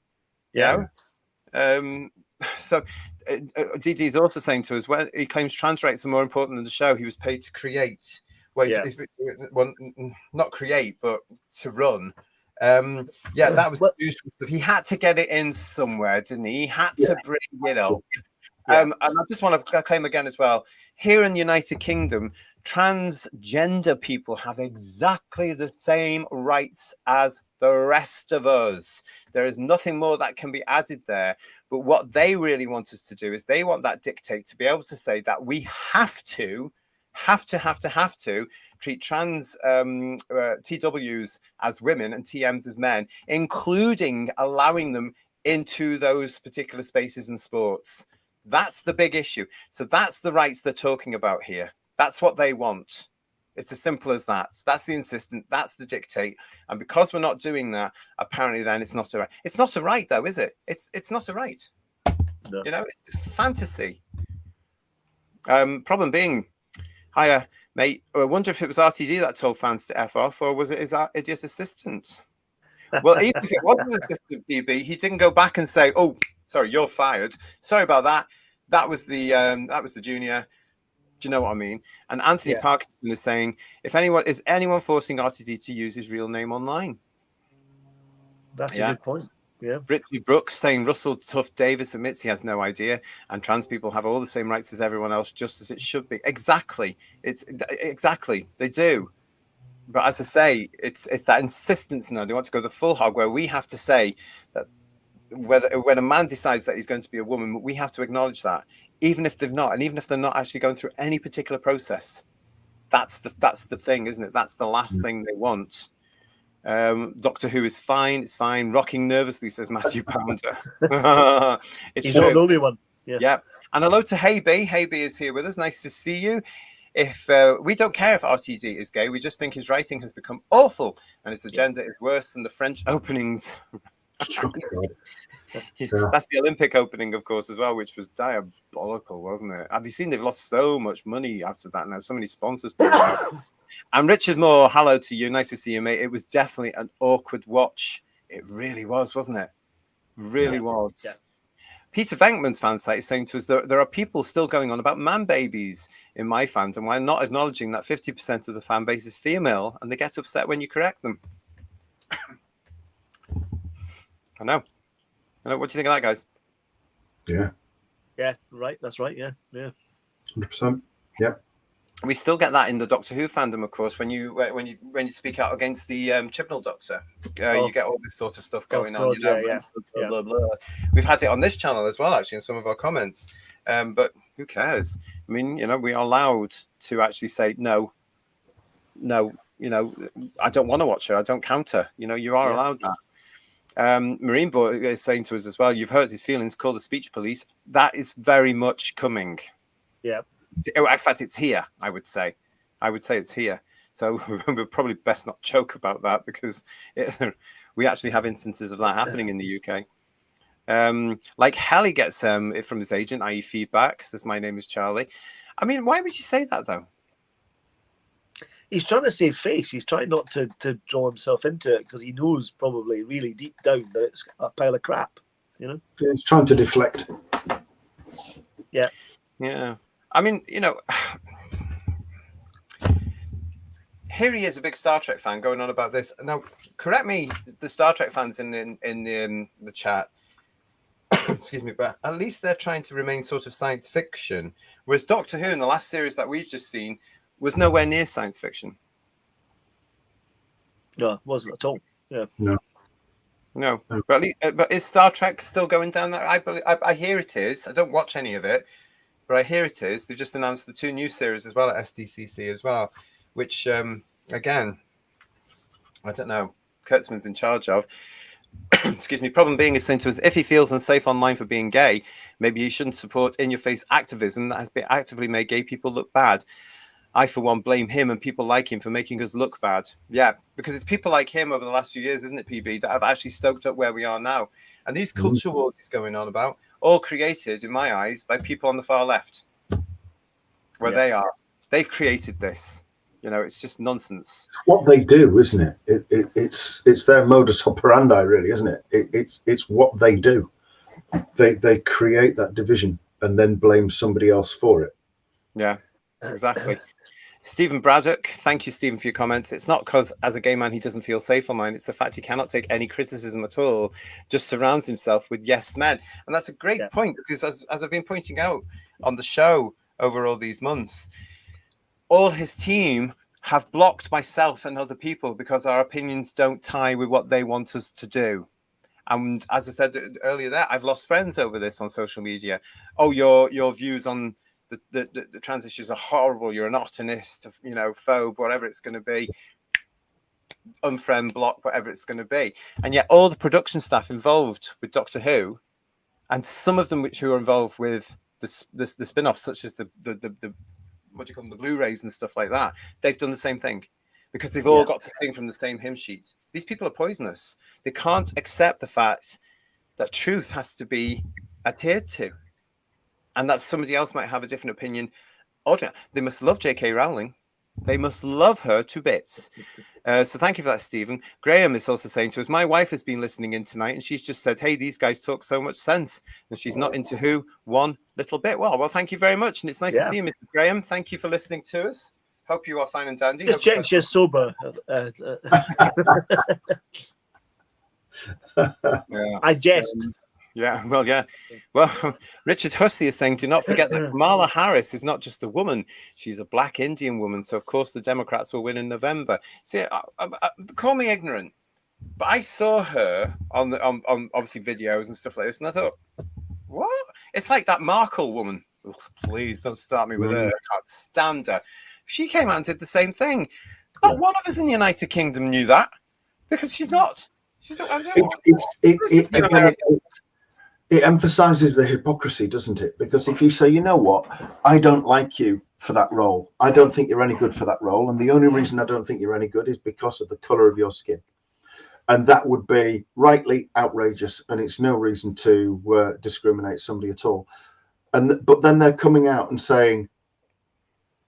yeah. So DD is also saying to us, well, he claims trans rights are more important than the show he was paid to create. Well, well, not create, but to run. That was useful. He had to get it in somewhere, didn't he? He had to bring it up. And I just want to claim again as well, here in the United Kingdom, transgender people have exactly the same rights as the rest of us. There is nothing more that can be added there. But what they really want us to do is they want that dictate to be able to say that we have to treat trans TWs as women and TMs as men, including allowing them into those particular spaces and sports. That's the big issue. So that's the rights they're talking about here. That's what they want. It's as simple as that. That's the insistent. That's the dictate. And because we're not doing that, apparently then it's not a right. It's not a right though, is it? It's not a right. No. It's fantasy. Problem being, hiya, mate. I wonder if it was RTD that told fans to F off, or was it his idiot assistant? Well, even if it was an assistant BB, he didn't go back and say, "Oh, sorry, you're fired. Sorry about that. That was the junior." Do you know what I mean? And Anthony Parkinson is saying, is anyone forcing RTD to use his real name online? That's a good point. Yeah. Richie Brooks saying Russell Tough Davis admits he has no idea, and trans people have all the same rights as everyone else, just as it should be. Exactly. Exactly. They do. But as I say, it's that insistence now. They want to go the full hog, where we have to say that when a man decides that he's going to be a woman, we have to acknowledge that, even if they've not, and even if they're not actually going through any particular process. That's the thing, isn't it? That's the last thing they want. Doctor Who is fine. It's fine. Rocking nervously, says Matthew Pounder. He's not the only one. Yeah. And hello to Hey B. Hey B is here with us. Nice to see you. If we don't care if RTD is gay, we just think his writing has become awful and his agenda is worse than the French openings. That's the Olympic opening, of course, as well, which was diabolical, wasn't it? Have you seen they've lost so much money after that now? So many sponsors pulled out. And Richard Moore, hello to you. Nice to see you, mate. It was definitely an awkward watch. It really was, wasn't it? Really was. Yeah. Peter Venkman's fan site is saying to us, there are people still going on about man babies in my fandom while not acknowledging that 50% of the fan base is female, and they get upset when you correct them. I know. What do you think of that, guys? Yeah, right. That's right. Yeah. 100%. Yeah. We still get that in the Doctor Who fandom, of course. When you speak out against the Chibnall Doctor, you get all this sort of stuff going on. Blah, blah, blah. We've had it on this channel as well, actually, in some of our comments. But who cares? I mean, we are allowed to actually say no. I don't want to watch her. I don't count her. You are allowed that. Marine Boy is saying to us as well, you've hurt his feelings, call the speech police. That is very much coming. Yeah. In fact, it's here, I would say. It's here. So we're probably best not joke about that, because we actually have instances of that happening in the UK. Like Helly gets from his agent, i.e. feedback, says, my name is Charlie. I mean, why would you say that, though? He's trying to save face. He's trying not to draw himself into it, because he knows probably really deep down that it's a pile of crap, He's trying to deflect. Yeah. Yeah. I mean, here he is, a big Star Trek fan, going on about this. Now, correct me, the Star Trek fans in the chat. excuse me, but at least they're trying to remain sort of science fiction. Whereas Doctor Who in the last series that we've just seen was nowhere near science fiction. No, it wasn't at all. Yeah. No. But at least, but is Star Trek still going down that? I hear it is. I don't watch any of it, but I hear it is. They've just announced the 2 new series as well at Sdcc as well, which again, I don't know. Kurtzman's in charge of. Excuse me. Problem being is saying to us, if he feels unsafe online for being gay, maybe he shouldn't support in-your-face activism that has been actively made gay people look bad. I, for one, blame him and people like him for making us look bad. Yeah, because it's people like him over the last few years, isn't it, PB, that have actually stoked up where we are now. And these culture wars he's going on about, all created, in my eyes, by people on the far left, where they are. They've created this. You know, it's just nonsense. It's what they do, isn't it? It's their modus operandi, really, isn't it? It's what they do. They create that division and then blame somebody else for it. Yeah, exactly. Stephen Braddock, thank you, Stephen, for your comments. It's not because as a gay man he doesn't feel safe online. It's the fact he cannot take any criticism at all, just surrounds himself with yes men. And that's a great point, because as I've been pointing out on the show over all these months, all his team have blocked myself and other people because our opinions don't tie with what they want us to do. And as I said earlier there, I've lost friends over this on social media. Oh, your views on the trans issues are horrible. You're an optimist, you know, phobe, whatever it's going to be, unfriend, block, whatever it's going to be. And yet all the production staff involved with Doctor Who, and some of them who are involved with the spin-offs, such as the what do you call them, the Blu-rays and stuff like that, they've done the same thing, because they've all got to sing from the same hymn sheet. These people are poisonous. They can't accept the fact that truth has to be adhered to, and that somebody else might have a different opinion. They must love J.K. Rowling. They must love her to bits. So thank you for that, Stephen. Graham is also saying to us, my wife has been listening in tonight and she's just said, hey, these guys talk so much sense, and she's not into Who one little bit. Well, thank you very much. And it's nice to see you, Mr. Graham. Thank you for listening to us. Hope you are fine and dandy. Just checking she's sober. I jest. Well, Richard Hussey is saying, do not forget that Kamala Harris is not just a woman. She's a black Indian woman. So, of course, the Democrats will win in November. See, call me ignorant, but I saw her on obviously videos and stuff like this, and I thought, what? It's like that Markle woman. Ugh, please don't start me with her. I can't stand her. She came out and did the same thing. Not one of us in the United Kingdom knew that, because she's not. It emphasizes the hypocrisy, doesn't it? Because if you say, you know what, I don't like you for that role, I don't think you're any good for that role, and the only reason I don't think you're any good is because of the color of your skin, and that would be rightly outrageous, and it's no reason to discriminate somebody at all. But then they're coming out and saying,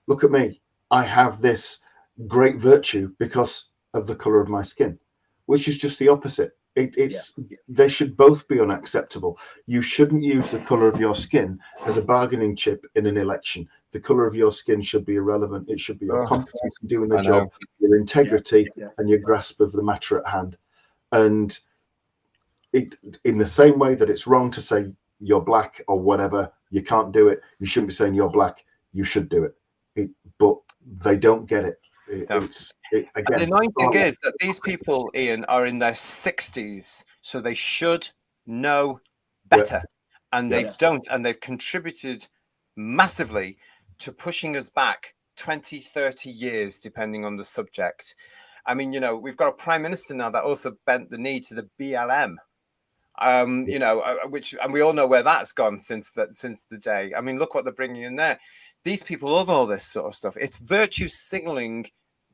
look at me, I have this great virtue because of the color of my skin, which is just the opposite. They should both be unacceptable. You shouldn't use the color of your skin as a bargaining chip in an election. The color of your skin should be irrelevant. It should be your competence in doing the job, your integrity, and your grasp of the matter at hand. And in the same way that it's wrong to say you're black or whatever, you can't do it, you shouldn't be saying you're black, you should do it. But they don't get it. Again, the annoying thing is that these people, Ian, are in their 60s, so they should know better, and they don't, and they've contributed massively to pushing us back 20, 30 years, depending on the subject. I mean, you know, we've got a prime minister now that also bent the knee to the BLM, you know, which, and we all know where that's gone since the day. I mean, look what they're bringing in there. These people love all this sort of stuff. It's virtue signaling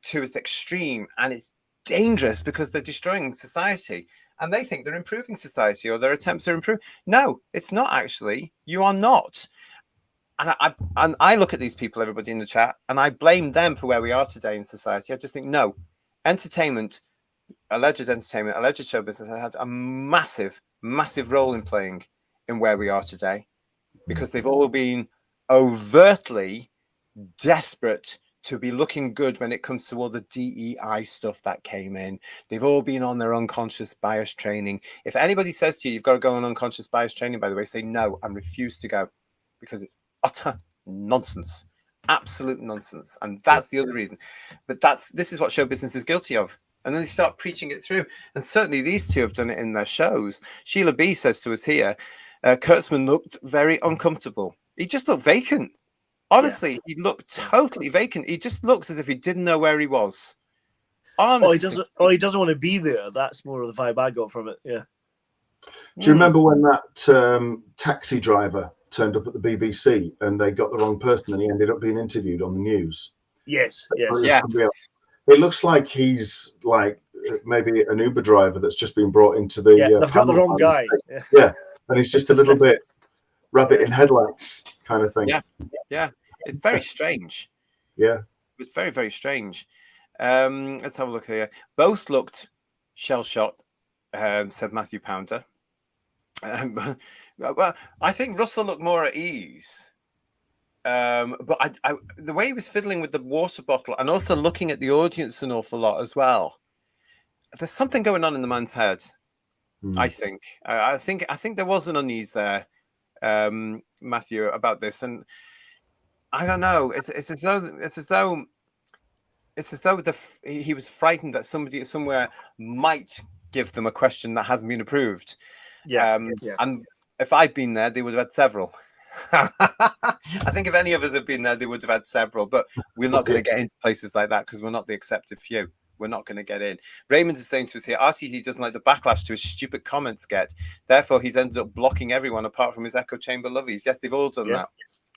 to its extreme, and it's dangerous because they're destroying society, and they think they're improving society, or their attempts are improve. No, it's not actually. You are not. And I look at these people, everybody in the chat, and I blame them for where we are today in society. I just think, no, entertainment, alleged show business has had a massive, massive role in playing in where we are today, because they've all been overtly desperate to be looking good when it comes to all the DEI stuff that came in. They've all been on their unconscious bias training. If anybody says to you, you've got to go on unconscious bias training, by the way, say no and refuse to go, because it's utter nonsense, absolute nonsense. And that's the other reason. But this is what show business is guilty of. And then they start preaching it through. And certainly these two have done it in their shows. Sheila B says to us here, Kurtzman looked very uncomfortable. He just looked vacant. Honestly, he looked totally vacant. He just looked as if he didn't know where he was. Honestly. He doesn't want to be there. That's more of the vibe I got from it. Yeah. Do you remember when that taxi driver turned up at the BBC and they got the wrong person and he ended up being interviewed on the news? Yes. It looks like he's like maybe an Uber driver that's just been brought into the. They've got the wrong guy. Yeah, and he's just a little bit rabbit in headlights kind of thing. Yeah. It's very strange. Yeah. It was very, very strange. Let's have a look here. Both looked shell-shocked, said Matthew Pounder. Well, I think Russell looked more at ease. But the way he was fiddling with the water bottle and also looking at the audience an awful lot as well. There's something going on in the man's head, I think. I think there was an unease there, Matthew, about this. And I don't know. It's as though he was frightened that somebody somewhere might give them a question that hasn't been approved. And if I'd been there, they would have had several. I think if any of us had been there, they would have had several. But we're not going to get into places like that because we're not the accepted few. We're not going to get in. Raymond is saying to us here, RTD doesn't like the backlash to his stupid comments get. Therefore, he's ended up blocking everyone apart from his echo chamber lovies. Yes, they've all done that.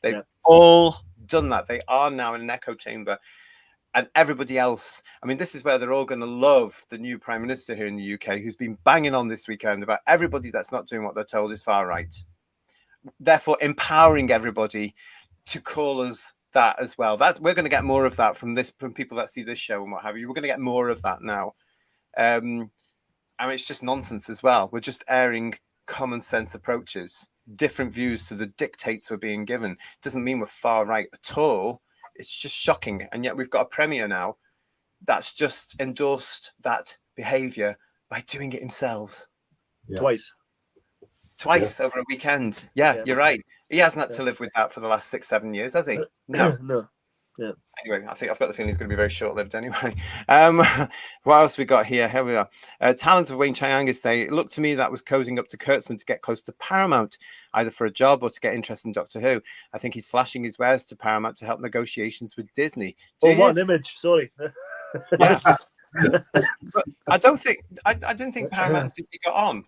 They've all done that. They are now in an echo chamber. And everybody else, I mean, this is where they're all going to love the new Prime Minister here in the UK, who's been banging on this weekend about everybody that's not doing what they're told is far right. Therefore, empowering everybody to call us that as well. We're going to get more of that from people that see this show and what have you. We're going to get more of that now. I mean, it's just nonsense as well. We're just airing common sense approaches, different views to the dictates we're being given. Doesn't mean we're far right at all. It's just shocking. And yet we've got a premier now that's just endorsed that behavior by doing it himself. Twice over a weekend. You're right. He hasn't had to live with that for the last 6-7 years, has he? No. Yeah. Anyway, I think I've got the feeling it's going to be very short-lived anyway. What else we got here? Here we are. Talents of Wayne Chiang is saying, it looked to me that was cozying up to Kurtzman to get close to Paramount, either for a job or to get interest in Doctor Who. I think he's flashing his wares to Paramount to help negotiations with Disney. What an image. Sorry. Yeah. But I didn't think Paramount and Disney got on.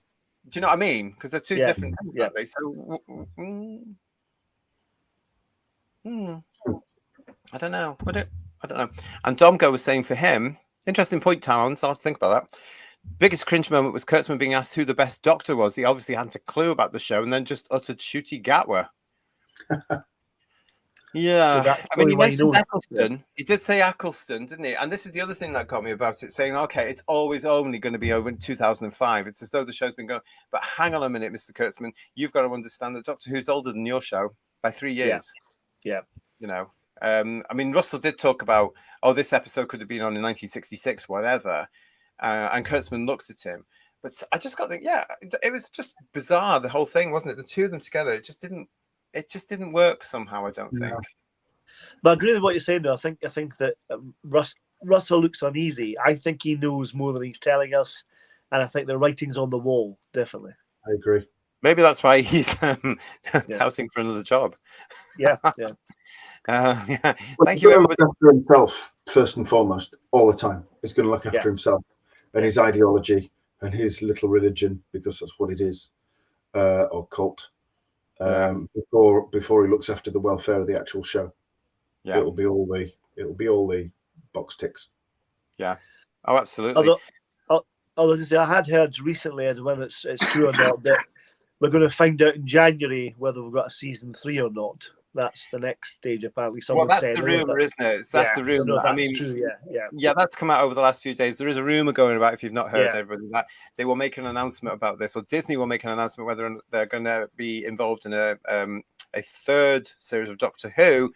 Do you know what I mean? Because they're two different things, aren't they? So, I don't know. I don't know. And Domgo was saying for him, interesting point, Talons. I'll have to think about that. Biggest cringe moment was Kurtzman being asked who the best doctor was. He obviously hadn't a clue about the show and then just uttered Shooty Gatwa. Yeah. I mean, he mentioned Eccleston. He did say Eccleston, didn't he? And this is the other thing that got me about it, saying, okay, it's always only going to be over in 2005. It's as though the show's been going. But hang on a minute, Mr. Kurtzman. You've got to understand that Doctor Who's older than your show by 3 years. Yeah. You know, I mean, Russell did talk about, this episode could have been on in 1966, whatever. And Kurtzman looked at him. But I just got it was just bizarre, the whole thing, wasn't it? The two of them together, it just didn't work somehow, I don't think. But I agree with what you're saying, though. I think that Russell looks uneasy. I think he knows more than he's telling us. And I think the writing's on the wall, definitely. I agree. Maybe that's why he's touting for another job. Yeah. Thank you, everybody. Look after himself, first and foremost, all the time. He's going to look after himself and his ideology and his little religion, because that's what it is, or cult. Before he looks after the welfare of the actual show. Yeah, it'll be all the box ticks. Yeah. Oh, absolutely. Although I had heard recently, and whether it's true or not, that we're going to find out in January whether we've got a season 3 or not. That's the next stage, apparently. Someone that's said, the rumor, isn't it? That's the rumor. I mean, true, yeah, that's come out over the last few days. There is a rumor going about, if you've not heard, everybody, that they will make an announcement about this, or Disney will make an announcement whether they're going to be involved in a third series of Doctor Who.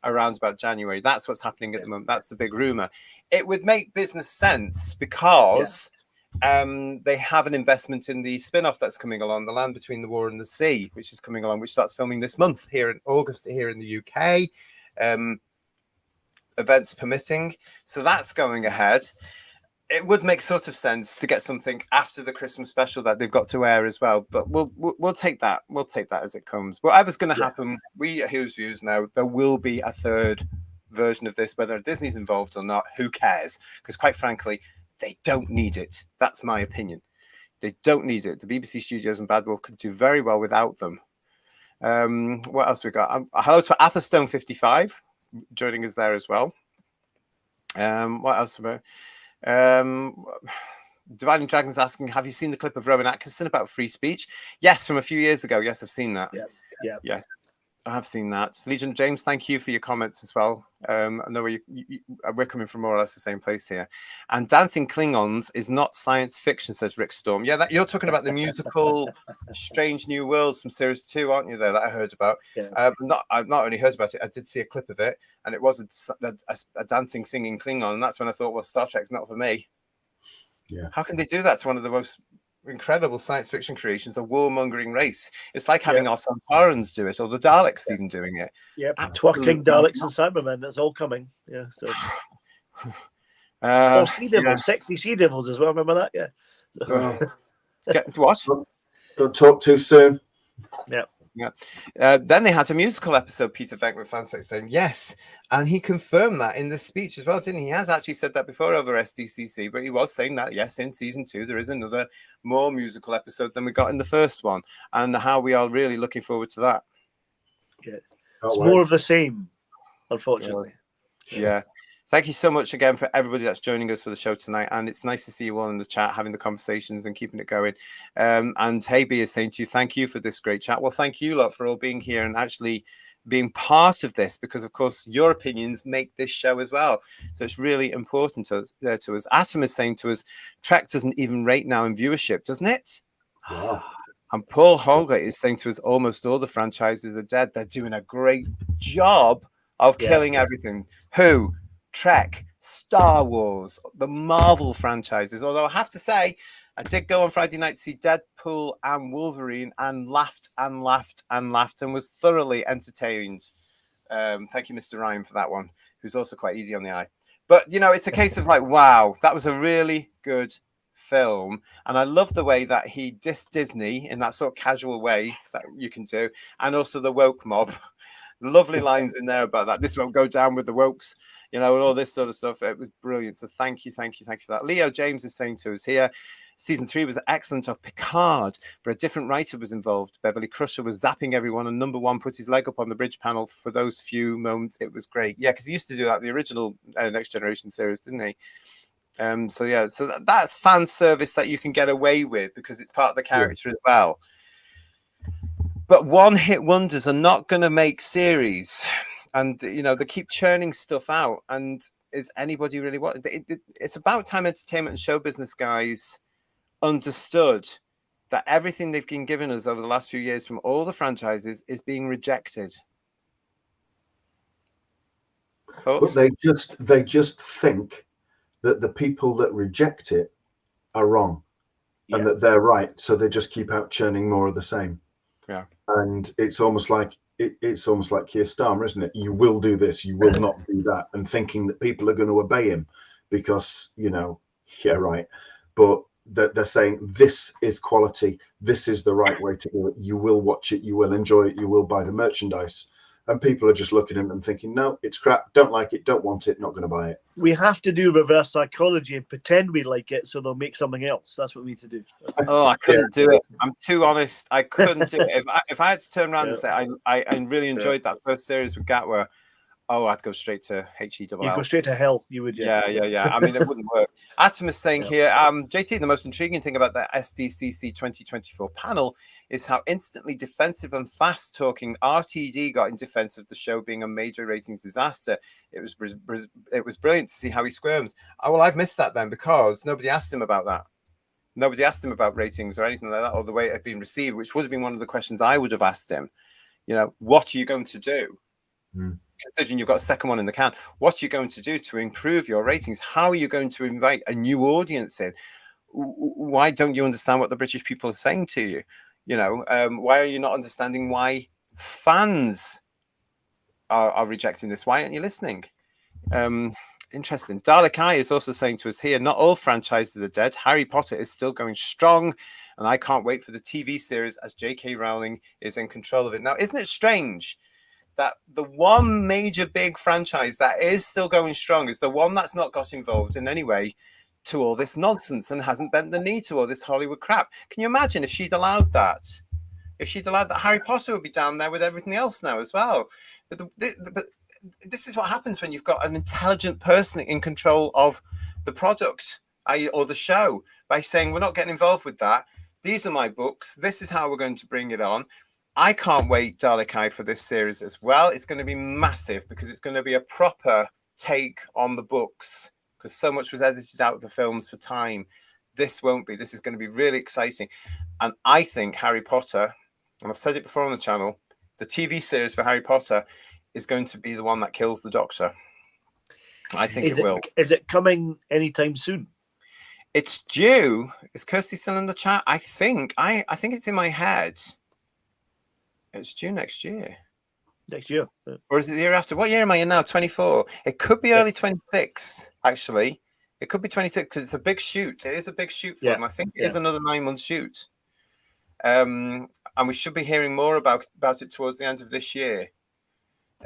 around about January. That's what's happening at the moment. That's the big rumor. It would make business sense because they have an investment in the spin-off that's coming along, The Land Between the War and the Sea, which is coming along, which starts filming this month here in August here in the UK, events permitting. So that's going ahead. It would make sort of sense to get something after the Christmas special that they've got to air as well. But we'll take that. We'll take that as it comes. Whatever's going to happen, we at Huw's Views know there will be a third version of this, whether Disney's involved or not. Who cares? Because quite frankly, they don't need it. That's my opinion. They don't need it. The BBC Studios and Badwell could do very well without them. What else we got? Hello to Atherstone55 joining us there as well. What else? Dividing Dragons asking, have you seen the clip of Rowan Atkinson about free speech? Yes, from a few years ago. Yes, I've seen that. Yeah. Yes, I have seen that. Legion James, thank you for your comments as well. I know we're coming from more or less the same place here. And Dancing Klingons is not science fiction, says Rick Storm. Yeah, you're talking about the musical Strange New Worlds from Series 2, aren't you? There that I heard about. Yeah. I've not only heard about it, I did see a clip of it, and it was a dancing, singing Klingon, and that's when I thought, well, Star Trek's not for me. Yeah. How can they do that to one of the most incredible science fiction creations, a warmongering race? It's like having our Sontarans do it, or the Daleks even doing it. Yeah, twerking Daleks and Cybermen, that's all coming. Yeah. So. Sea Devils, sexy Sea Devils as well. Remember that? Yeah. So. What? Don't talk too soon. Yeah. Then they had a musical episode, Peter Venkman Fansec saying yes, and he confirmed that in the speech as well, didn't he? He has actually said that before over Sdcc, but he was saying that yes, in season 2 there is another more musical episode than we got in the first one, and how we are really looking forward to that. Yeah, it's more of the same, unfortunately. Yeah. Thank you so much again for everybody that's joining us for the show tonight. And it's nice to see you all in the chat, having the conversations and keeping it going. And Hey B is saying to you, thank you for this great chat. Well, thank you lot for all being here and actually being part of this, because of course your opinions make this show as well. So it's really important to us. Atom is saying to us, Trek doesn't even rate now in viewership, doesn't it? Wow. And Paul Holger is saying to us, almost all the franchises are dead. They're doing a great job of killing everything. Who? Trek, Star Wars, the Marvel franchises. Although I have to say, I did go on Friday night to see Deadpool and Wolverine and laughed and laughed and laughed and was thoroughly entertained. Thank you, Mr. Ryan, for that one, who's also quite easy on the eye. But, you know, it's a case of like, wow, that was a really good film. And I love the way that he dissed Disney in that sort of casual way that you can do. And also the woke mob. Lovely lines in there about that. This won't go down with the wokes, you know, and all this sort of stuff. It was brilliant. So thank you for that. Leo James is saying to us here, season 3 was excellent of Picard, but a different writer was involved. Beverly Crusher was zapping everyone, and number 1 put his leg up on the bridge panel for those few moments. It was great. Yeah, because he used to do that in the original Next Generation series, didn't he? So that's fan service that you can get away with because it's part of the character as well. But one-hit wonders are not going to make series, and you know they keep churning stuff out. And is anybody really what? It's about time entertainment and show business guys understood that everything they've been giving us over the last few years from all the franchises is being rejected. Thoughts? But they just think that the people that reject it are wrong and that they're right, so they just keep out churning more of the same. Yeah. And it's almost like it's almost like Keir Starmer, isn't it? You will do this, you will not do that, and thinking that people are going to obey him because, you know, yeah, right. But they're saying this is quality, this is the right way to do it. You will watch it, you will enjoy it, you will buy the merchandise. And people are just looking at them and thinking, no, it's crap, don't like it, don't want it, not going to buy it. We have to do reverse psychology and pretend we like it so they'll make something else. That's what we need to do. Oh, I couldn't do it. I'm too honest. I couldn't do it. If I had to turn around and say I really enjoyed that first series with Gatwa, I'd go straight to HELL. You'd go straight to hell. You would, yeah. I mean, it wouldn't work. Atom is saying here, JT, the most intriguing thing about the Sdcc 2024 panel is how instantly defensive and fast-talking RTD got in defense of the show being a major ratings disaster. It was brilliant to see how he squirms. Oh, well, I've missed that then because nobody asked him about that. Nobody asked him about ratings or anything like that, or the way it had been received, which would have been one of the questions I would have asked him. You know, what are you going to do? considering you've got a second one in the can. What are you going to do to improve your ratings? How are you going to invite a new audience in? Why don't you understand what the British people are saying to you? You know, why are you not understanding why fans are rejecting this? Why aren't you listening? Interesting. Dalek Eye is also saying to us here, not all franchises are dead. Harry Potter is still going strong, and I can't wait for the TV series as J.K. Rowling is in control of it. Now, isn't it strange that the one major big franchise that is still going strong is the one that's not got involved in any way to all this nonsense and hasn't bent the knee to all this Hollywood crap? Can you imagine if she'd allowed that? If she'd allowed that, Harry Potter would be down there with everything else now as well. But this is what happens when you've got an intelligent person in control of the product or the show, by saying, we're not getting involved with that. These are my books. This is how we're going to bring it on. I can't wait, Dalek Eye, for this series as well. It's going to be massive because it's going to be a proper take on the books, because so much was edited out of the films for time. This won't be. This is going to be really exciting. And I think Harry Potter, and I've said it before on the channel, the TV series for Harry Potter is going to be the one that kills the Doctor. I think it will. Is it coming anytime soon? It's due. Is Kirsty still in the chat? I think it's in my head. It's due next year. Next year. Or is it the year after? What year am I in now? 24. It could be early 26, actually. It could be 26 because it's a big shoot. It is a big shoot for them. I think it is another 9-month shoot. And we should be hearing more about it towards the end of this year,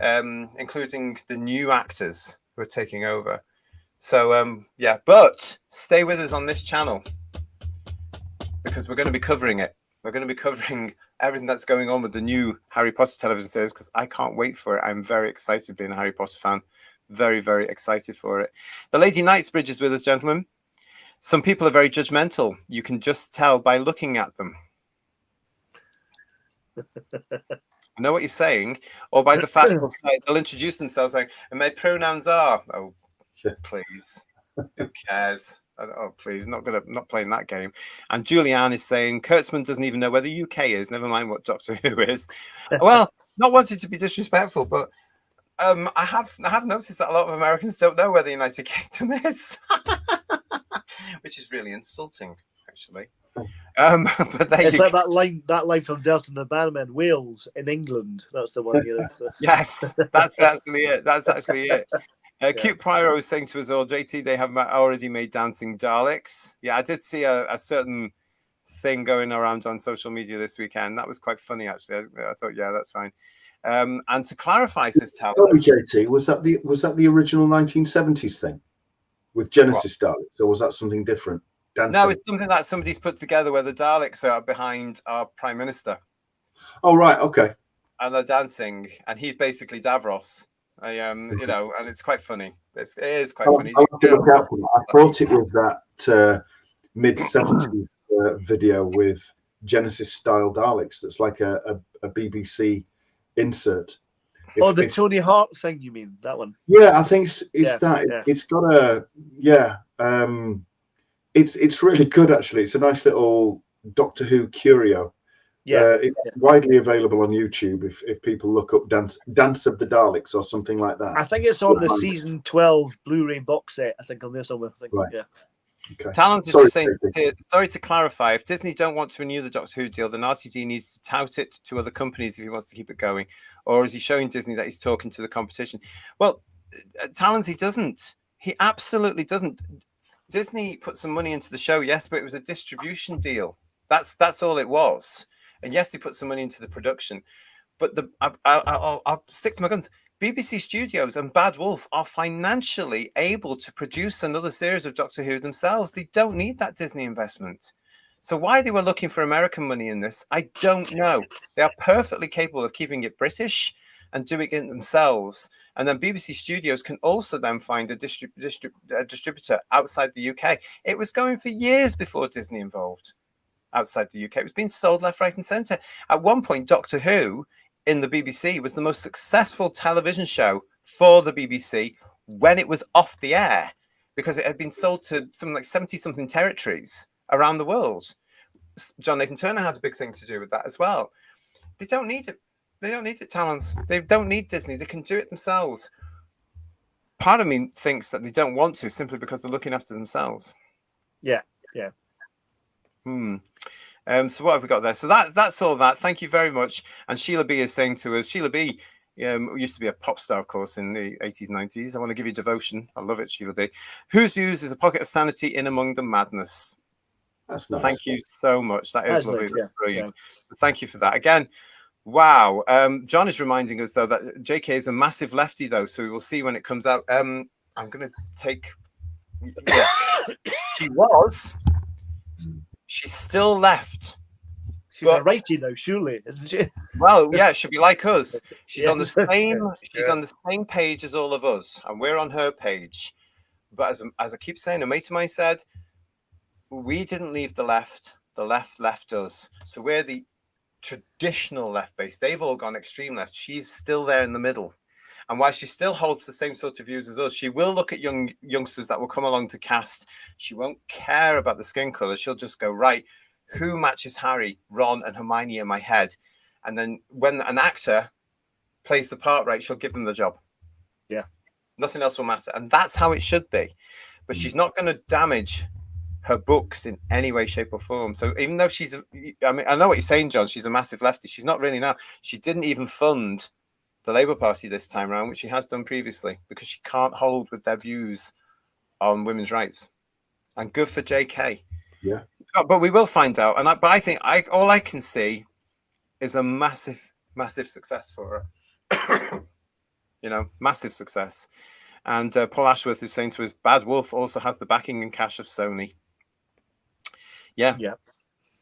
including the new actors who are taking over. So, but stay with us on this channel because we're going to be covering it. We're going to be covering everything that's going on with the new Harry Potter television series because I can't wait for it. I'm very excited being a Harry Potter fan. Very, very excited for it. The Lady Knightsbridge is with us, gentlemen. Some people are very judgmental. You can just tell by looking at them. I know what you're saying, or by the fact they'll introduce themselves saying, and my pronouns are, oh, please, who cares? Oh, please, not playing that game. And Julianne is saying, Kurtzman doesn't even know where the UK is, never mind what Doctor Who is. Well, not wanting to be disrespectful, but I have noticed that a lot of Americans don't know where the United Kingdom is, which is really insulting, actually. But it's like that line from Delta and the Bannermen, Wales in England. That's the one. You know, so. Yes, that's actually it. That's actually it. Cute Pyro is saying to us all, JT, they have already made dancing Daleks. Yeah, I did see a certain thing going around on social media this weekend. That was quite funny, actually. I thought, yeah, that's fine. And to clarify, says Talent, JT, was that the original 1970s thing with Genesis Daleks, or was that something different? Dancing. No, it's something that somebody's put together where the Daleks are behind our Prime Minister. Oh, right, okay. And they're dancing, and he's basically Davros. You know, and it's quite funny. It is quite funny. I thought it was that mid-70s video with Genesis-style Daleks. That's like a BBC insert. The Tony Hart thing, you mean that one? Yeah, I think it's that. Yeah. It's got a It's really good, actually. It's a nice little Doctor Who curio. Yeah, it's widely available on YouTube if people look up Dance of the Daleks or something like that. I think it's on the season 12 Blu-ray box set. I think on there somewhere. I think, right. Yeah. Okay. Talent is just saying, sorry to clarify, if Disney don't want to renew the Doctor Who deal, then RTD needs to tout it to other companies if he wants to keep it going. Or is he showing Disney that he's talking to the competition? Well, Talent, he doesn't. He absolutely doesn't. Disney put some money into the show, yes, but it was a distribution deal. That's all it was. And yes, they put some money into the production. But I'll stick to my guns. BBC Studios and Bad Wolf are financially able to produce another series of Doctor Who themselves. They don't need that Disney investment. So why they were looking for American money in this, I don't know. They are perfectly capable of keeping it British and doing it themselves. And then BBC Studios can also then find a distributor outside the UK. It was going for years before Disney involved outside the UK. It was being sold left, right and centre. At one point, Doctor Who in the BBC was the most successful television show for the BBC when it was off the air, because it had been sold to something like 70-something territories around the world. John Nathan Turner had a big thing to do with that as well. They don't need it. They don't need it, Talons. They don't need Disney. They can do it themselves. Part of me thinks that they don't want to simply because they're looking after themselves. Yeah. So what have we got there? So that's all that. Thank you very much. And Sheila B is saying to us, Sheila B used to be a pop star, of course, in the 80s, 90s. I want to give you devotion. I love it, Sheila B. Whose views is a pocket of sanity in among the madness? That's nice. Thank you so much. That's lovely. Nice, yeah. That's brilliant. Thank you for that. Again, wow. John is reminding us, though, that JK is a massive lefty, though. So we will see when it comes out. I'm going to take... Yeah. She was... She's still left. She's a righty now, surely, isn't she? Well, yeah, she'll be like us. She's Yeah. on the same. She's Yeah. on the same page as all of us, and we're on her page. But as I keep saying, a mate of mine said, we didn't leave the left. The left left us. So we're the traditional left base. They've all gone extreme left. She's still there in the middle. And while she still holds the same sort of views as us, she will look at youngsters that will come along to cast. She won't care about the skin color. She'll just go, right, who matches Harry, Ron, and Hermione in my head? And then when an actor plays the part right, she'll give them the job. Yeah. Nothing else will matter. And that's how it should be. But she's not going to damage her books in any way, shape, or form. So even though I know what you're saying, John, she's a massive lefty. She's not really now. She didn't even fund the Labour Party this time around, which she has done previously, because she can't hold with their views on women's rights. And good for JK. Yeah. But we will find out. But I think all I can see is a massive, massive success for her. Massive success. And Paul Ashworth is saying to us, Bad Wolf also has the backing and cash of Sony. Yeah. Yeah.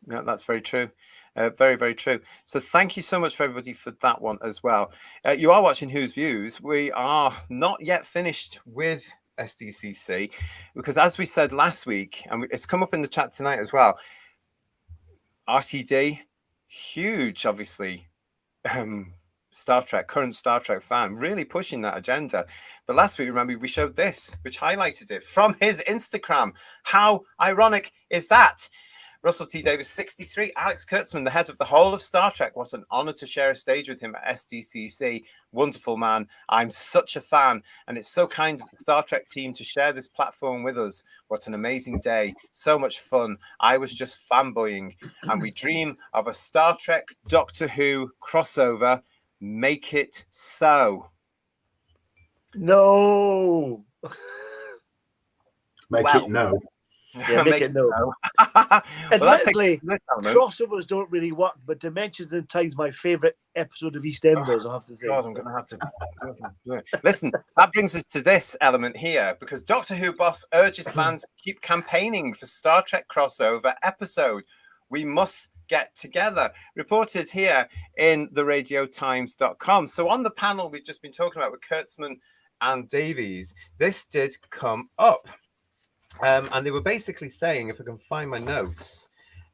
Yeah, that's very true. Very, very true. So thank you so much for everybody for that one as well. You are watching Whose Views. We are not yet finished with SDCC because, as we said last week, and it's come up in the chat tonight as well, RTD, huge, obviously, current Star Trek fan, really pushing that agenda. But last week, remember, we showed this, which highlighted it from his Instagram. How ironic is that? Russell T. Davis, 63. Alex Kurtzman, the head of the whole of Star Trek. What an honor to share a stage with him at SDCC. Wonderful man. I'm such a fan. And it's so kind of the Star Trek team to share this platform with us. What an amazing day. So much fun. I was just fanboying. And we dream of a Star Trek Doctor Who crossover. Make it so. No. Make it no. Yeah, make it no. Well, Admittedly, crossovers don't really work, but Dimensions and Time's my favourite episode of EastEnders, I'll have to say. God, I'm going to have to... Listen, that brings us to this element here, because Doctor Who boss urges fans to keep campaigning for Star Trek crossover episode. We must get together. Reported here in theradiotimes.com. So on the panel we've just been talking about with Kurtzman and Davies, this did come up. And they were basically saying, if I can find my notes,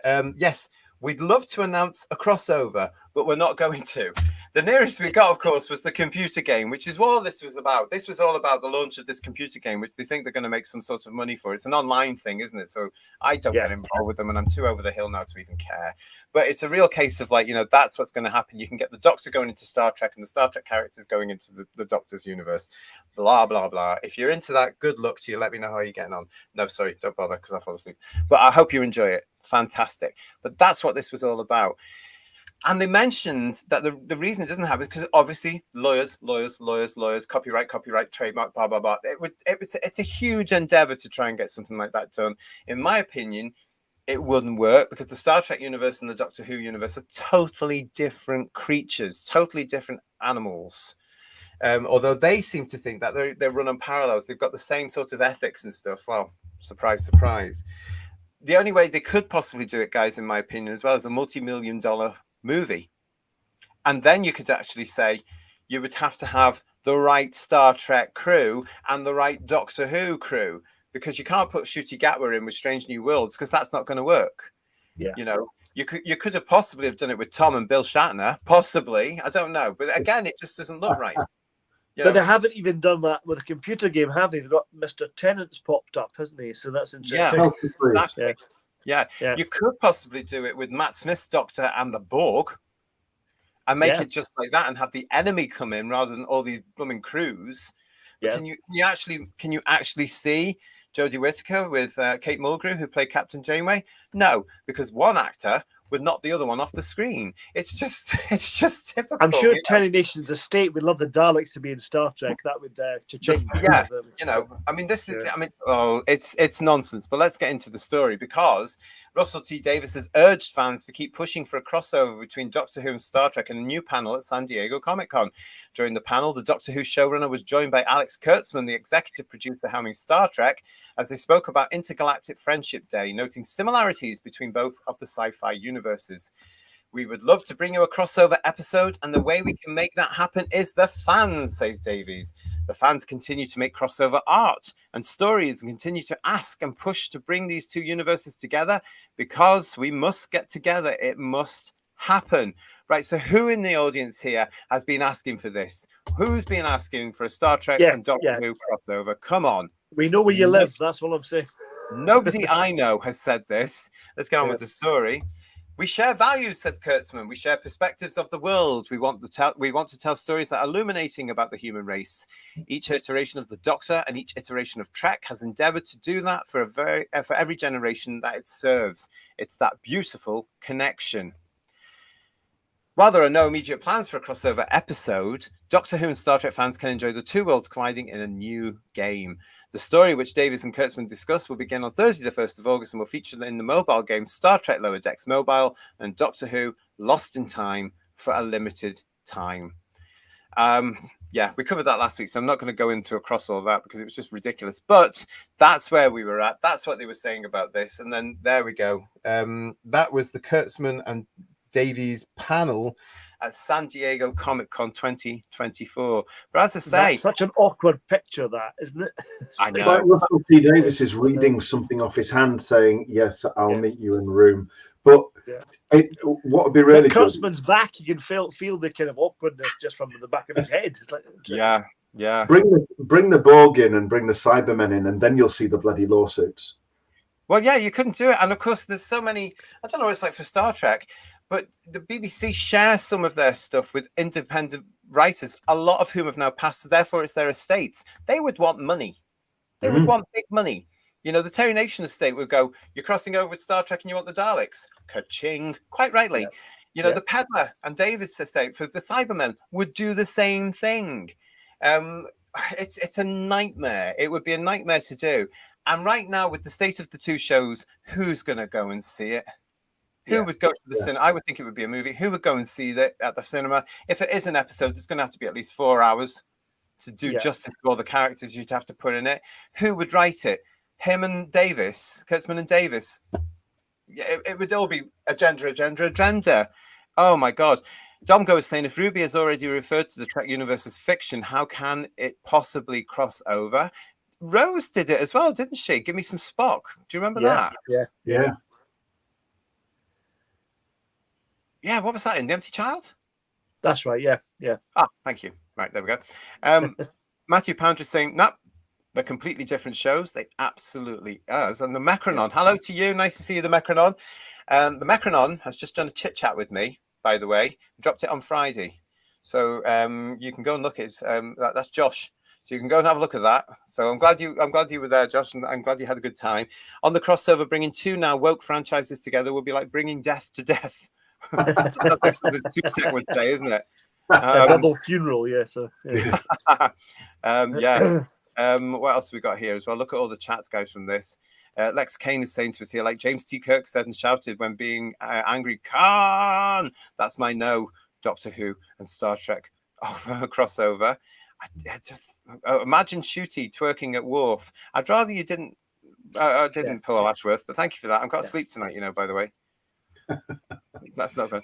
yes, we'd love to announce a crossover, but we're not going to. The nearest we got, of course, was the computer game, which is what this was about. This was all about the launch of this computer game, which they think they're going to make some sort of money for. It's an online thing, isn't it? So I don't get involved with them, and I'm too over the hill now to even care. But it's a real case of that's what's going to happen. You can get the Doctor going into Star Trek and the Star Trek characters going into the Doctor's universe. Blah, blah, blah. If you're into that, good luck to you. Let me know how you're getting on. No, sorry, don't bother because I fall asleep. But I hope you enjoy it. Fantastic. But that's what this was all about. And they mentioned that the reason it doesn't happen is because obviously lawyers, copyright, trademark, blah, blah, blah. It's a huge endeavor to try and get something like that done. In my opinion, it wouldn't work because the Star Trek universe and the Doctor Who universe are totally different creatures, totally different animals. Although they seem to think that they're run on parallels. They've got the same sort of ethics and stuff. Well, surprise, surprise. The only way they could possibly do it, guys, in my opinion, as well, is a multi-million-dollar movie. And then you could actually say you would have to have the right Star Trek crew and the right Doctor Who crew, because you can't put Ncuti Gatwa in with Strange New Worlds because that's not going to work. Yeah. You could have possibly have done it with Tom and Bill Shatner, possibly. I don't know. But again, it just doesn't look right. But they haven't even done that with a computer game, have they? They've got Mr. Tennant's popped up, hasn't he? So that's interesting. Yeah, exactly. Yeah. You could possibly do it with Matt Smith's Doctor and the Borg. and make it just like that and have the enemy come in rather than all these blooming crews. But can you actually see Jodie Whittaker with Kate Mulgrew, who played Captain Janeway? No, because one actor would knock the other one off the screen. It's just typical. I'm sure Tiny Nations Estate would love the Daleks to be in Star Trek. That would cha-ching. Yeah, I mean, this is, it's nonsense. But let's get into the story, because Russell T Davies has urged fans to keep pushing for a crossover between Doctor Who and Star Trek in a new panel at San Diego Comic-Con. During the panel, the Doctor Who showrunner was joined by Alex Kurtzman, the executive producer helming Star Trek, as they spoke about Intergalactic Friendship Day, noting similarities between both of the sci-fi universes. We would love to bring you a crossover episode, and the way we can make that happen is the fans, says Davies. The fans continue to make crossover art and stories and continue to ask and push to bring these two universes together, because we must get together. It must happen. Right, so who in the audience here has been asking for this? Who's been asking for a Star Trek and Doctor Who crossover? Come on. We know where you live. That's all I'm saying. Nobody I know has said this. Let's get on with the story. We share values, says Kurtzman. We share perspectives of the world. We want to tell stories that are illuminating about the human race. Each iteration of the Doctor and each iteration of Trek has endeavored to do that for every generation that it serves. It's that beautiful connection. While there are no immediate plans for a crossover episode, Doctor Who and Star Trek fans can enjoy the two worlds colliding in a new game. The story, which Davies and Kurtzman discussed, will begin on Thursday, the 1st of August, and will feature in the mobile game Star Trek Lower Decks Mobile and Doctor Who Lost in Time for a limited time. We covered that last week, so I'm not going to go into across all that because it was just ridiculous. But that's where we were at. That's what they were saying about this. And then there we go. That was the Kurtzman and Davies panel at San Diego Comic-Con 2024. But as I say, that's such an awkward picture, that, isn't it? I know. It's like Russell T Davies is reading something off his hand, saying, "Yes, I'll meet you in the room." But what would be really good? Kurtzman's back, you can feel the kind of awkwardness just from the back of his head. It's like, Bring the Borg in and bring the Cybermen in, and then you'll see the bloody lawsuits. Well, yeah, you couldn't do it. And of course, there's so many. I don't know what it's like for Star Trek, but the BBC shares some of their stuff with independent writers, a lot of whom have now passed, so therefore it's their estates. They would want money. They would want big money. You know, the Terry Nation estate would go, you're crossing over with Star Trek and you want the Daleks. Ka-ching. Quite rightly. Yeah. You know, the Pedler and David's estate for the Cybermen would do the same thing. It's a nightmare. It would be a nightmare to do. And right now, with the state of the two shows, who's going to go and see it? Who would go to the cinema? I would think it would be a movie. Who would go and see that at the cinema? If it is an episode, it's going to have to be at least 4 hours to do justice to all the characters you'd have to put in it. Who would write it? Him and Davis, Kurtzman and Davis. Yeah, it would all be agenda. Oh my God. Domgo is saying, if Ruby has already referred to the Trek universe as fiction, how can it possibly cross over? Rose did it as well, didn't she? Give me some Spock. Do you remember that? Yeah. Yeah, what was that in? The Empty Child? That's right, yeah. Ah, thank you. Right, there we go. Matthew Pounder is saying, nope, they're completely different shows. They absolutely are. And the Macronon, hello to you. Nice to see you, the Macronon. The Macronon has just done a chit-chat with me, by the way. Dropped it on Friday. So you can go and look at it. That's Josh. So you can go and have a look at that. So I'm glad you were there, Josh, and I'm glad you had a good time. On the crossover, bringing two now woke franchises together will be like bringing death to death. That's what the Tech would say, isn't it? Double funeral, yeah. So what else have we got here as well? Look at all the chats, guys, from this. Lex Kane is saying to us here, like James T. Kirk said and shouted when being angry, Khan! That's my no, Doctor Who and Star Trek crossover. I just imagine Shooty twerking at Worf. I'd rather you didn't Paul Ashworth, but thank you for that. I've got to sleep tonight, by the way. That's not good.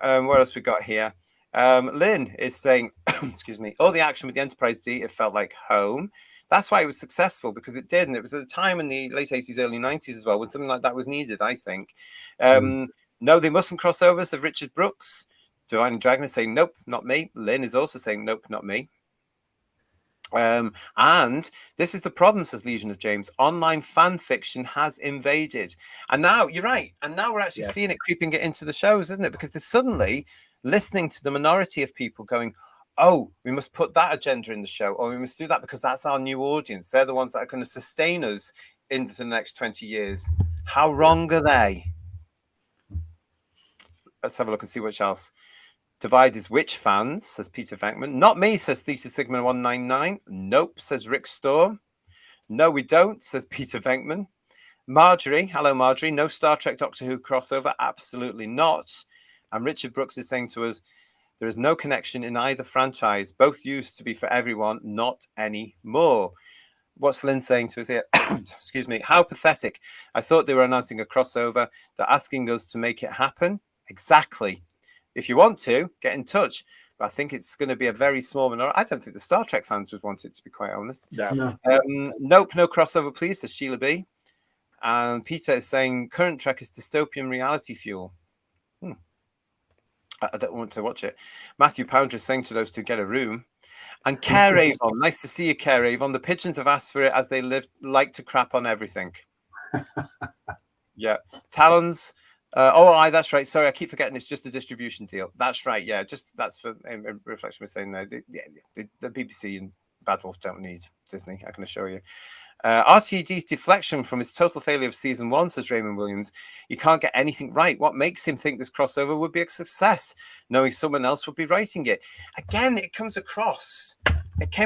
What else we got here? Lynn is saying, excuse me, all the action with the Enterprise D, it felt like home. That's why it was successful, because it did. And it was at a time in the late 80s, early 90s as well, when something like that was needed, I think. No, they mustn't cross over, said Richard Brooks. Divine Dragon is saying, nope, not me. Lynn is also saying, nope, not me. And this is the problem, says Legion of James. Online fan fiction has invaded. And now, you're right, and now we're actually seeing it creeping it into the shows, isn't it? Because there's suddenly, listening to the minority of people going, oh, we must put that agenda in the show, or we must do that because that's our new audience. They're the ones that are going to sustain us into the next 20 years. How wrong are they? Let's have a look and see what else. Divide is which fans, says Peter Venkman. Not me, says Theta Sigma 199. Nope, says Rick Storm. No, we don't, says Peter Venkman. Marjorie, hello Marjorie. No Star Trek Doctor Who crossover? Absolutely not. And Richard Brooks is saying to us, there is no connection in either franchise. Both used to be for everyone, not anymore. What's Lynn saying to us here? Excuse me. How pathetic. I thought they were announcing a crossover. They're asking us to make it happen. Exactly. If you want to, get in touch. But I think it's going to be a very small minority. I don't think the Star Trek fans would want it, to be quite honest. No. Nope, no crossover, please, says Sheila B. And Peter is saying current Trek is dystopian reality fuel. I don't want to watch it. Matthew Pounder is saying to those two, get a room. And Care Avon, nice to see you, Care Avon. The pigeons have asked for it as they like to crap on everything. Yeah. Talons. That's right. Sorry, I keep forgetting it's just a distribution deal. That's right. Yeah, just that's for reflection we're saying there. The BBC and Bad Wolf don't need Disney, I can assure you. RTD's deflection from his total failure of season 1, says Raymond Williams. You can't get anything right. What makes him think this crossover would be a success, knowing someone else would be writing it? Again, it came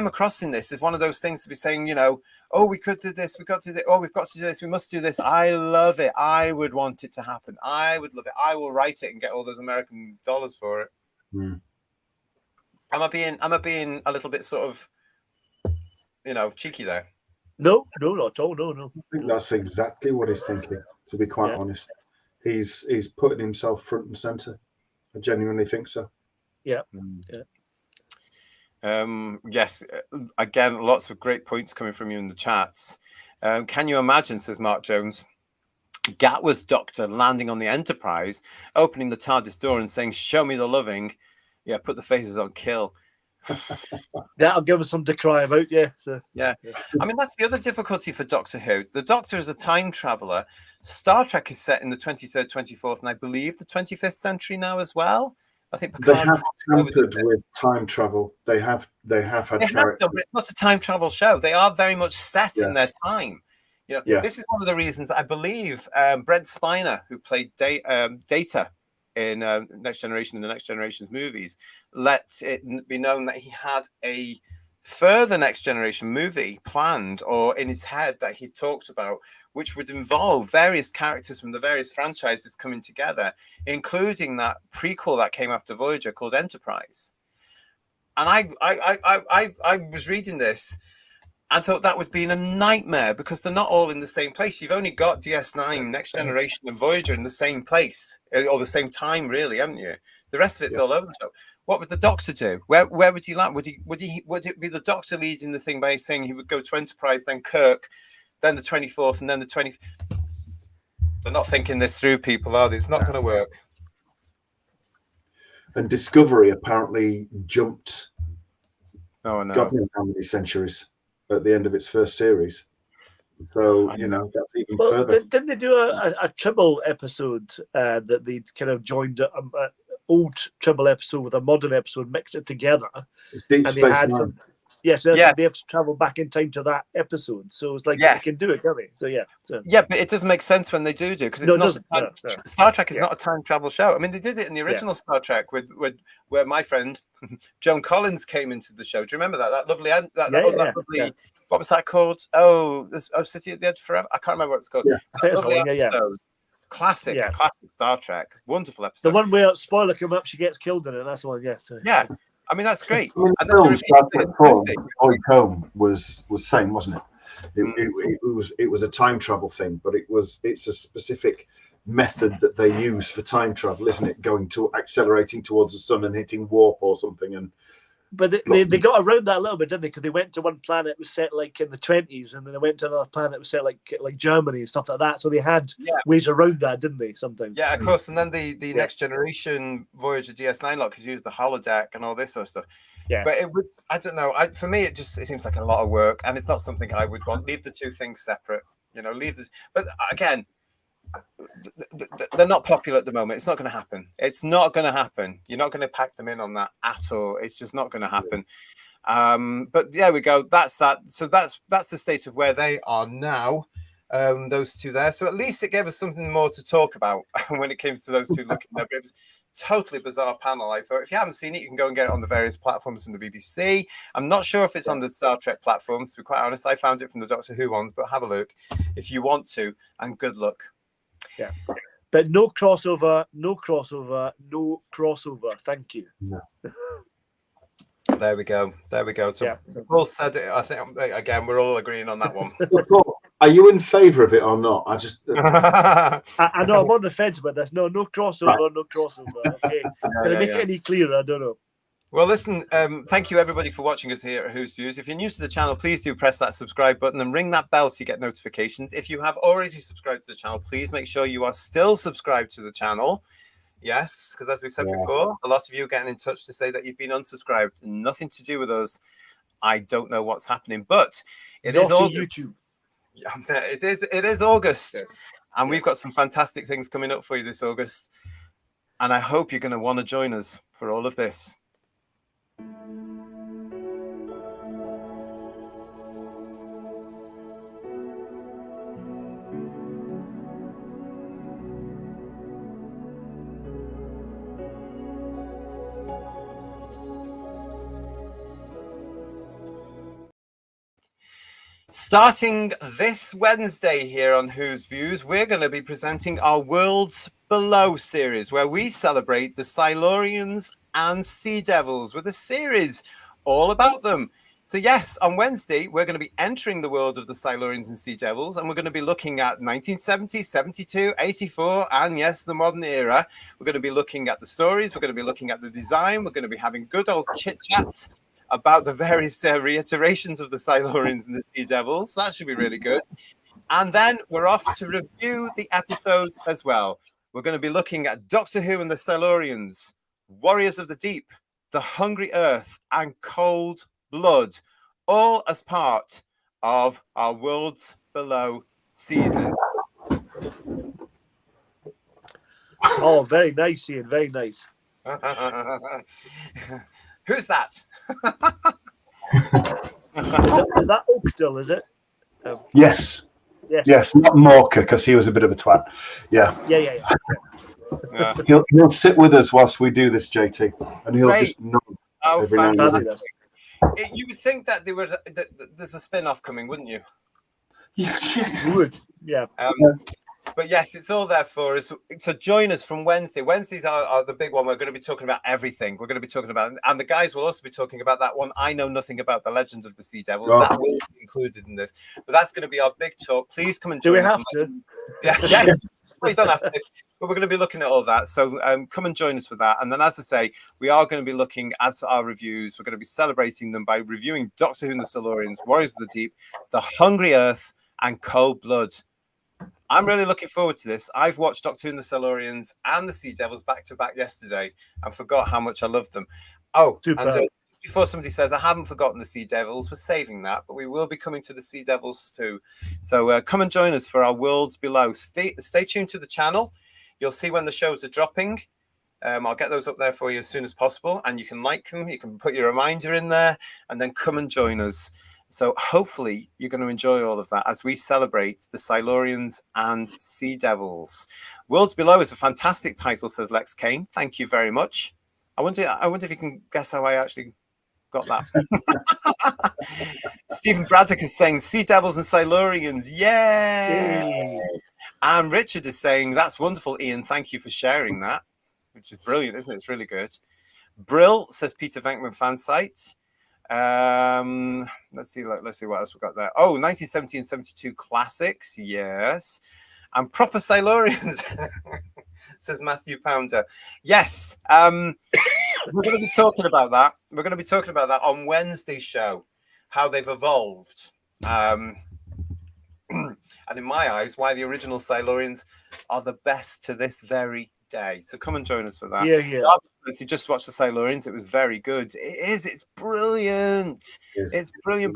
across in this as one of those things to be saying, oh, we could do this, we've got to do this, we must do this. I love it. I would want it to happen. I would love it. I will write it and get all those American dollars for it. Am I being a little bit sort of, cheeky there? No, not at all. No. I think that's exactly what he's thinking, to be quite honest. He's putting himself front and center. I genuinely think so. Yeah. Yes, again, lots of great points coming from you in the chats. Can you imagine, says Mark Jones, Gatwa's doctor landing on the Enterprise, opening the TARDIS door and saying, show me the loving. Yeah, put the faces on kill. That'll give us something to cry about, yeah. So, yeah. I mean, that's the other difficulty for Doctor Who. The Doctor is a time traveler. Star Trek is set in the 23rd, 24th, and I believe the 25th century now as well. I think Picard they have tampered with time travel. They have had characters. But it's not a time travel show. They are very much set in their time. This is one of the reasons I believe Brent Spiner, who played Data in Next Generation and the Next Generation's movies, let it be known that he had a further Next Generation movie planned or in his head that he talked about, which would involve various characters from the various franchises coming together, including that prequel that came after Voyager called Enterprise. And I was reading this and thought that would be a nightmare because they're not all in the same place. You've only got DS9, Next Generation, and Voyager in the same place or the same time, really, haven't you? The rest of it's all over the show. What would the Doctor do? Where would he land? Would it be the Doctor leading the thing by saying he would go to Enterprise, then Kirk, then the 24th, and then the 20th? They're not thinking this through, people, are they? It's not going to work. And Discovery apparently jumped. Oh no! God knows how many centuries at the end of its first series. So, that's even further. Didn't they do a Tribble episode that they kind of joined an old Tribble episode with a modern episode, mixed it together? It's Deep Space Nine. They have to travel back in time to that episode. So it's like they can do it, can't they? So yeah, but it doesn't make sense when they do because it's Star Trek is not a time travel show. I mean, they did it in the original Star Trek with where my friend Joan Collins came into the show. Do you remember that? That lovely lovely. What was that called? City at the Edge Forever. I can't remember what it's called. Classic Star Trek. Wonderful episode. The one where, spoiler come up, she gets killed in it. That's the one. Yeah. I mean, that's great. I mean, the film Star Trek 4, Boyd Combe was saying, wasn't it? It was a time travel thing, but it's a specific method that they use for time travel, isn't it? Accelerating towards the sun and hitting warp or something. But they got around that a little bit, didn't they? Because they went to one planet that was set like in the 20s, and then they went to another planet that was set like Germany and stuff like that. So they had ways around that, didn't they? Sometimes. Yeah, of course. And then the Next Generation Voyager DS9 lot could use the holodeck and all this sort of stuff. Yeah. But it would, I don't know. For me, it seems like a lot of work, and it's not something I would want. Leave the two things separate. Leave this. But again, they're not popular at the moment. It's not going to happen. It's not going to happen. You're not going to pack them in on that at all. It's just not going to happen. But there we go. That's that. So that's the state of where they are now. Those two there. So at least it gave us something more to talk about when it came to those two looking there. But it was totally bizarre panel. I thought if you haven't seen it, you can go and get it on the various platforms from the BBC. I'm not sure if it's on the Star Trek platforms, to be quite honest. I found it from the Doctor Who ones, but have a look if you want to, and good luck. Yeah. But no crossover, no crossover, no crossover. Thank you. No. There we go. There we go. So Yeah. Paul said it. I think again we're all agreeing on that one. Are you in favour of it or not? I just I know I'm on the fence about this. No crossover, no crossover. Okay. Can I make it any clearer? I don't know. Well, listen, thank you everybody for watching us here at Who's Views. If you're new to the channel, please do press that subscribe button and ring that bell so you get notifications. If you have already subscribed to the channel, please make sure you are still subscribed to the channel. Yes, because as we said before, a lot of you are getting in touch to say that you've been unsubscribed. Nothing to do with us. I don't know what's happening, but it is August. YouTube. It is August, and we've got some fantastic things coming up for you this August. And I hope you're going to want to join us for all of this. Starting this Wednesday here on Who's Views, we're going to be presenting our Worlds Below series, where we celebrate the Silurians and Sea Devils with a series all about them. So yes, on Wednesday, we're going to be entering the world of the Silurians and Sea Devils, and we're going to be looking at 1970, 72, 84, and yes, the modern era. We're going to be looking at the stories, we're going to be looking at the design, we're going to be having good old chit-chats about the various reiterations of the Silurians and the Sea Devils. That should be really good. And then we're off to review the episode as well. We're going to be looking at Doctor Who and the Silurians, Warriors of the Deep, The Hungry Earth, and Cold Blood, all as part of our Worlds Below season. Oh, very nice, Ian. Very nice. Who's that? Is that Oakdale, is it? yes, not Morker, because he was a bit of a twat. Yeah. He'll sit with us whilst we do this, JT, and he'll just nod every now and then. You would think that there's a spin-off coming, wouldn't you? Yes. You would, yeah. But yes, it's all there for us. So join us from Wednesday. Wednesdays are the big one. We're going to be talking about everything. We're going to be talking about, and the guys will also be talking about that one. I know nothing about the Legends of the Sea Devils. That will be included in this. But that's going to be our big talk. Please come and join us. Do we have to? Yeah, yes. We don't have to. But we're going to be looking at all that. So come and join us for that. And then, as I say, we are going to be looking, as for our reviews, we're going to be celebrating them by reviewing Doctor Who and the Silurians, Warriors of the Deep, The Hungry Earth, and Cold Blood. I'm really looking forward to this. I've watched Doctor Who and the Silurians and the Sea Devils back to back yesterday and forgot how much I loved them. Oh, and before somebody says, I haven't forgotten the Sea Devils, we're saving that, but we will be coming to the Sea Devils too. So come and join us for our Worlds Below. Stay tuned to the channel. You'll see when the shows are dropping. I'll get those up there for you as soon as possible, and you can like them. You can put your reminder in there and then come and join us. So hopefully you're going to enjoy all of that as we celebrate the Silurians and Sea Devils. Worlds Below is a fantastic title, says Lex Kane. Thank you very much. I wonder if you can guess how I actually got that. Stephen Braddock is saying Sea Devils and Silurians. Yay! And Richard is saying, that's wonderful, Ian. Thank you for sharing that, which is brilliant, isn't it? It's really good. Brill, says Peter Venkman fan site. Let's see what else we got there. Oh, 1970 and 72 classics, yes. And proper Silurians, says Matthew Pounder. Yes, we're going to be talking about that. We're going to be talking about that on Wednesday's show, how they've evolved. And in my eyes, why the original Silurians are the best to this very day. So come and join us for that. Yeah. You just watched the Silurians. It was very good. It is. It's brilliant. It's brilliant.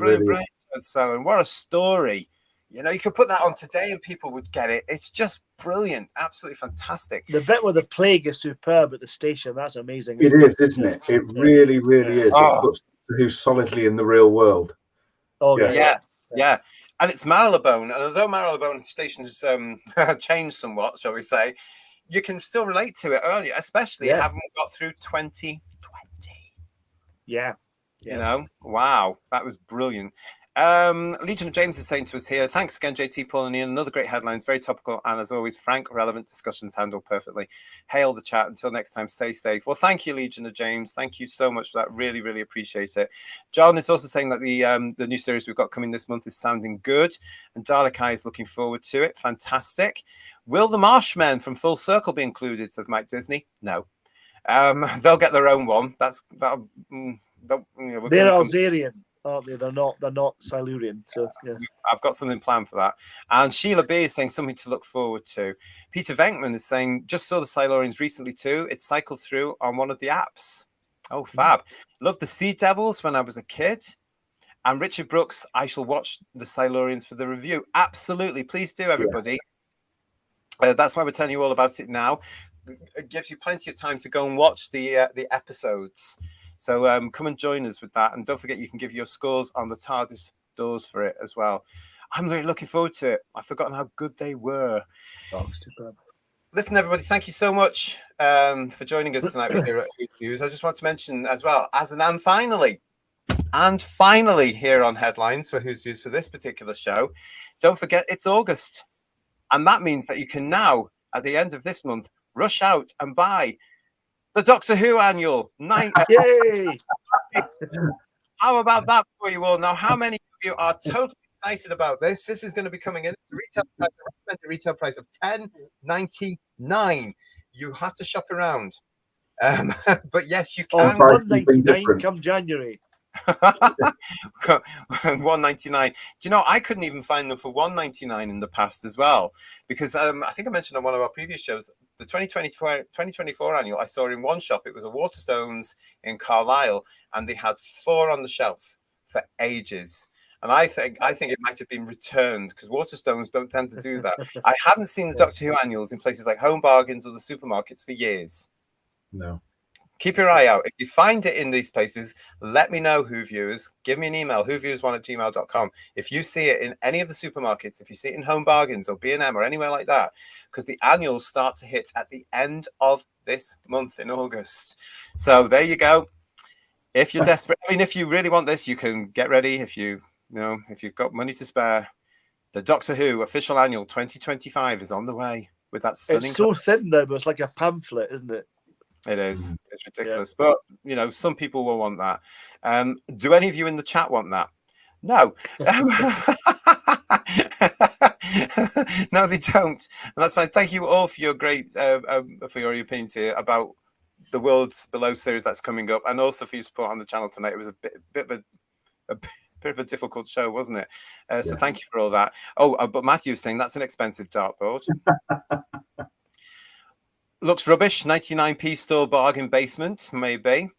So, and what a story. You know, you could put that on today and people would get it. It's just brilliant. Absolutely fantastic. The bit with the plague is superb at the station. That's amazing. It is, isn't it? It really, really is. Oh. It puts who's solidly in the real world. Oh, yeah. And it's Marylebone. And although Marylebone station has changed somewhat, shall we say, you can still relate to it earlier, especially having got through 2020. Yeah. You know, wow, that was brilliant. Legion of James is saying to us here, thanks again, JT, Paul and Ian. Another great headlines, very topical, and as always, frank, relevant discussions handled perfectly. Hail the chat. Until next time, stay safe. Well, thank you, Legion of James. Thank you so much for that. Really, really appreciate it. John is also saying that the new series we've got coming this month is sounding good, and Dalek Eye is looking forward to it. Fantastic. Will the Marshmen from Full Circle be included, says Mike Disney? No. They'll get their own one. They're Alzarian, aren't they? They're not Silurian. So yeah. I've got something planned for that. And Sheila B is saying something to look forward to. Peter Venkman is saying, just saw the Silurians recently too. It cycled through on one of the apps. Oh, fab. Loved the Sea Devils when I was a kid. And Richard Brooks, I shall watch the Silurians for the review. Absolutely. Please do, everybody. That's why we're telling you all about it now. It gives you plenty of time to go and watch the episodes. So come and join us with that. And don't forget, you can give your scores on the TARDIS doors for it as well. I'm really looking forward to it. I've forgotten how good they were. Oh, superb. Listen, everybody, thank you so much for joining us tonight here at Huw Views. I just want to mention as well, and finally here on Headlines for Huw's Views for this particular show, don't forget it's August. And that means that you can now, at the end of this month, rush out and buy the Doctor Who annual. Yay! How about that for you all? Now, how many of you are totally excited about this? This is going to be coming in at the retail price of $10.99. You have to shop around. But yes, you can. $1.99 come January. $1.99. Do you know, I couldn't even find them for $1.99 in the past as well, because I think I mentioned on one of our previous shows the 2024 annual I saw in one shop. It was a Waterstones in Carlisle, and they had 4 on the shelf for ages. And I think it might have been returned, because Waterstones don't tend to do that. I haven't seen the Doctor Who annuals in places like Home Bargains or the supermarkets for years. No. Keep your eye out. If you find it in these places, let me know, Huw Viewers. Give me an email, whoviews1@gmail.com. If you see it in any of the supermarkets, if you see it in Home Bargains or B&M or anywhere like that, because the annuals start to hit at the end of this month in August. So there you go. If you're desperate, I mean, if you really want this, you can get ready. If you've got money to spare, the Doctor Who official annual 2025 is on the way with that stunning. It's so thin now, but it's like a pamphlet, isn't it? It is. It's ridiculous. Yeah. But, you know, some people will want that. Do any of you in the chat want that? No. No, they don't. And that's fine. Thank you all for your for your opinions here about the Worlds Below series that's coming up, and also for your support on the channel tonight. It was a bit of a difficult show, wasn't it? So thank you for all that. Oh, but Matthew's saying that's an expensive dartboard. Looks rubbish. 99p store bargain basement, maybe.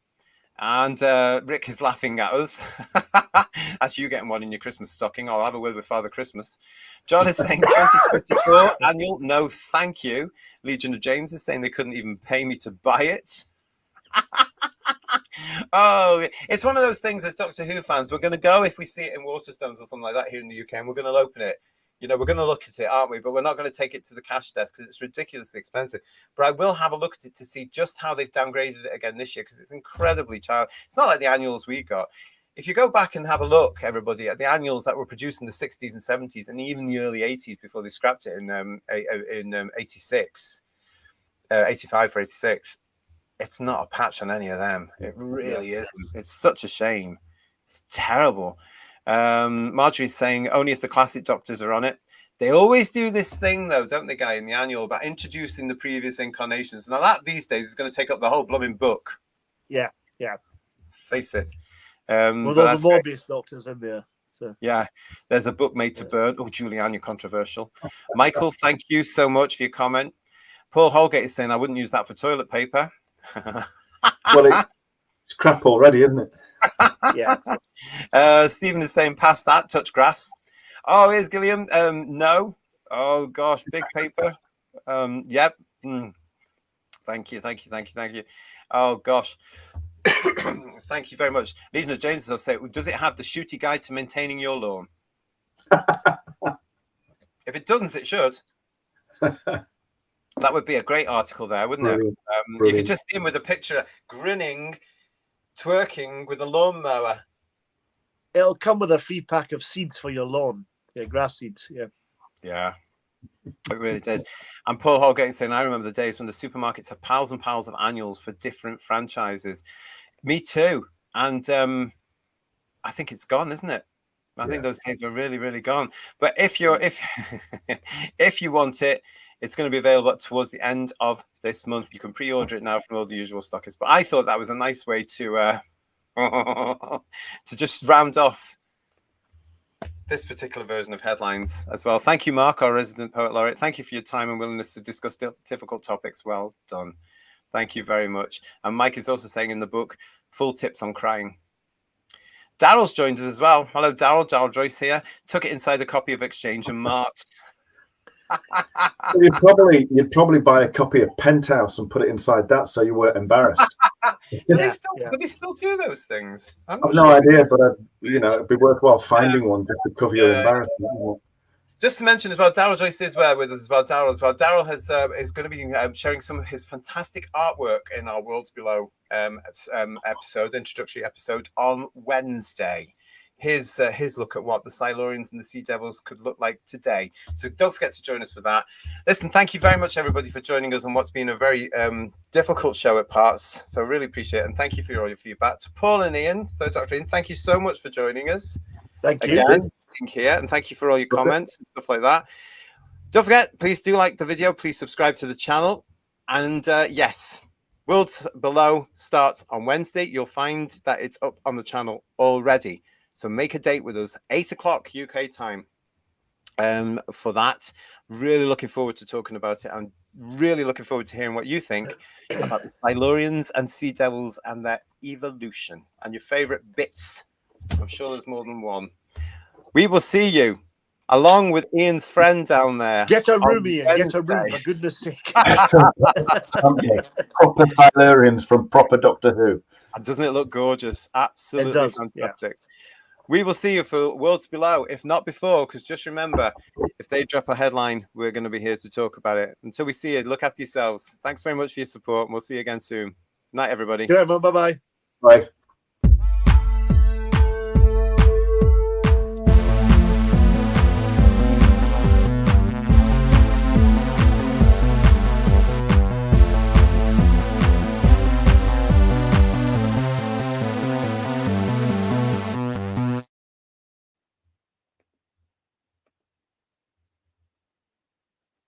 And Rick is laughing at us. That's you getting one in your Christmas stocking. I'll have a word with Father Christmas. John is saying 2024 annual. No, thank you. Legion of James is saying they couldn't even pay me to buy it. Oh, it's one of those things as Doctor Who fans. We're going to go if we see it in Waterstones or something like that here in the UK, and we're going to open it. You know, we're going to look at it, aren't we? But we're not going to take it to the cash desk because it's ridiculously expensive. But I will have a look at it to see just how they've downgraded it again this year, because it's incredibly child. It's not like the annuals we got. If you go back and have a look, everybody, at the annuals that were produced in the 60s and 70s and even the early 80s before they scrapped it in 86, 85 for 86, it's not a patch on any of them. It really isn't. It's such a shame. It's terrible. Marjorie's saying only if the classic Doctors are on it. They always do this thing, though, don't they, Guy, in the annual about introducing the previous incarnations. Now, that these days is going to take up the whole blooming book. Yeah. Face it. With all the Morbius Doctors in there. So. Yeah, there's a book made to burn. Oh, Julianne, you're controversial. Michael, thank you so much for your comment. Paul Holgate is saying I wouldn't use that for toilet paper. Well, it's crap already, isn't it? Yeah. Stephen is saying past that, touch grass. Oh, here's Gilliam. No. Oh gosh, big paper. Yep. Thank you. Oh gosh. Thank you very much. Legion of James, I'll say, does it have the shooty guide to maintaining your lawn? If it doesn't, it should. That would be a great article there, wouldn't it? You could just see him with a picture, grinning, twerking with a lawnmower. It'll come with a free pack of seeds for your lawn. Yeah, grass seeds. Yeah. Yeah, it really does. And Paul Holgate saying, I remember the days when the supermarkets had piles and piles of annuals for different franchises. Me too. And I think it's gone, isn't it? I think those days are really, really gone. But if you want it, it's going to be available towards the end of this month. You can pre-order it now from all the usual stockists. But I thought that was a nice way to to just round off this particular version of headlines as well. Thank you, Mark, our resident poet laureate. Thank you for your time and willingness to discuss difficult topics. Well done. Thank you very much. And Mike is also saying in the book, full tips on crying. Daryl's joined us as well. Hello, Daryl. Daryl Joyce here. Took it inside a copy of Exchange and marked. You'd probably buy a copy of Penthouse and put it inside that so you weren't embarrassed. Do they still do those things? I've no idea, but it'd be worthwhile finding one just to cover your embarrassment. Just to mention as well, Daryl Joyce is with us as well. Daryl as well. Daryl is going to be sharing some of his fantastic artwork in our Worlds Below introductory episode on Wednesday. His look at what the Silurians and the Sea Devils could look like today. So don't forget to join us for that. Listen, thank you very much, everybody, for joining us on what's been a very difficult show at parts. So really appreciate it. And thank you for all your feedback. To Paul and Ian, Third Doctor Ian, thank you so much for joining us. Thank you. Again, here, and thank you for all your comments and stuff like that. Don't forget, please do like the video. Please subscribe to the channel. And yes, Worlds Below starts on Wednesday. You'll find that it's up on the channel already. So make a date with us, 8 o'clock UK time for that. Really looking forward to talking about it and really looking forward to hearing what you think about the Silurians and Sea Devils and their evolution and your favorite bits. I'm sure there's more than one. We will see you along with Ian's friend down there. Get a room, Ian. Get a room, for goodness sake. Proper Silurians from proper Doctor Who. And doesn't it look gorgeous? Absolutely fantastic. Yeah. We will see you for Worlds Below, if not before, because just remember, if they drop a headline, we're going to be here to talk about it. Until we see you, look after yourselves. Thanks very much for your support, and we'll see you again soon. Good night, everybody. Good night, bye-bye. Bye.